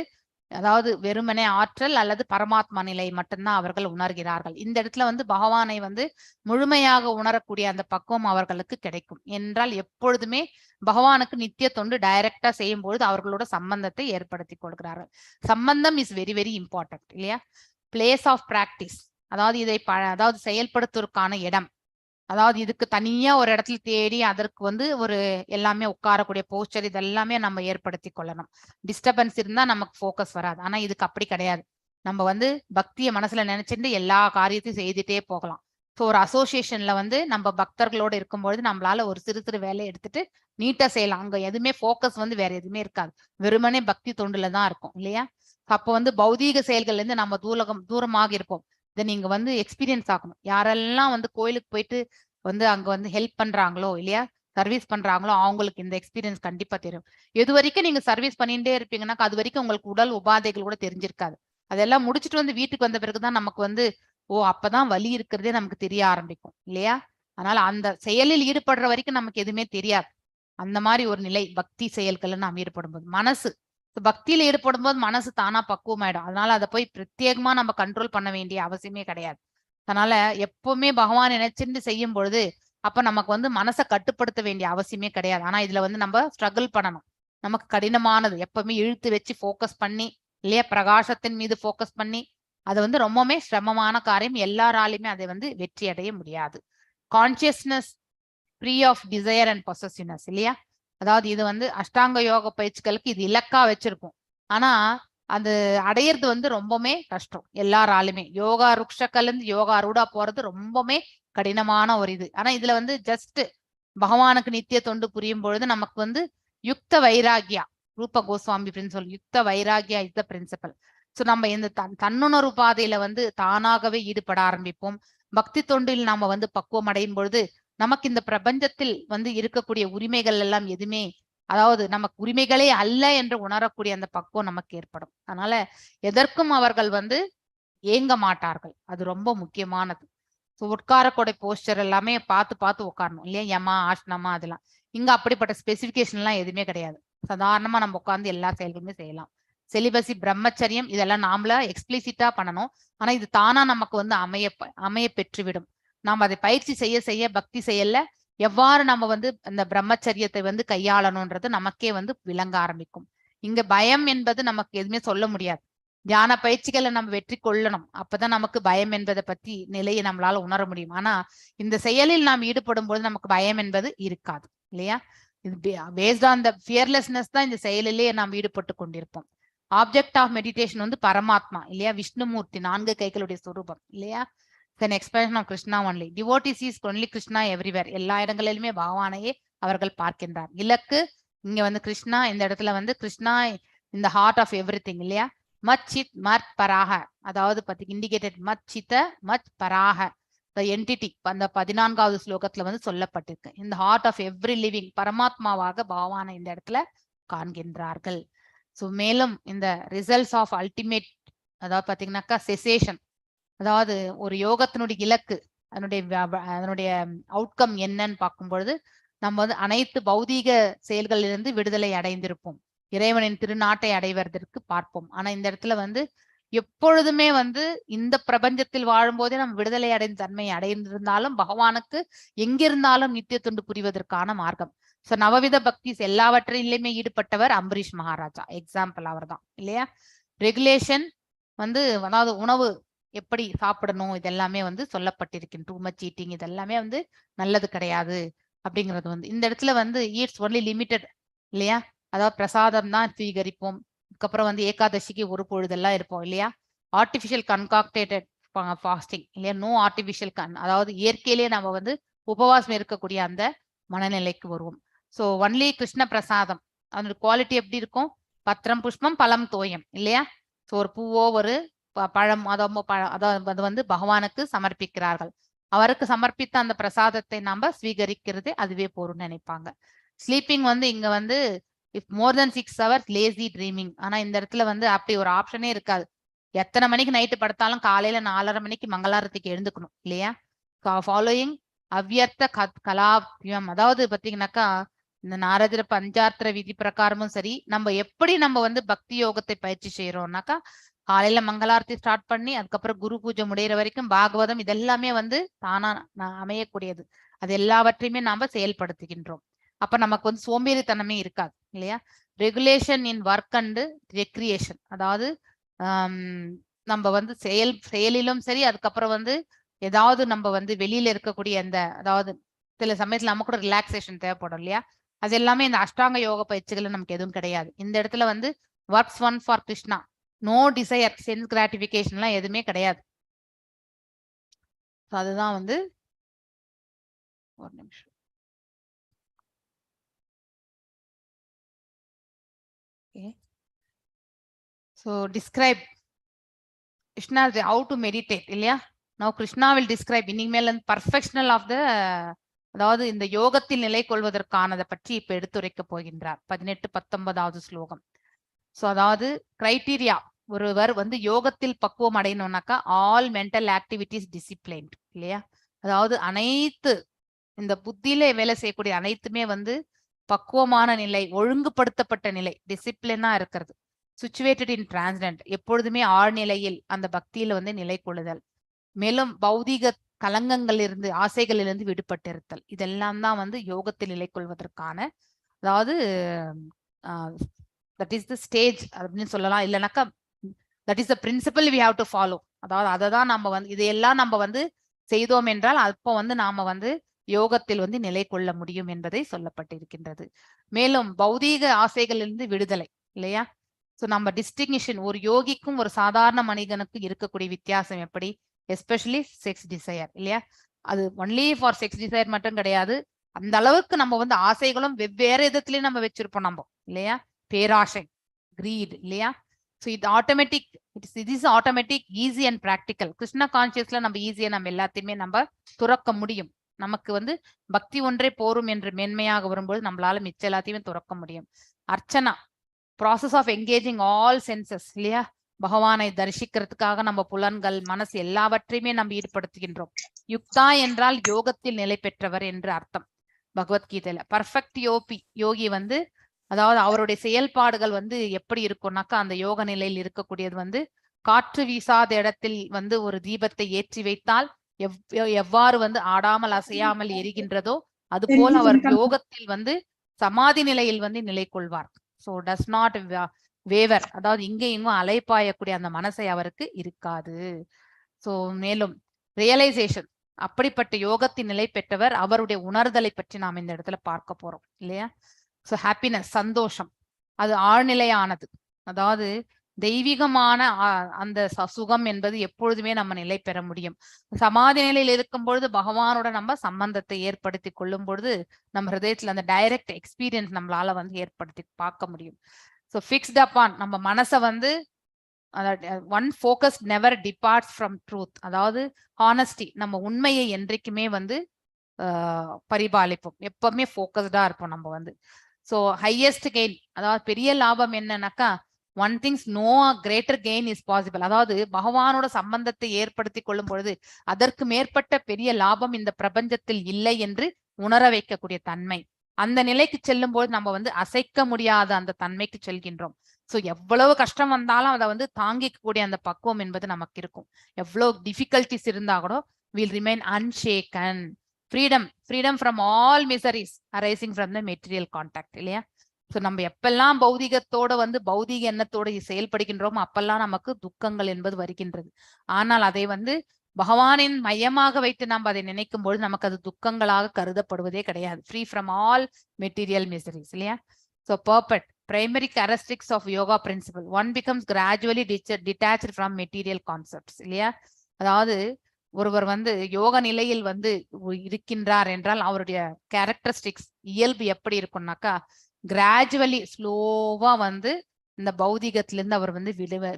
அதாவது வெறுமனே ஆற்றல் அல்லது பரமாத்மா நிலை மட்டும்தான் அவர்கள் உணர்கிறார்கள். இந்த இடத்துல வந்து பகவானை வந்து முழுமையாக உணரக்கூடிய அந்த பக்குவம் அவர்களுக்கு கிடைக்கும் என்றால் எப்பொழுதுமே பகவானுக்கு நித்திய தொண்டு டைரக்டா செய்யும் பொழுது அவர்களோட சம்பந்தத்தை ஏற்படுத்தி கொள்கிறார்கள். சம்பந்தம் இஸ் வெரி வெரி இம்பார்ட்டன்ட் இல்லையா. பிளேஸ் ஆஃப் பிராக்டிஸ், அதாவது இதை அதாவது செயல்படுத்துவதற்கான இடம், அதாவது இதுக்கு தனியா ஒரு இடத்துல தேடி அதற்கு வந்து ஒரு எல்லாமே உட்காரக்கூடிய போஸ்டர் இதெல்லாமே நம்ம ஏற்படுத்தி கொள்ளணும். டிஸ்டர்பன்ஸ் இருந்தா நமக்கு ஃபோக்கஸ் வராது. ஆனா இதுக்கு அப்படி கிடையாது. நம்ம வந்து பக்தியை மனசுல நினைச்சிட்டு எல்லா காரியத்தையும் செய்துட்டே போகலாம். ஸோ ஒரு அசோசியேஷன்ல வந்து நம்ம பக்தர்களோட இருக்கும்பொழுது நம்மளால ஒரு சிறு சிறு வேலையை எடுத்துட்டு நீட்டா செய்யலாம். அங்க எதுவுமே ஃபோக்கஸ் வந்து வேற எதுவுமே இருக்காது, வெறுமனே பக்தி தொண்டுல தான் இருக்கும் இல்லையா. அப்போ வந்து பௌதீக செயல்கள்ல இருந்து நம்ம தூரமாக இருப்போம். இதை நீங்க வந்து எக்ஸ்பீரியன்ஸ் ஆகணும். யாரெல்லாம் வந்து கோயிலுக்கு போயிட்டு வந்து அங்க வந்து ஹெல்ப் பண்றாங்களோ இல்லையா, சர்வீஸ் பண்றாங்களோ அவங்களுக்கு இந்த எக்ஸ்பீரியன்ஸ் கண்டிப்பா தெரியும். எது வரைக்கும் நீங்க சர்வீஸ் பண்ணிட்டே இருப்பீங்கன்னா அது வரைக்கும் உங்களுக்கு உடல் உபாதைகள் கூட தெரிஞ்சிருக்காது. அதெல்லாம் முடிச்சுட்டு வந்து வீட்டுக்கு வந்த பிறகுதான் நமக்கு வந்து அப்பதான் வலி இருக்கிறதே நமக்கு தெரிய ஆரம்பிக்கும் இல்லையா. அதனால அந்த செயலில் ஈடுபடுற வரைக்கும் நமக்கு எதுவுமே தெரியாது. அந்த மாதிரி ஒரு நிலை பக்தி செயல்கள்ல நாம் ஈடுபடும் போது மனசு பக்தியில ஈடுபடும் போது மனசு தானா பக்குவமாயிடும். அதனால அதை போய் பிரத்யேகமா நம்ம கண்ட்ரோல் பண்ண வேண்டிய அவசியமே கிடையாது. அதனால எப்பவுமே பகவான் நினைச்சிருந்து செய்யும் பொழுது அப்ப நமக்கு வந்து மனசை கட்டுப்படுத்த வேண்டிய அவசியமே கிடையாது. ஆனா இதுல வந்து நம்ம ஸ்ட்ரகிள் பண்ணணும். நமக்கு கடினமானது எப்பவுமே இழுத்து வச்சு ஃபோக்கஸ் பண்ணி இல்லையா, பிரகாசத்தின் மீது ஃபோக்கஸ் பண்ணி அது வந்து ரொம்பவுமே சிரமமான காரியம். எல்லாராலையுமே அதை வந்து வெற்றி அடைய முடியாது. Consciousness free of desire and possessiveness இல்லையா. அதாவது இது வந்து அஷ்டாங்க யோக பயிற்சிகளுக்கு இது இலக்கா வச்சிருக்கும். ஆனா அது அடையிறது வந்து ரொம்பவுமே கஷ்டம் எல்லாராலுமே. யோகா ருக்ஷக்கலந்து யோகா ரூடா போறது ரொம்பவுமே கடினமான ஒரு இது. ஆனா இதுல வந்து ஜஸ்ட் பகவானுக்கு நித்திய தொண்டு புரியும் பொழுது நமக்கு வந்து யுக்த வைராகியா, ரூப Goswami principle, yukta vairagya is the principle. So நம்ம இந்த தன்னுணர்வு பாதையில வந்து தானாகவே ஈடுபட ஆரம்பிப்போம். பக்தி தொண்டில் நாம வந்து பக்குவம் அடையும் பொழுது நமக்கு இந்த பிரபஞ்சத்தில் வந்து இருக்கக்கூடிய உரிமைகள் எல்லாம் எதுவுமே, அதாவது நமக்கு உரிமைகளே அல்ல என்று உணரக்கூடிய அந்த பக்குவம் நமக்கு ஏற்படும். அதனால எதற்கும் அவர்கள் வந்து ஏங்க மாட்டார்கள். அது ரொம்ப முக்கியமானது. ஸோ உட்காரக்கூடிய போஸ்டர் எல்லாமே பார்த்து பார்த்து உட்காரணும் இல்லையா, யமா ஆஷ்னமா அதெல்லாம். இங்க அப்படிப்பட்ட ஸ்பெசிபிகேஷன் எல்லாம் எதுவுமே கிடையாது. சாதாரணமா நம்ம உட்கார்ந்து எல்லா செயல்களுமே செய்யலாம். செலிபசி பிரம்மச்சரியம் இதெல்லாம் நாமளா எக்ஸ்பிளிசிட்டா பண்ணணும். ஆனா இது தானா நமக்கு வந்து அமைய பெற்றுவிடும். நாம் அதை பயிற்சி செய்ய செய்ய பக்தி செயல்ல எவ்வாறு நம்ம வந்து அந்த பிரம்மச்சரியத்தை வந்து கையாளணும்ன்றது நமக்கே வந்து விளங்க ஆரம்பிக்கும். இங்க பயம் என்பது நமக்கு எதுவுமே சொல்ல முடியாது. தியான பயிற்சிகளை நம்ம வெற்றி கொள்ளணும். அப்பதான் நமக்கு பயம் என்பதை பத்தி நிலையை நம்மளால உணர முடியும். ஆனா இந்த செயலில் நாம் ஈடுபடும் போது நமக்கு பயம் என்பது இருக்காது இல்லையா. இது பேஸ்ட் ஆன் த ஃபியர்லெஸ்னஸ் தான் இந்த செயலிலே நாம் ஈடுபட்டு கொண்டிருப்போம். ஆப்ஜெக்ட் ஆஃப் மெடிடேஷன் வந்து பரமாத்மா இல்லையா, விஷ்ணுமூர்த்தி, 4 கைகளுடைய சொரூபம் இல்லையா. an expression of Krishna only. Devotees is only Krishna everywhere. எல்லா இடங்களிலுமே பகவானையே அவர்கள் பார்க்கின்றார். இலக்கு இங்க வந்து கிருஷ்ணா, இந்த இடத்துல வந்து கிருஷ்ணா இந்த ஹார்ட் ஆஃப் எவ்ரி திங் இல்லையா. மத் சித் மத் பராக, அதாவது இண்டிகேட்டட் மத் சித்த மத் பராக என்டிட்டி அந்த 14வது ஸ்லோகத்துல வந்து சொல்லப்பட்டிருக்கு. இந்த ஹார்ட் ஆஃப் எவ்ரி லிவிங் பரமாத்மாவாக பகவானை இந்த இடத்துல காண்கின்றார்கள். ஸோ மேலும் இந்த ரிசல்ட்ஸ் ஆஃப் அல்டிமேட், அதாவது பாத்தீங்கன்னாக்கா செசேஷன், அதாவது ஒரு யோகத்தினுடைய இலக்கு, அதனுடைய அவுட்கம் என்னன்னு பார்க்கும் பொழுது நம்ம வந்து அனைத்து பௌதீக செயல்களிலிருந்து விடுதலை அடைந்திருப்போம். இறைவனின் திருநாட்டை அடைவதற்கு பார்ப்போம். ஆனா இந்த இடத்துல வந்து எப்பொழுதுமே வந்து இந்த பிரபஞ்சத்தில் வாழும்போதே நம்ம விடுதலை அடைந்த தன்மை அடைந்திருந்தாலும் பகவானுக்கு எங்கிருந்தாலும் நித்திய தொண்டு புரிவதற்கான மார்க்கம். சோ நவவித பக்திஸ் எல்லாவற்றிலுமே ஈடுபட்டவர் அம்பரீஷ் மகாராஜா, எக்ஸாம்பிள் அவர் தான் இல்லையா. ரெகுலேஷன் வந்து அதாவது உணவு எப்படி சாப்பிடணும் இதெல்லாமே வந்து சொல்லப்பட்டிருக்கு. டூ மச் ஈட்டிங் இதெல்லாமே வந்து நல்லது கிடையாது அப்படிங்கிறது வந்து இந்த இடத்துல வந்து ஈட்ஸ் ஒன்லி லிமிட்டட் இல்லையா. அதாவது பிரசாதம் தான் ஸ்வீகரிப்போம். அதுக்கப்புறம் வந்து ஏகாதசிக்கு ஒரு பொழுதெல்லாம் இருப்போம் இல்லையா. ஆர்டிபிஷியல் கன்காக்டேட்டட் ஃபாஸ்டிங் இல்லையா, நோ ஆர்டிபிஷியல் அதாவது இயற்கையிலேயே நம்ம வந்து உபவாசம் இருக்கக்கூடிய அந்த மனநிலைக்கு வருவோம். ஸோ ஒன்லி கிருஷ்ண பிரசாதம் அதோட குவாலிட்டி எப்படி இருக்கும், பத்திரம் புஷ்பம் பழம் தோயம் இல்லையா. ஸோ ஒரு பூவோ ஒரு பழம் அது வந்து பகவானுக்கு சமர்ப்பிக்கிறார்கள். அவருக்கு சமர்ப்பித்த அந்த பிரசாதத்தை நாம ஸ்வீகரிக்கிறது அதுவே போறோம்னு நினைப்பாங்க. ஸ்லீப்பிங் வந்து இங்க வந்து if more then 6 hours lazy dreaming. ஆனா இந்த இடத்துல வந்து அப்படி ஒரு ஆப்ஷனே இருக்காது. எத்தனை மணிக்கு நைட்டு படுத்தாலும் காலையில 4:30 மணிக்கு மங்களாரத்துக்கு எழுந்துக்கணும் இல்லையா. ஃபாலோயிங் அவ்வியர்த்த கலாபியம், அதாவது பாத்தீங்கன்னாக்கா இந்த நாரதர பஞ்சாத்திர விதி பிரகாரமும் சரி, நம்ம எப்படி நம்ம வந்து பக்தி யோகத்தை பயிற்சி செய்யறோம்னாக்கா காலையில மங்களாரத்தி ஸ்டார்ட் பண்ணி அதுக்கப்புறம் குரு பூஜை முடிகிற வரைக்கும் பாகவதம் இதெல்லாமே வந்து தானா அமையக்கூடியது. அது எல்லாவற்றையுமே நாம செயல்படுத்துகின்றோம். அப்ப நமக்கு வந்து சோம்பேறித்தனமே இருக்காது இல்லையா. Regulation in work and recreation, அதாவது நம்ம வந்து செயலிலும் சரி, அதுக்கப்புறம் வந்து ஏதாவது நம்ம வந்து வெளியில இருக்கக்கூடிய அந்த அதாவது சில சமயத்துல நம்ம கூட ரிலாக்ஸேஷன் தேவைப்படும் இல்லையா. அது எல்லாமே இந்த அஷ்டாங்க யோக பயிற்சிகள் நமக்கு எதுவும் கிடையாது. இந்த இடத்துல வந்து works one for Krishna, no desire, sense கிராட்டிபிகேஷன்லாம் எதுவுமே கிடையாது. அதுதான் வந்து ஒரு நிமிஷம். So describe Krishna how to meditate இல்லையா. Now Krishna will describe இனிமேல் perfectional of the, அதாவது இந்த யோகத்தில் நிலை கொள்வதற்கானதை பற்றி இப்ப எடுத்துரைக்க போகின்றார். 18-19வது ஸ்லோகம். சோ அதாவது கிரைட்டீரியா, ஒருவர் வந்து யோகத்தில் பக்குவம் அடையணும்னாக்கா ஆல் மென்டல் ஆக்டிவிட்டிஸ் டிசிப்ளைன்ட் இல்லையா. அதாவது அனைத்து இந்த புத்தியில வேலை செய்யக்கூடிய அனைத்துமே வந்து பக்குவமான நிலை, ஒழுங்குபடுத்தப்பட்ட நிலை, டிசிப்ளினா இருக்கிறது. சிச்சுவேட்டட் இன் டிரான்ஸ்டன்ட், எப்பொழுதுமே ஆழ்நிலையில் அந்த பக்தியில வந்து நிலை கொள்ளுதல். மேலும் பௌதிக கலங்கங்களிலிருந்து ஆசைகளிலிருந்து விடுபட்டிருத்தல், இதெல்லாம் தான் வந்து யோகத்தில் நிலை கொள்வதற்கான, அதாவது தட் இஸ் த ஸ்டேஜ் அப்படின்னு சொல்லலாம். இல்லைனாக்கா that is the principle we have to follow. அதாவது அதை தான் நம்ம வந்து இதையெல்லாம் நம்ம வந்து செய்தோம் என்றால் அப்போ வந்து நாம வந்து யோகத்தில் வந்து நிலை கொள்ள முடியும் என்பதை சொல்லப்பட்டிருக்கின்றது. மேலும் பௌதீக ஆசைகளிலிருந்து விடுதலை இல்லையா. ஸோ நம்ம டிஸ்டிங்ஷன், ஒரு யோகிக்கும் ஒரு சாதாரண மனிதனுக்கும் இருக்கக்கூடிய வித்தியாசம் எப்படி, எஸ்பெஷலி செக்ஸ் டிசையர் இல்லையா. அது ஒன்லி ஃபார் செக்ஸ் டிசையர் மட்டும் கிடையாது, அந்த அளவுக்கு நம்ம வந்து ஆசைகளும் வெவ்வேறு விதத்திலயும் நம்ம வச்சிருப்போம் நம்ம இல்லையா. பேராசை, கிரீட் இல்லையா. ஸோ இது automatic, is automatic, easy and practical. Krishna கான்சியஸ்ல நம்ம ஈஸியா நம்ம எல்லாத்தையுமே நம்ம துறக்க முடியும். நமக்கு வந்து பக்தி ஒன்றே போரும் என்று மென்மையாக வரும்போது நம்மளால மிச்ச எல்லாத்தையுமே துறக்க முடியும். Archana, process of engaging all senses இல்லையா. பகவானை தரிசிக்கிறதுக்காக நம்ம புலன்கள் மனசு எல்லாவற்றையுமே நம்ம ஈடுபடுத்துகின்றோம். யுக்தா என்றால் யோகத்தில் நிலை பெற்றவர் என்று அர்த்தம் பகவத்கீதையில. பர்ஃபெக்ட் யோகி வந்து, அதாவது அவருடைய செயல்பாடுகள் வந்து எப்படி இருக்கும்னாக்கா அந்த யோக நிலையில் இருக்கக்கூடியது வந்து காற்று வீசாத இடத்தில் வந்து ஒரு தீபத்தை ஏற்றி வைத்தால் எவ்வாறு வந்து ஆடாமல் அசையாமல் எரிகின்றதோ அது போல அவர் யோகத்தில் வந்து சமாதி நிலையில் வந்து நிலை கொள்வார். ஸோ டஸ் நாட் வேவர், அதாவது இங்கே இங்கும் அலைப்பாயக்கூடிய அந்த மனசை அவருக்கு இருக்காது. ஸோ மேலும் ரியலைசேஷன், அப்படிப்பட்ட யோகத்தின் நிலை பெற்றவர், அவருடைய உணர்தலை பற்றி நாம் இந்த இடத்துல பார்க்க போறோம் இல்லையா. ஸோ ஹாப்பினஸ், சந்தோஷம், அது ஆழ்நிலையானது. அதாவது தெய்வீகமான அந்த சுகம் என்பது எப்பொழுதுமே நம்ம நிலை பெற முடியும். சமாதி நிலையில் இருக்கும் பொழுது பகவானோட நம்ம சம்பந்தத்தை ஏற்படுத்தி கொள்ளும் பொழுது நம்ம ஹிருதயத்துல அந்த டைரக்ட் எக்ஸ்பீரியன்ஸ் நம்மளால வந்து ஏற்படுத்தி பார்க்க முடியும். ஸோ ஃபிக்ஸ்ட் அப்பான், நம்ம மனசை வந்து one focus never departs from truth, அதாவது ஹானஸ்டி, நம்ம உண்மையை என்றைக்குமே வந்து பரிபாலிப்போம், எப்பவுமே ஃபோக்கஸ்டா இருப்போம் நம்ம வந்து. ஸோ ஹையஸ்ட் கெயின், அதாவது பெரிய லாபம் என்னன்னாக்கா one thinks no greater gain is possible, அதாவது பகவானோட சம்பந்தத்தை ஏற்படுத்தி கொள்ளும் பொழுது அதற்கு மேற்பட்ட பெரிய லாபம் இந்த பிரபஞ்சத்தில் இல்லை என்று உணர வைக்கக்கூடிய தன்மை. அந்த நிலைக்கு செல்லும் போது நம்ம வந்து அசைக்க முடியாத அந்த தன்மைக்கு செல்கின்றோம். சோ எவ்வளவு கஷ்டம் வந்தாலும் அதை வந்து தாங்கிக்கக்கூடிய அந்த பக்குவம் என்பது நமக்கு இருக்கும். எவ்வளவு டிஃபிகல்டிஸ் இருந்தா கூட will remain unshaken. Freedom from all miseries arising from the material contact இல்லையா? ஸோ நம்ம எப்பெல்லாம் பௌதிகத்தோட வந்து பௌதிக எண்ணத்தோட செயல்படுகின்றோமோ அப்பெல்லாம் நமக்கு துக்கங்கள் என்பது வருகின்றது. ஆனால் அதை வந்து பகவானின் மையமாக வைத்து நாம் அதை நினைக்கும் பொழுது நமக்கு அது துக்கங்களாக கருதப்படுவதே கிடையாது. Free from all material miseries இல்லையா? So perfect primary characteristics of yoga principle. One becomes gradually detached from material concepts இல்லையா? அதாவது ஒருவர் வந்து யோக நிலையில் வந்து இருக்கின்றார் என்றால் அவருடைய கேரக்டரிஸ்டிக்ஸ் இயல்பு எப்படி இருக்கும்னாக்கா கிராஜுவலி ஸ்லோவா வந்து இந்த பௌதிகத்திலிருந்து அவர் வந்து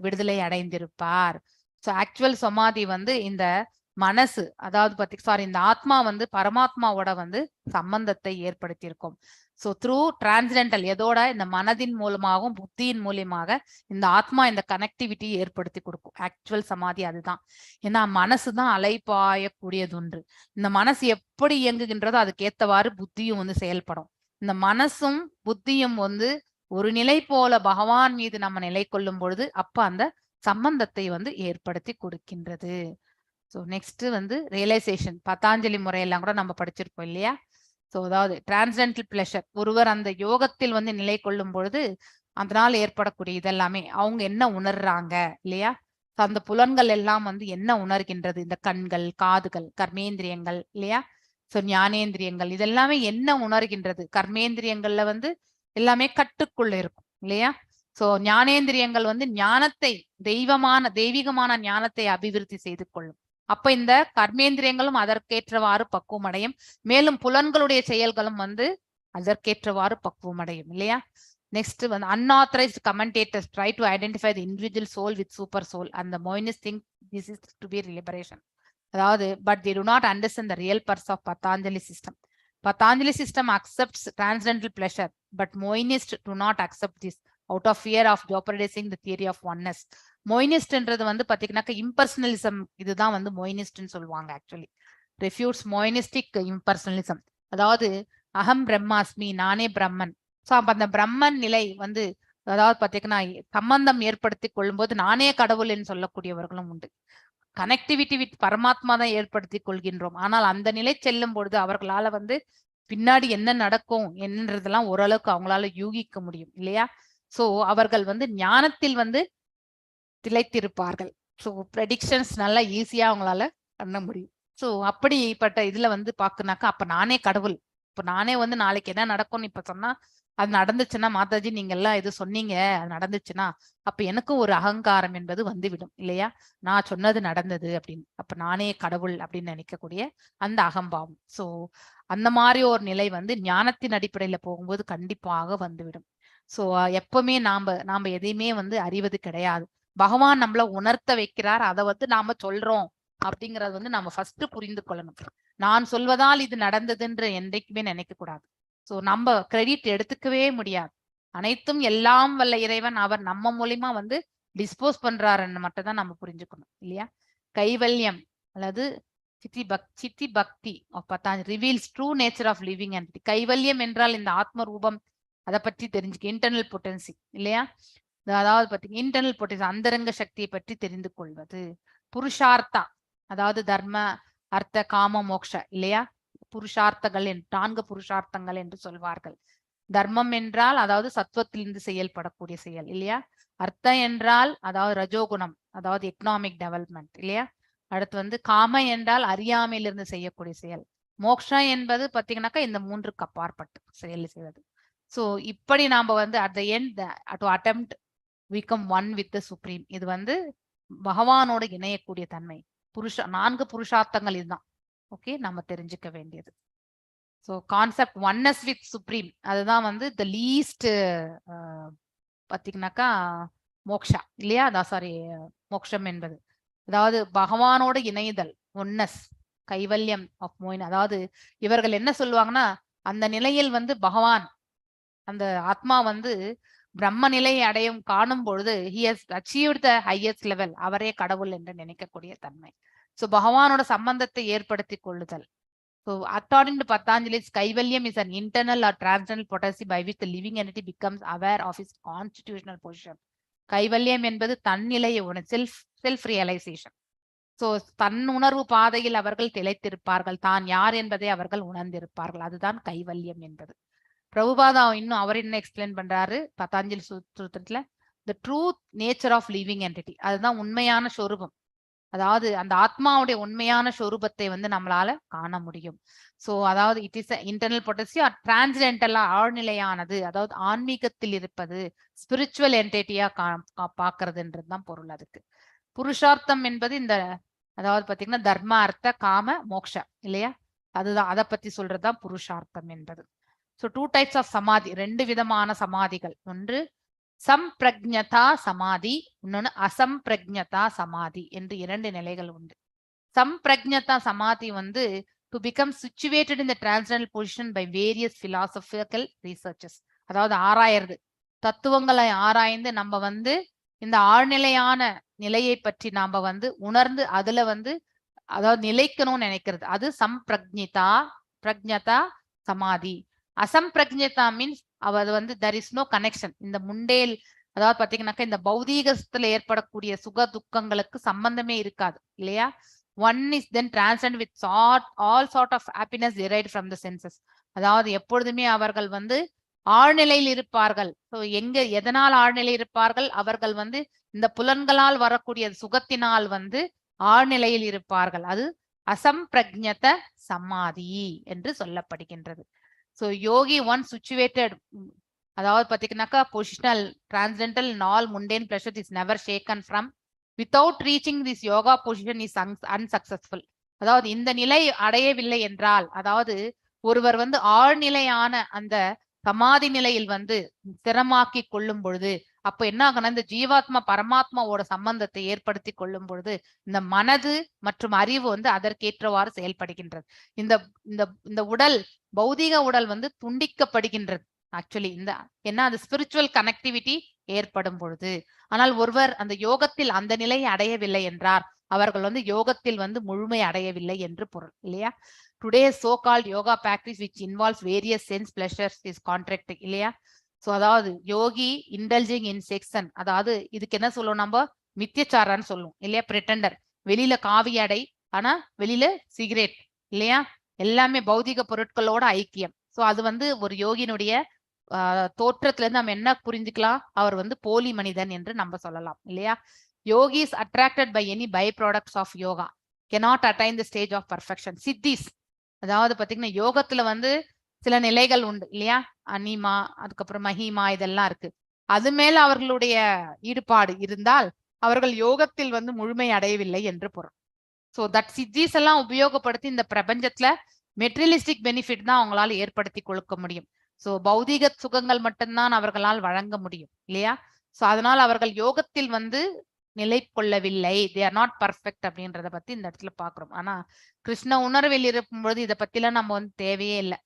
விடுதலை அடைந்திருப்பார். ஸோ ஆக்சுவல் சமாதி வந்து இந்த மனசு அதாவது இந்த ஆத்மா வந்து பரமாத்மாவோட வந்து சம்பந்தத்தை ஏற்படுத்தி இருக்கும். ஸோ த்ரூ டிரான்ஸ்டென்டல் எதோட இந்த மனதின் மூலமாகவும் புத்தியின் மூலியமாக இந்த ஆத்மா இந்த கனெக்டிவிட்டி ஏற்படுத்தி கொடுக்கும். ஆக்சுவல் சமாதி அதுதான். ஏன்னா மனசுதான் அலைப்பாயக்கூடியது ஒன்று. இந்த மனசு எப்படி இயங்குகின்றதோ அதுக்கேற்றவாறு புத்தியும் வந்து செயல்படும். இந்த மனசும் புத்தியும் வந்து ஒரு நிலை போல பகவான் மீது நம்ம நிலை கொள்ளும் பொழுது அப்ப அந்த சம்பந்தத்தை வந்து ஏற்படுத்தி கொடுக்கின்றது. ஸோ நெக்ஸ்ட் வந்து ரியலைசேஷன். பதாஞ்சலி முறையெல்லாம் கூட நம்ம படிச்சிருப்போம் இல்லையா? ஸோ அதாவது டிரான்ஸ்டென்டல் பிளஷர். ஒருவர் அந்த யோகத்தில் வந்து நிலை கொள்ளும் பொழுது அதனால் ஏற்படக்கூடிய இதெல்லாமே அவங்க என்ன உணர்றாங்க இல்லையா? அந்த புலன்கள் எல்லாம் வந்து என்ன உணர்கின்றது? இந்த கண்கள், காதுகள், கர்மேந்திரியங்கள் இல்லையா? ஸோ ஞானேந்திரியங்கள் இதெல்லாமே என்ன உணர்கின்றது? கர்மேந்திரியங்கள்ல வந்து எல்லாமே கட்டுக்குள்ள இருக்கும் இல்லையா? சோ ஞானேந்திரியங்கள் வந்து ஞானத்தை தெய்வீகமான ஞானத்தை அபிவிருத்தி செய்து கொள்ளும். அப்ப இந்த கர்மேந்திரியங்களும் அதற்கேற்றவாறு பக்குவம் அடையும். மேலும் புலன்களுடைய செயல்களும் வந்து அதற்கேற்றவாறு பக்குவம் அடையும் இல்லையா? நெக்ஸ்ட் வந்து unauthorized commentators try to identify the individual soul with super soul and the Moinists think this is to be liberation. அதாவது but they do not understand the real purpose of Patanjali system. Patanjali system accepts transcendental pleasure, but Moinists do not accept this out of fear of jeopardizing the theory of oneness. மோயினிஸ்ட்ன்றது வந்து பாத்தீங்கன்னாக்க இம்பர்சனலிசம். இதுதான் வந்து மோயினிஸ்ட்னு சொல்லுவாங்க. Actually ரெஃப்யூட்ஸ் மோயினிஸ்டிக் இம்பர்சனலிசம். அதாவது அகம் பிரம்மாஸ்மி, நானே பிரம்மன். So அப்ப அந்த பிரம்மன் நிலை வந்து அதாவது பாத்தீங்கன்னா சம்பந்தம் ஏற்படுத்தி கொள்ளும் போது நானே கடவுள் என்று சொல்லக்கூடியவர்களும் உண்டு. கனெக்டிவிட்டி வித் பரமாத்மா தான் ஏற்படுத்தி கொள்கின்றோம். ஆனால் அந்த நிலை செல்லும் பொழுது அவர்களால வந்து பின்னாடி என்ன நடக்கும் என்னன்றதெல்லாம் ஓரளவுக்கு அவங்களால யூகிக்க முடியும் இல்லையா? சோ அவர்கள் வந்து ஞானத்தில் வந்து திளைத்திருப்பார்கள். ஸோ ப்ரெடிக்ஷன்ஸ் நல்லா ஈஸியா அவங்களால பண்ண முடியும். ஸோ அப்படிப்பட்ட இதுல வந்து பாக்குனாக்கா அப்ப நானே கடவுள். இப்ப நானே வந்து நாளைக்கு என்ன நடக்கும்னு இப்ப சொன்னா அது நடந்துச்சுன்னா மாதாஜி நீங்க எல்லாம் இது சொன்னீங்க அது நடந்துச்சுன்னா அப்ப எனக்கும் ஒரு அகங்காரம் என்பது வந்துவிடும் இல்லையா? நான் சொன்னது நடந்தது அப்படின்னு. அப்ப நானே கடவுள் அப்படின்னு நினைக்கக்கூடிய அந்த அகம்பாவம். சோ அந்த மாதிரி ஒரு நிலை வந்து ஞானத்தின் அடிப்படையில போகும்போது கண்டிப்பாக வந்துவிடும். சோ எப்பவுமே நாம எதையுமே வந்து அறிவது கிடையாது. பகவான் நம்மள உணர்த்த வைக்கிறார். அதை வந்து நாம சொல்றோம் அப்படிங்கறது வந்து நம்ம ஃபர்ஸ்ட் புரிந்து கொள்ளணும். நான் சொல்வதால் இது நடந்ததுன்ற என்றைக்குமே நினைக்க கூடாது. சோ நம்ம கிரெடிட் எடுத்துக்கவே முடியாது. அனைத்தும் எல்லாம் வல்ல இறைவன் அவர் நம்ம மூலியமா வந்து டிஸ்போஸ் பண்றாருன்னு மட்டும் தான் நம்ம புரிஞ்சுக்கணும் இல்லையா? கைவல்யம் அல்லது சித்தி bhakti reveals true nature of living entity. கைவல்யம் என்றால் இந்த ஆத்ம ரூபம் அதை பற்றி தெரிஞ்சுக்க இன்டர்னல் பொட்டன்சி இல்லையா? அதாவது பாத்தீங்க இன்டர்னல் பொட்டன்சி அந்தரங்க சக்தியை பற்றி தெரிந்து கொள்வது. புருஷார்த்தா அதாவது தர்ம அர்த்த காம மோக்ஷ இல்லையா? புருஷார்த்தங்கள் 4 புருஷார்த்தங்கள் என்று சொல்வார்கள். தர்மம் என்றால் அதாவது சத்துவத்திலிருந்து செயல்படக்கூடிய செயல் இல்லையா? அர்த்தம் என்றால் அதாவது ரஜோகுணம் அதாவது எக்கனாமிக் டெவலப்மெண்ட் இல்லையா? அடுத்து வந்து காம என்றால் அறியாமையிலிருந்து செய்யக்கூடிய செயல். மோக்ஷா என்பது பாத்தீங்கன்னாக்கா இந்த 3க்கு அப்பாற்பட்டு செயல் செய்வது. சோ இப்படி நாம வந்து at the end to attempt become one with the supreme. இது வந்து பகவானோட இணையக்கூடிய தன்மை. 4 புருஷார்த்தங்கள் இதுதான். ஓகே நம்ம தெரிஞ்சுக்க வேண்டியது. So concept oneness with supreme அதுதான் வந்து த லீஸ்ட் பார்த்தீங்கன்னாக்கா மோக்ஷா இல்லையா? அதான் சாரி மோக்ஷம் என்பது அதாவது பகவானோட இணைதல் ஒன்னஸ் கைவல்யம் ஆஃப் மோயின். அதாவது இவர்கள் என்ன சொல்லுவாங்கன்னா அந்த நிலையில் வந்து பகவான் அந்த ஆத்மா வந்து பிரம்ம நிலையை அடையும் காணும் பொழுது he has achieved the highest level. அவரே கடவுள் என்று நினைக்கக்கூடிய தன்மை. சோ பகவானோட சம்பந்தத்தை ஏற்படுத்தி கொள்ளுதல். So according to Patanjali's Kaivalyam is an internal or transcendental potency by which the living entity becomes aware of its constitutional position. கைவல்யம் என்பது தன்னிலையை செல்ஃப் ரியலைசேஷன். சோ தன் உணர்வு பாதையில் அவர்கள் திளைத்திருப்பார்கள், தான் யார் என்பதை அவர்கள் உணர்ந்திருப்பார்கள். அதுதான் கைவல்யம் என்பது. பிரபுபாதா இன்னும் அவர் என்ன எக்ஸ்பிளைன் பண்றாரு பதாஞ்சலி சூத்திரத்துல, the truth nature of living entity, அதுதான் உண்மையான சொரூபம். அதாவது அந்த ஆத்மாவுடைய உண்மையான சொரூபத்தை வந்து நம்மளால காண முடியும். சோ அதாவது it is internal potency or டிரான்ஸ்டென்டலா ஆழ்நிலையானது, அதாவது ஆன்மீகத்தில் இருப்பது, ஸ்பிரிச்சுவல் என்டிட்டியா பாக்குறதுன்றதுதான் பொருள். அதுக்கு புருஷார்த்தம் என்பது இந்த அதாவது பாத்தீங்கன்னா தர்ம அர்த்த காம மோக்ஷ இல்லையா, அதுதான் அதை பத்தி சொல்றதுதான் புருஷார்த்தம் என்பது. ஸோ 2 types ஆஃப் சமாதி, 2 விதமான சமாதிகள். ஒன்று சம்பிரஜ்ஞதா சமாதி, இன்னொன்னு அசம்பிரஜ்ஞதா சமாதி என்று 2 நிலைகள் உண்டு. சம்பிரஜ்ஞதா சமாதி வந்து to become situated in the transcendental position by various philosophical researches, அதாவது ஆராயறது, தத்துவங்களை ஆராய்ந்து நம்ம வந்து இந்த ஆழ்நிலையான நிலையை பற்றி நாம வந்து உணர்ந்து அதுல வந்து அதாவது நிலைக்கணும்னு நினைக்கிறது, அது பிரஜ்ஞதா சமாதி. அசம்பிரஜ்ஞதா மீன்ஸ் அது வந்து there is no connection. இந்த முண்டேல் அதாவது பாத்தீங்கன்னாக்கா இந்த பௌதீகத்துல ஏற்படக்கூடிய சுக துக்கங்களுக்கு சம்பந்தமே இருக்காது இல்லையா. One is then transcend with all sort of happiness derived from the senses, அதாவது எப்பொழுதுமே அவர்கள் வந்து ஆழ்நிலையில் இருப்பார்கள். ஸோ எதனால் ஆழ்நிலை இருப்பார்கள், அவர்கள் வந்து இந்த புலன்களால் வரக்கூடிய சுகத்தினால் வந்து ஆழ்நிலையில் இருப்பார்கள். அது அசம்பிரஜ்ஞத சமாதி என்று சொல்லப்படுகின்றது. ஸோ யோகி ஒன் சிச்சுவேட்டட், அதாவது பாத்தீங்கன்னாக்கா positional transcendental in all முண்டேன் pleasure is never shake hand from without reaching this yoga position is unsuccessful. அதாவது இந்த நிலை அடையவில்லை என்றால், அதாவது ஒருவர் வந்து ஆழ்நிலையான அந்த சமாதி நிலையில் வந்து ஸ்திரமாக்கி கொள்ளும் பொழுது அப்ப என்ன ஆகணும், இந்த ஜீவாத்மா பரமாத்மாவோட சம்பந்தத்தை ஏற்படுத்தி கொள்ளும் பொழுது இந்த மனது மற்றும் அறிவு வந்து அதற்கேற்றவாறு செயல்படுகின்றது. இந்த இந்த இந்த உடல் பௌதீக உடல் வந்து துண்டிக்கப்படுகின்றது ஆக்சுவலி இந்த என்ன அது ஸ்பிரிச்சுவல் கனெக்டிவிட்டி ஏற்படும் பொழுது. ஆனால் ஒருவர் அந்த யோகத்தில் அந்த நிலையை அடையவில்லை என்றார், அவர்கள் வந்து யோகத்தில் வந்து முழுமை அடையவில்லை என்று பொருள் இல்லையா. Today's so-called yoga practice which involves various sense pleasures is contracting இல்லையா. ஸோ அதாவது யோகி இன்டல்ஜிங் இன் செக்ஷன், அதாவது இதுக்கு என்ன சொல்லுவோம் நம்ம, மித்தியச்சாரான்னு சொல்லுவோம் இல்லையா. பிரிட்டண்டர், வெளியில காவி அடை ஆனா வெளியில சிகரெட் இல்லையா, எல்லாமே பௌதிக பொருட்களோட ஐக்கியம். ஸோ அது வந்து ஒரு யோகினுடைய தோற்றத்துல இருந்து நம்ம என்ன புரிஞ்சுக்கலாம், அவர் வந்து போலி மனிதன் என்று நம்ம சொல்லலாம் இல்லையா. Yogi is attracted by any byproducts of yoga cannot attain the stage of perfection. Siddhis, அதாவது பாத்தீங்கன்னா யோகத்துல வந்து சில நிலைகள் உண்டு இல்லையா, அனிமா அதுக்கப்புறம் மஹிமா இதெல்லாம் இருக்கு. அது மேல அவர்களுடைய ஈடுபாடு இருந்தால் அவர்கள் யோகத்தில் வந்து முழுமை அடையவில்லை என்று பொருள். ஸோ தட் சித்திஸ் எல்லாம் உபயோகப்படுத்தி இந்த பிரபஞ்சத்துல மெட்டீரியலிஸ்டிக் பெனிஃபிட் தான் அவங்களால ஏற்படுத்தி கொடுக்க முடியும். ஸோ பௌதீக சுகங்கள் மட்டும்தான் அவர்களால் வழங்க முடியும் இல்லையா. ஸோ அதனால் அவர்கள் யோகத்தில் வந்து நிலை கொள்ளவில்லை, தே ஆர் நாட் பர்ஃபெக்ட் அப்படின்றத பத்தி இந்த இடத்துல பாக்குறோம். ஆனா கிருஷ்ண உணர்வில் இருக்கும் பொழுது இதை பத்திலாம் நம்ம வந்து தேவையே இல்லை.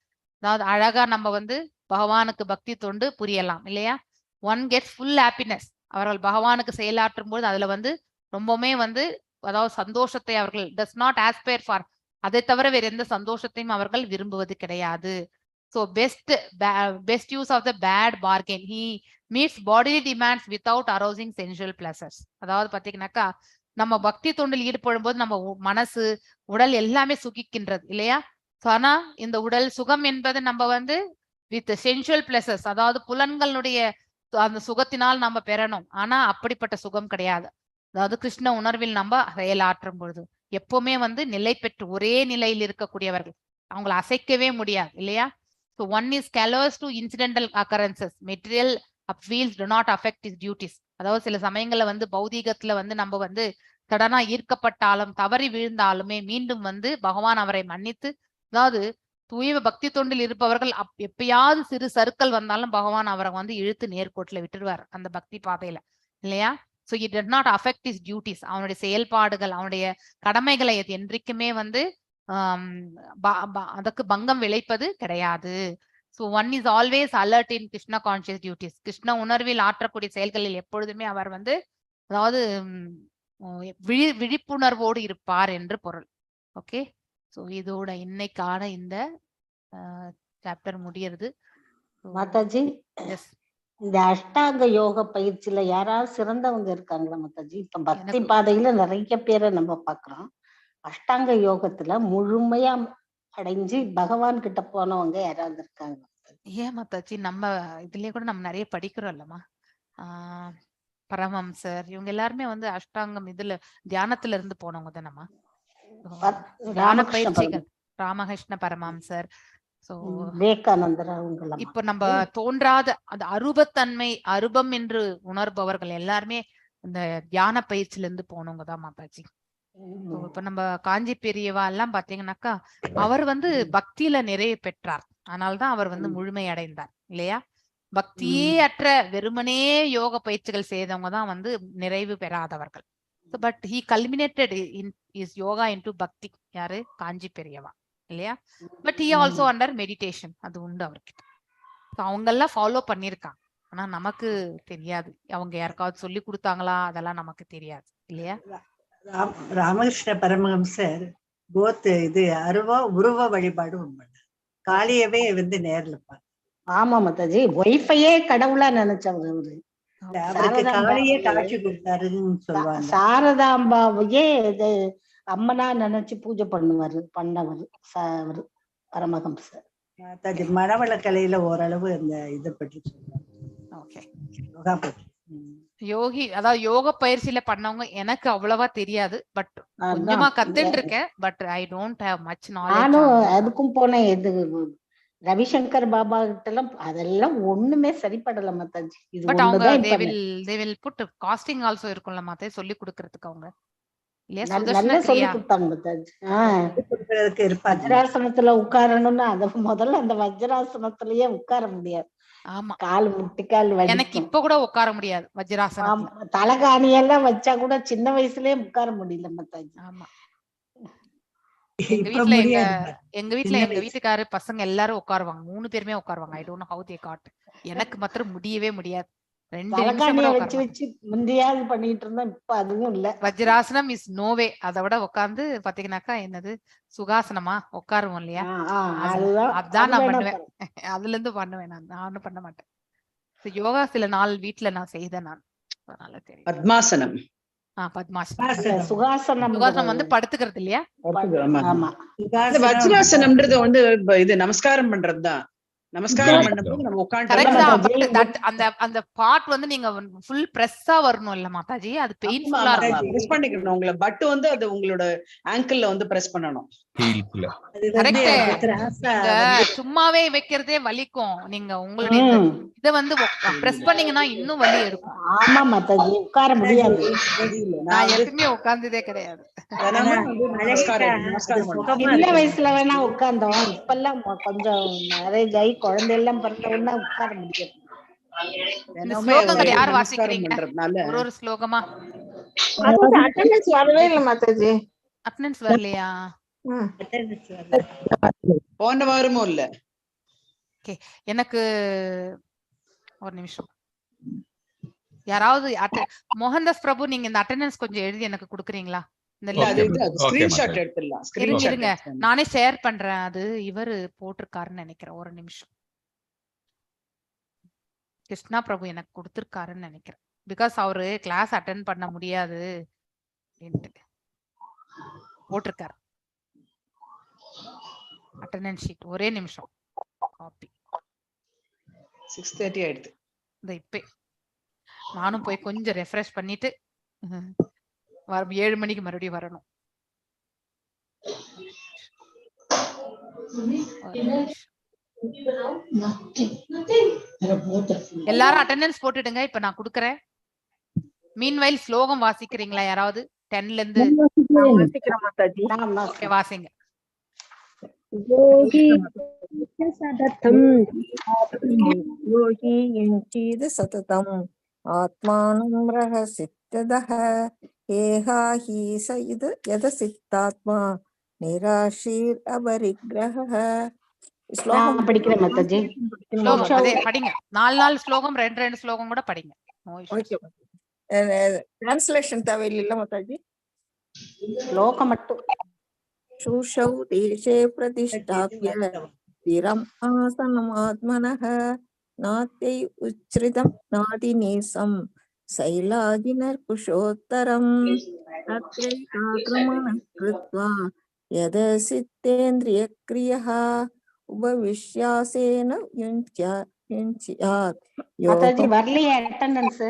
அதாவது அழகா நம்ம வந்து பகவானுக்கு பக்தி தொண்டு புரியலாம் இல்லையா. ஒன் கெட்ஸ் ஃபுல் ஹாப்பினஸ், அவர்கள் பகவானுக்கு செயலாற்றும் போது அதுல வந்து ரொம்பவுமே வந்து அதாவது சந்தோஷத்தை அவர்கள் டஸ் நாட் ஆஸ்பயர் ஃபார், அதை தவிர வேற எந்த சந்தோஷத்தையும் அவர்கள் விரும்புவது கிடையாது. So best use of the bad bargain, he meets bodily demands without arousing sensual pleasures. அதாவது பாத்தீங்கன்னாக்கா நம்ம பக்தி தொண்டில் ஈடுபடும் போது நம்ம மனசு உடல் எல்லாமே சுகிக்கின்றது இல்லையா. ஆனா இந்த உடல் சுகம் என்பது நம்ம வந்து வித் சென்சுவல் பிளஸர்ஸ், அதாவது புலன்களுடைய அந்த சுகத்தினால் நம்ம பெறணும். ஆனா அப்படிப்பட்ட சுகம் கிடையாது. அதாவது கிருஷ்ண உணர்வில் நம்ம செயலாற்றும் பொழுது எப்பவுமே வந்து நிலை பெற்று ஒரே நிலையில் இருக்கக்கூடியவர்கள், அவங்களை அசைக்கவே முடியாது இல்லையா. So one is callous to incidental occurrences, material upheavals do not affect his duties. அதாவது சில சமயங்கள்ல வந்து பௌதீகத்துல வந்து நம்ம வந்து சடனா ஈர்க்கப்பட்டாலும் தவறி வீழ்ந்தாலுமே மீண்டும் வந்து பகவான் அவரை மன்னித்து, அதாவது தூய பக்தி தொண்டில் இருப்பவர்கள் எப்பயாவது சிறு சறுக்கல் வந்தாலும் பகவான் அவரை வந்து இழுத்து நேர்கோட்டில் விட்டுருவார் அந்த பக்தி பாதையில இல்லையா. So it does not affect his duties, அவனுடைய செயல்பாடுகள் அவனுடைய கடமைகளை என்றைக்குமே வந்து அதுக்கு பங்கம் விளைப்பது கிடையாது. So one is always alert in Krishna conscious duties, Krishna உணர்வில் ஆற்றக்கூடிய செயல்களில் எப்பொழுதுமே அவர் வந்து அதாவது விழிப்புணர்வோடு இருப்பார் என்று பொருள். ஓகே. ஸோ இதோட இன்னைக்கான இந்த சாப்டர் முடியறது. மாதாஜி, எஸ், இந்த அஷ்டாங்க யோக பயிற்சியில யாராவது சிறந்தவங்க இருக்காங்களா மாதாஜி? இப்ப பக்தி எனக்கு பாதையில நிறைய பேரை நம்ம பாக்குறோம். அஷ்டாங்க யோகத்துல முழுமையா அடைஞ்சு பகவான் கிட்ட போனவங்க யாராவது இருக்காங்க? ஏன் மாதாஜி, நம்ம இதுலயே கூட நம்ம நிறைய படிக்கிறோம் இல்லம்மா. பரமஹம்சர் இவங்க எல்லாருமே வந்து அஷ்டாங்கம் இதுல தியானத்துல இருந்து போனவங்க தானம்மா. தியான பயிற்சிகள் ராமகிருஷ்ண பரமஹம்சர், சோ விவேகானந்தர், இப்ப நம்ம தோன்றாத அந்த அரூபத்தன்மை அரூபம் என்று உணர்பவர்கள் எல்லாருமே இந்த தியான பயிற்சியில இருந்து போனவங்க தான் மாதாஜி. இப்ப நம்ம காஞ்சி பெரியவா எல்லாம் பாத்தீங்கன்னாக்கா அவர் வந்து பக்தியில நிறைய பெற்றார், அதனால்தான் அவர் வந்து முழுமை அடைந்தார் இல்லையா. பக்தியே அற்ற வெறுமனே யோக பயிற்சிகள் செய்தவங்க தான் வந்து நிறைவு பெறாதவர்கள். But he culminated in is yoga into bhakti. யாரு? காஞ்சி பெரியவா இல்லையா. But he also under meditation, அது உண்டு அவர்கிட்ட. அவங்க எல்லாம் ஃபாலோ பண்ணிருக்காங்க, ஆனா நமக்கு தெரியாது. அவங்க யாருக்காவது சொல்லி கொடுத்தாங்களா அதெல்லாம் நமக்கு தெரியாது இல்லையா. ராமகிருஷ்ண பரமஹம்சர் இது உருவ வழிபாடு காளியவே வந்து நேர்ல பாரு. ஆமா மாதாஜி, ஒய்ஃபையே கடவுளா நினைச்சவங்க அவரு. காளியே காட்சி கொடுத்தாருன்னு சொல்லுவாங்க. சாரதாம்பாவையே அம்மனா நினைச்சு பூஜை பண்ணவர் பரமஹம்சர். மனவளக்கலையில ஓரளவு அந்த இதை பற்றி சொல்லுவாங்க. யோகி, அதாவது யோக பயிற்சியில பண்ணவங்க எனக்கு அவ்வளவா தெரியாது, பட் கொஞ்சமா கத்துட்டு இருக்கேன். But I don't have much knowledge. நானும் அதுக்கும் போனேன். இது ரவிசங்கர் பாபா கிட்ட எல்லாம் அதெல்லாம் ஒண்ணுமே சரிப்படல மாதாஜி. பட் அவங்க they will put casting also இருக்கும்ல மாதே, சொல்லி கொடுக்கிறதுக்கு அவங்க நல்லா சொல்லி கொடுத்தாங்க மாதாஜி. வஜ்ராசனத்துல உட்காரணும்னா அத முதல்ல அந்த வஜ்ராசனத்திலேயே உட்கார முடியாது. ஆமா, கால் முட்டிக்கால் வலி. எனக்கு இப்ப கூட உட்கார முடியாது வஜ்ராசனம். தலகாணி எல்லாம் வச்சா கூட சின்ன வயசுலயே உட்கார முடியல மாதாஜி. ஆமா, எங்க வீட்டுல எங்க வீட்டுக்காரு பசங்க எல்லாரும் உட்காருவாங்க, 3 பேருமே உட்காருவாங்க. I don't know how they got. எனக்கு மாத்திரம் முடியவே முடியாது. 2 நிமிஷம் கூட வச்சு முந்தியாவது பண்ணிட்டு இருந்தோம், இப்ப அதுவும் இல்ல. வஜ்ராசனம் இஸ் நோவே. அதை விட உட்கார்ந்து பாத்தீங்கன்னாக்கா என்னது சுகாசனமா உட்காருவோம் இல்லையா, அதான் நான் பண்ணுவேன். அதுல இருந்து பண்ணுவேன், நானும் பண்ண மாட்டேன். யோகா சில நாள் வீட்டுல நான் செய்தேன் நான், அதனால தெரியும். பத்மாசனம், சுகாசனம் வந்து படுத்துக்கிறது இல்லையா. வஜ்ராசனம்ன்றது வந்து இது நமஸ்காரம் பண்றதுதான். நமஸ்காரம் பண்ணும்போது நம்ம உட்கார்ந்து அந்த பார்ட் வந்து நீங்க ஃபுல் பிரஸ்ஸா வரணும் இல்ல மாதாஜி, அது பெயின்ஃபுல்லா இருக்கும். பிரஸ் பண்ணிக்கணும் உங்களை, பட் வந்து அது உங்களோட ஆங்கிள்ல வந்து பிரஸ் பண்ணணும். சும்மாவே வைக்கிறதே வலிக்கும். நீங்க உங்களுடைய இத வந்து பிரஸ் பண்ணீங்கன்னா இன்னும் வலி எடுக்கும். ஆமா மாதாஜி, உட்கார முடியாது. நான் எப்பவுமே உட்கார்ந்ததே கிடையாது. சின்ன வயசுல வேணா உட்கார்ந்தோம், இப்பெல்லாம் கொஞ்சம் மேரேஜ் ஆகி குழந்தை எல்லாம் பிறந்தவொன்னா உட்கார முடியாது. ஸ்லோகங்கள் யார் வாசிக்கிறீங்க? ஒரு ஸ்லோகமா? அட்டெண்டன்ஸ் வரவே இல்ல மாதாஜி. அட்டெண்டன்ஸ் வரலையா? போன வாரமும் இல்ல. எனக்கு ஒரு நிமிஷம், யாராவது மோகன்தாஸ் பிரபு, நீங்க இந்த அட்டெண்டன்ஸ் கொஞ்சம் எழுதி எனக்கு கொடுக்குறீங்களா? இருங்க, நானே ஷேர் பண்றேன். அது இவரு போட்டிருக்காருன்னு நினைக்கிறேன். ஒரு நிமிஷம், கிருஷ்ணா பிரபு எனக்கு கொடுத்திருக்காருன்னு நினைக்கிறேன். பிகாஸ் அவரு கிளாஸ் அட்டெண்ட் பண்ண முடியாது போட்டிருக்காரு அட்டெண்டன்ஸ் ஷீட். ஒரே நிமிஷம், காப்பி 6:30 ஆயிடுது. இப்ப நானும் போய் கொஞ்சம் ரெஃப்ரெஷ் பண்ணிட்டு 7 மணிக்கு மறுபடியும் வரணும். எல்லாரும் அட்டெண்டன்ஸ் போட்டுடுங்க. இப்ப நான் குடுக்கறேன். மீன்வைல் ஸ்லோகம் வாசிக்கிறீங்களா யாராவது? 10ல இருந்து வாசிங்க. சததம் ஆத்மானம் ரஹசித்ததஹ ஏஹாஹி சயிது யதசித்தாத்மா நிராஷீர் அபரிக்ரஹ. ஸ்லோகம் படிக்கிறேன் மாதாஜி. படிங்க. 4 ஸ்லோகம், 2 ஸ்லோகம் கூட படிங்க. டிரான்ஸ்லேஷன் தேவையில்லை மாதாஜி, ஸ்லோகம் மட்டும். शुशौ देशे प्रतिष्ठाप्य स्थिरम् आसनमात्मनः नात्यै उच्छ्रितं नादिनीसं शैलाजिनर्कुशोत्तरम् तत्रैकाग्रमणः कृत्वा यदसितेन्द्रियक्रियः उपविश्यासेन युञ्ज्यात् மாதாஜி வரலையே அட்டெண்டன்ஸ்.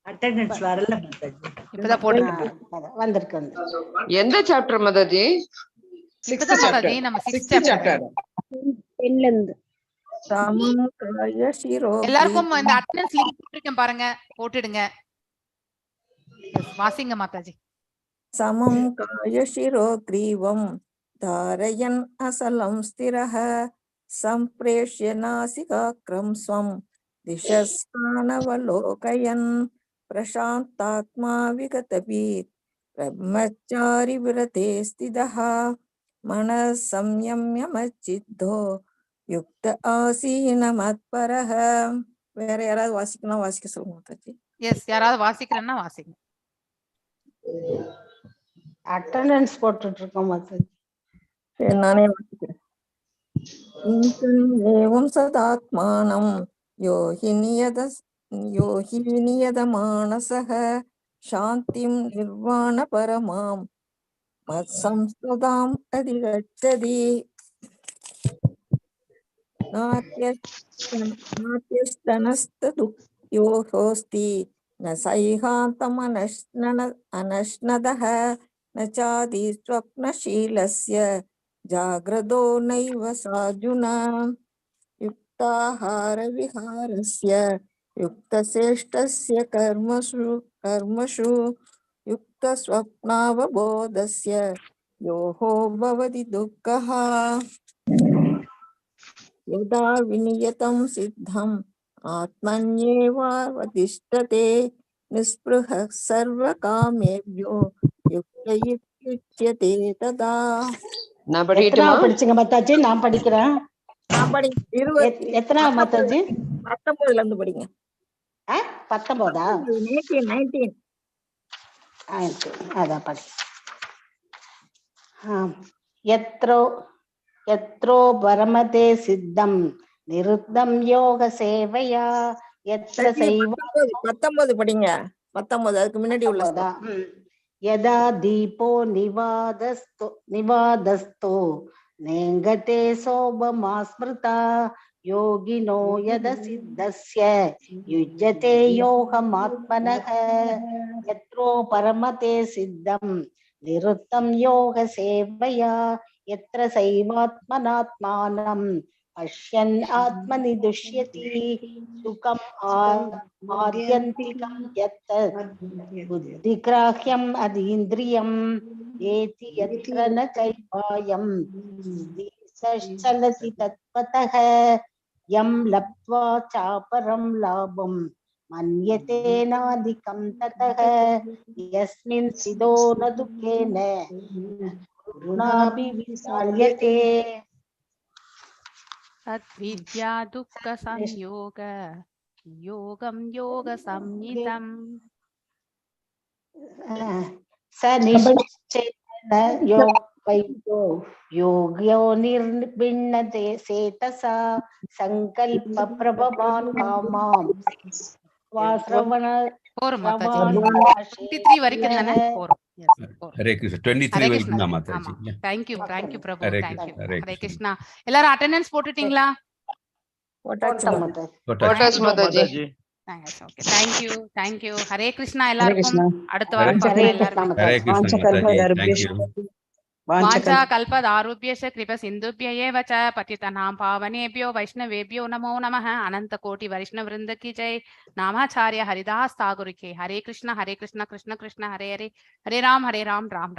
அட்டெண்டன்ஸ் வரல மாதாஜி. இப்பதான் போட்டுருக்கேன். வந்திருக்கு. எந்த சாப்டர் மாதாஜி? இப்பதான் மாதாஜி நம்ம 6th சாப்டர். எல்லாருக்கும் இந்த அட்டெண்டன்ஸ் லிங்க் போட்டுருக்கேன் பாருங்க, போட்டுடுங்க. வாசிங்க மாதாஜி. समं कायशिरो ग्रीवं धारयन् असलं स्थिरः सम्प्रेष्य नासिकाग्रं स्वं दिशस्तानवलोकयन् प्रशान्तात्मा विगतभीत् ब्रह्मचारि विरते स्थितः मनः संयम्य मच्चिद्धो युक्त आसीन मत्परः. வேற யாராவது வாசிக்கணும் வாசிக்க சொல்லுங்க மாதாஜி. எஸ், யாராவது வாசிக்கிறேன்னா வாசிங்க. அட்டெண்டன்ஸ் போட்டுட்டு இருக்கோம் மாதாஜி. நானே வாசிக்கிறேன். ஏவம் சதாத்மானம் யோஹி நியதமானசः சாந்திம் நிர்வாண பரமாம் மத்சம்ஸ்துதாம் அதிகச்சதி நாத்யஸ்தனஸ்துயோஹோஸ்தி ந சைகாந்தம் அனஷ்னதः न चादि स्वप्नशीलस्य जाग्रतो नैव सार्जुन युक्ताहार विहारस्य युक्तचेष्टस्य कर्मसु युक्तस्वप्नावबोधस्य योहो भवति दुःखः यदा विनियतं सिद्धम् आत्मन्येवावतिष्ठते निःस्पृहः सर्वकामेभ्यो युक्तयुच्यते तदा. நான் படிக்கட்டுமா? படிச்சுங்க மாதாஜி. நான் படிக்கிறேன். எத்தனை மாதாஜி? 19ல இருந்து படிங்க. 19ஆ? 19. அதான் படி. यत्रो परमते सिद्धं निरुद्धं योग सेवया यत्र सैव 19 படிங்க. 19 அதுக்கு முன்னாடி உள்ளதா? यदा दीपो निवादस्तो नेङ्गते शोभमा स्मृता योगिनो यद सिद्धस्य युज्यते योगमात्मनः यत्रो परमते सिद्धं निरुद्धं योग सेवया यत्र सैवात्मनात्मानं पश्यन् आत्मनि दुष्यति सुखम् आत्यन्तिकं यत् बुद्धिग्राह्यम् अतीन्द्रियम् एति यत्र न चैवायं चलति तत्पतः यं लब्ध्वा चापरं लाभं मन्यते नाधिकं ततः यस्मिन् स्थितो न दुःखेन गुणापि विचाल्यते तद्विद्या दुःख संयोग योगं योग संहितं स निश्चेन योग्यो निर्भिन्नते सेतसा संकल्प प्रभवान् कामां श्रवण 23 வரைக்கும் தானே போறோம். ஹரே கிருஷ்ணா 23 வரைக்கும் தான் Mataji. Thank you Prabhu. Thank you. Hare Krishna. எல்லாரும் அட்டெண்டன்ஸ் போட்டுட்டீங்களா? போட்டாச்சு Mataji. Okay, thank you. Hare Krishna. எல்லாருக்கும் அடுத்த வாரம் ஹரே பார்க்கலாம். கிருஷ்ணா. वाचा कल्पदारुभ्यश्च कृपा सिन्धुभ्य एव च पतितानां पावनेभ्यो वैष्णवेभ्यो नमो नमः. अनंत कोटि वैष्णव वृंद की जय. नामाचार्य हरिदास ठाकुर के. हरे कृष्ण कृष्ण कृष्ण हरे हरे, हरे राम राम राम